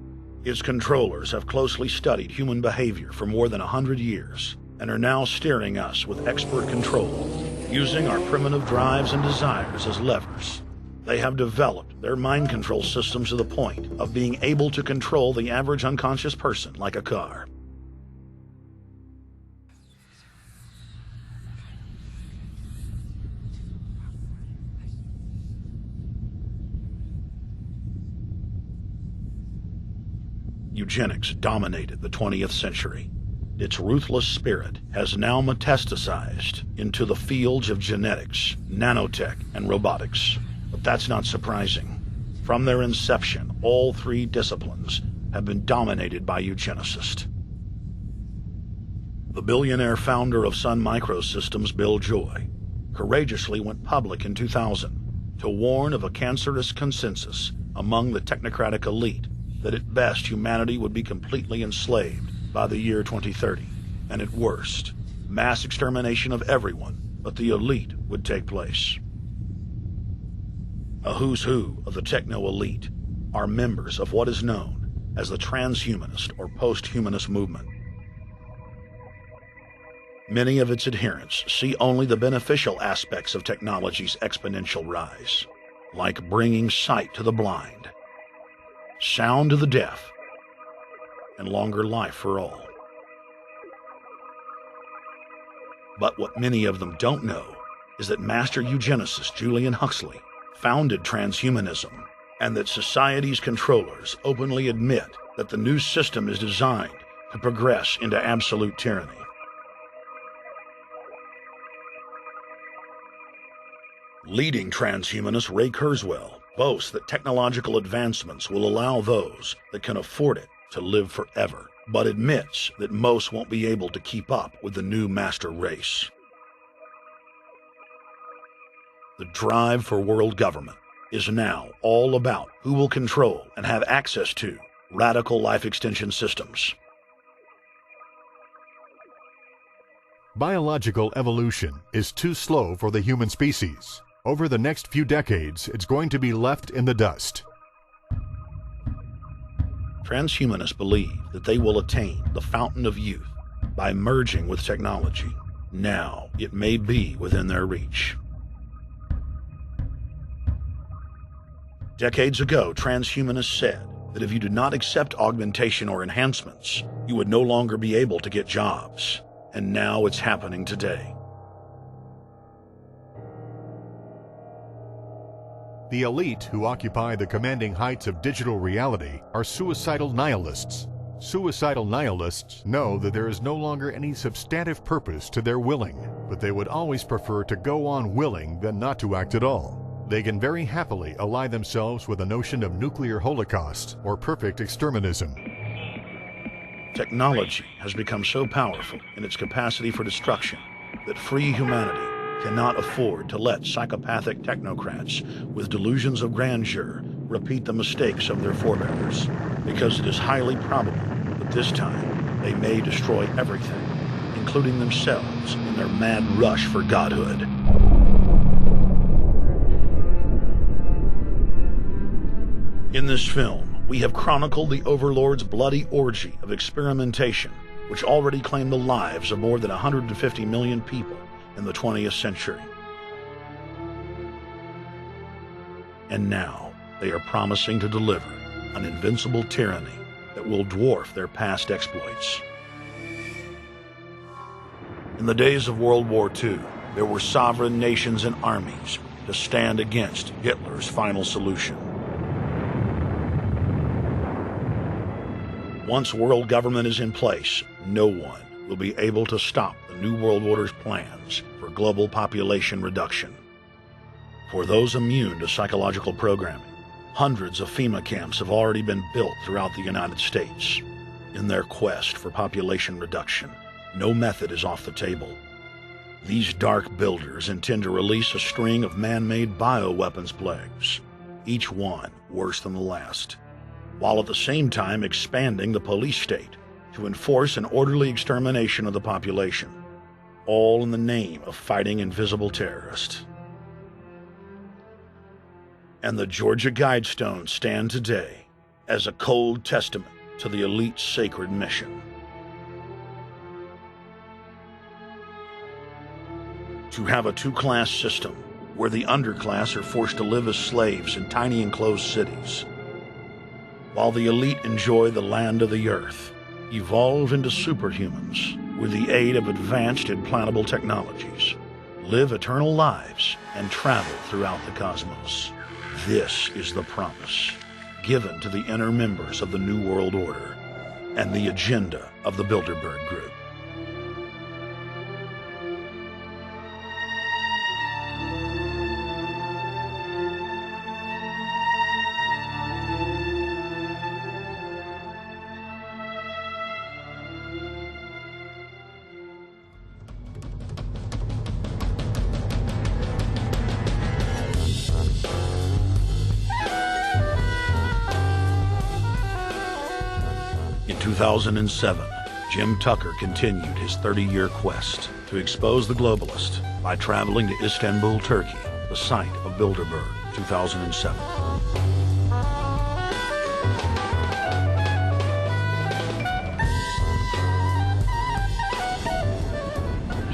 Its controllers have closely studied human behavior for more than 100 years and are now steering us with expert control, using our primitive drives and desires as levers. They have developed their mind control systems to the point of being able to control the average unconscious person like a car. Eugenics dominated the 20th century. Its ruthless spirit has now metastasized into the fields of genetics, nanotech, and robotics. But that's not surprising. From their inception, all three disciplines have been dominated by eugenicists. The billionaire founder of Sun Microsystems, Bill Joy, courageously went public in 2000 to warn of a cancerous consensus among the technocratic elite that at best humanity would be completely enslaved by the year 2030, and at worst, mass extermination of everyone but the elite would take place. A who's who of the techno-elite are members of what is known as the transhumanist or post-humanist movement. Many of its adherents see only the beneficial aspects of technology's exponential rise, like bringing sight to the blind, sound to the deaf, and longer life for all. But what many of them don't know is that master eugenicist Julian Huxley founded transhumanism, and that society's controllers openly admit that the new system is designed to progress into absolute tyranny. Leading transhumanist Ray Kurzweil boasts that technological advancements will allow those that can afford it to live forever, but admits that most won't be able to keep up with the new master race. The drive for world government is now all about who will control and have access to radical life extension systems. Biological evolution is too slow for the human species. Over the next few decades, it's going to be left in the dust. Transhumanists believe that they will attain the fountain of youth by merging with technology. Now, it may be within their reach. Decades ago, transhumanists said that if you did not accept augmentation or enhancements, you would no longer be able to get jobs. And now it's happening today. The elite who occupy the commanding heights of digital reality are suicidal nihilists. Suicidal nihilists know that there is no longer any substantive purpose to their willing, but they would always prefer to go on willing than not to act at all. They can very happily ally themselves with the notion of nuclear holocaust or perfect exterminism. Technology has become so powerful in its capacity for destruction that free humanity cannot afford to let psychopathic technocrats with delusions of grandeur repeat the mistakes of their forebears, because it is highly probable that this time they may destroy everything, including themselves, in their mad rush for godhood. In this film, we have chronicled the Overlord's bloody orgy of experimentation, which already claimed the lives of more than 150 million people in the 20th century. And now, they are promising to deliver an invincible tyranny that will dwarf their past exploits. In the days of World War II, there were sovereign nations and armies to stand against Hitler's final solution. Once world government is in place, no one will be able to stop the New World Order's plans for global population reduction. For those immune to psychological programming, hundreds of FEMA camps have already been built throughout the United States. In their quest for population reduction, no method is off the table. These dark builders intend to release a string of man-made bioweapons plagues, each one worse than the last, while at the same time expanding the police state to enforce an orderly extermination of the population, all in the name of fighting invisible terrorists. And the Georgia Guidestones stand today as a cold testament to the elite's sacred mission. To have a two-class system where the underclass are forced to live as slaves in tiny enclosed cities, while the elite enjoy the land of the earth, evolve into superhumans with the aid of advanced implantable technologies, live eternal lives, and travel throughout the cosmos. This is the promise given to the inner members of the New World Order and the agenda of the Bilderberg Group. In 2007, Jim Tucker continued his 30-year quest to expose the globalist by traveling to Istanbul, Turkey, the site of Bilderberg, 2007.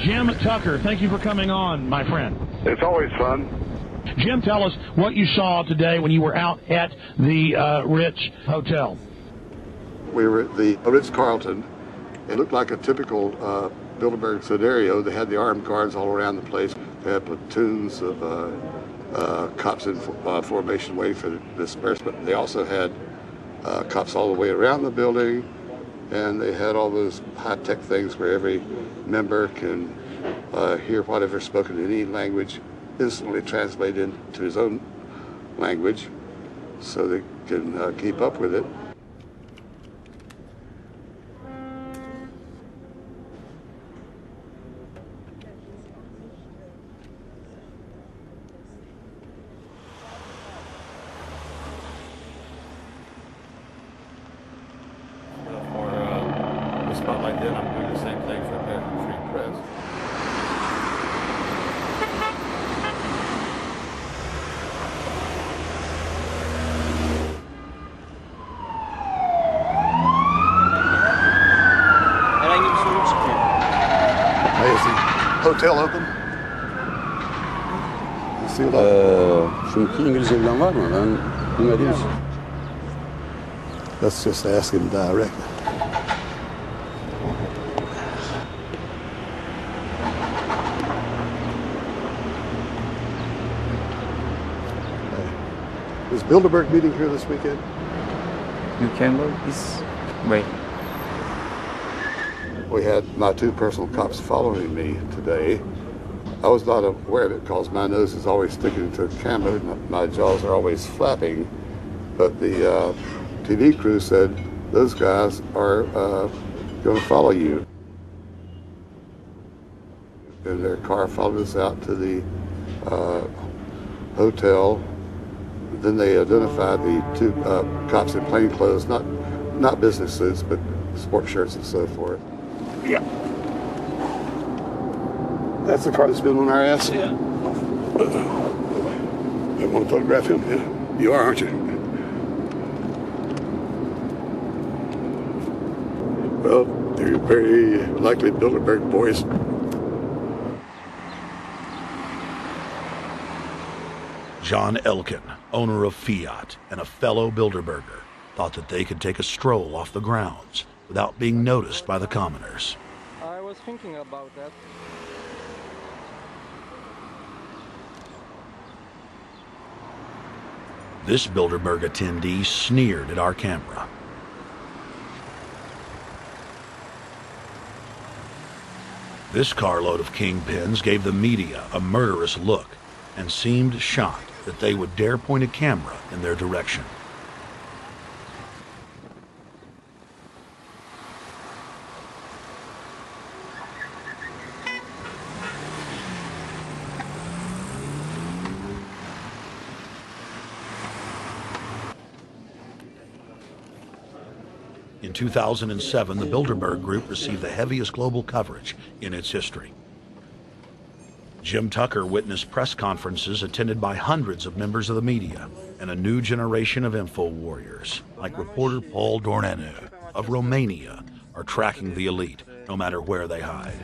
Jim Tucker, thank you for coming on, my friend. It's always fun. Jim, tell us what you saw today when you were out at the Ritz Hotel. We were at the Ritz-Carlton. It looked like a typical Bilderberg scenario. They had the armed guards all around the place. They had platoons of cops in formation waiting for the disbursement. They also had cops all the way around the building, and they had all those high-tech things where every member can hear whatever's spoken in any language, instantly translate into his own language so they can keep up with it. Spotlight did, I'm doing the same thing for American Free Press. Hey, is the hotel open? Şu İngilizce bilen var mı? Ben bilmediğim için. Let's just ask him directly. Is Bilderberg meeting here this weekend? You can look this way. We had my two personal cops following me today. I was not aware of it because my nose is always sticking to the camera and my jaws are always flapping. But the TV crew said those guys are going to follow you. And their car followed us out to the hotel. Then they identified the two cops in plain clothes, not business suits, but sport shirts and so forth. Yeah. That's the car that's been on our ass? Yeah. I want to photograph him? Yeah. You are, aren't you? Well, they're very likely Bilderberg boys. John Elkin, owner of Fiat and a fellow Bilderberger, thought that they could take a stroll off the grounds without being noticed by the commoners. I was thinking about that. This Bilderberg attendee sneered at our camera. This carload of kingpins gave the media a murderous look and seemed shocked that they would dare point a camera in their direction. In 2007, the Bilderberg Group received the heaviest global coverage in its history. Jim Tucker witnessed press conferences attended by hundreds of members of the media and a new generation of info warriors, like reporter Paul Dornanu of Romania, are tracking the elite, no matter where they hide.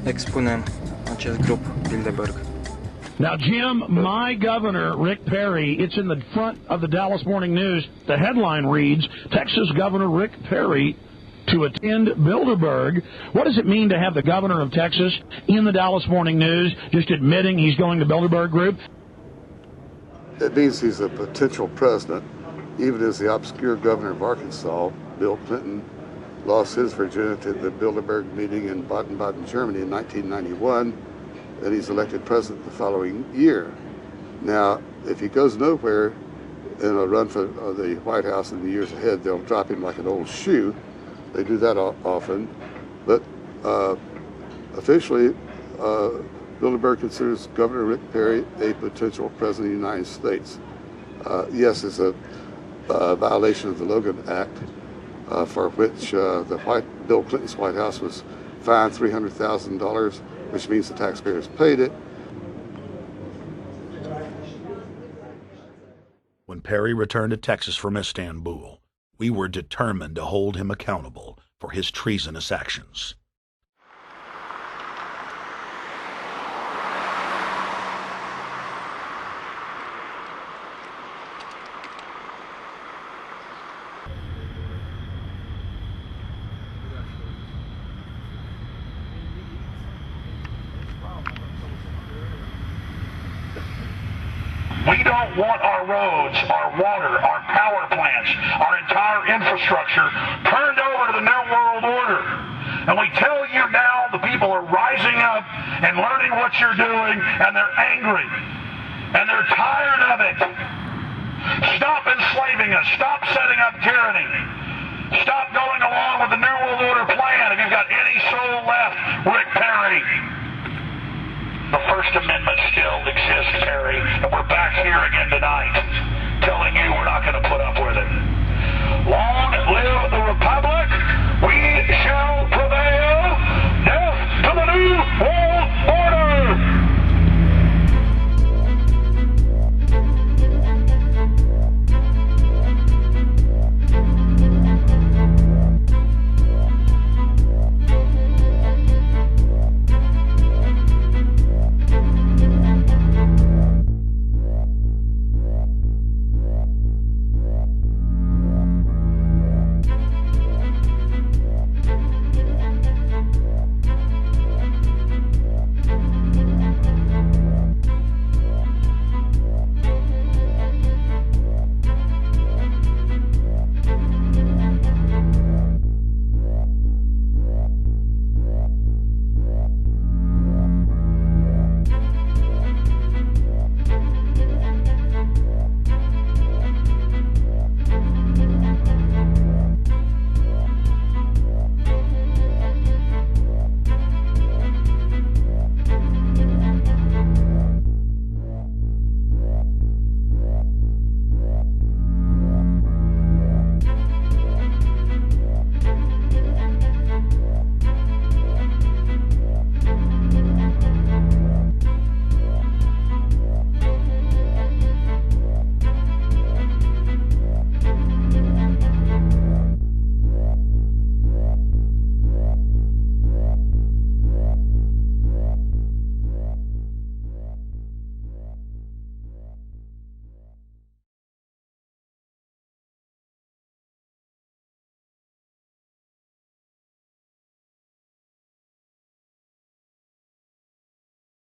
Expunem acest grup Bilderberg. Now, Jim, my governor, Rick Perry, it's in the front of the Dallas Morning News. The headline reads, Texas Governor Rick Perry to attend Bilderberg. What does it mean to have the governor of Texas in the Dallas Morning News just admitting he's going to Bilderberg Group? It means he's a potential president, even as the obscure governor of Arkansas, Bill Clinton, lost his virginity at the Bilderberg meeting in Baden-Baden, Germany in 1991, and he's elected president the following year. Now, if he goes nowhere in a run for the White House in the years ahead, they'll drop him like an old shoe. They do that often, but officially, Bilderberg considers Governor Rick Perry a potential president of the United States. Yes, it's a violation of the Logan Act, for which Bill Clinton's White House was fined $300,000, which means the taxpayers paid it. When Perry returned to Texas from Istanbul, we were determined to hold him accountable for his treasonous actions. We don't want our roads, our water, our power plants, our entire infrastructure turned over to the New World Order. And we tell you now the people are rising up and learning what you're doing, and they're angry. And they're tired of it. Stop enslaving us. Stop setting up tyranny. Stop going along with the New World Order plan. If you've got any soul left, Rick Perry. The First Amendment still exists, Perry, and we're back here again tonight telling you we're not going to put up with it. Long live the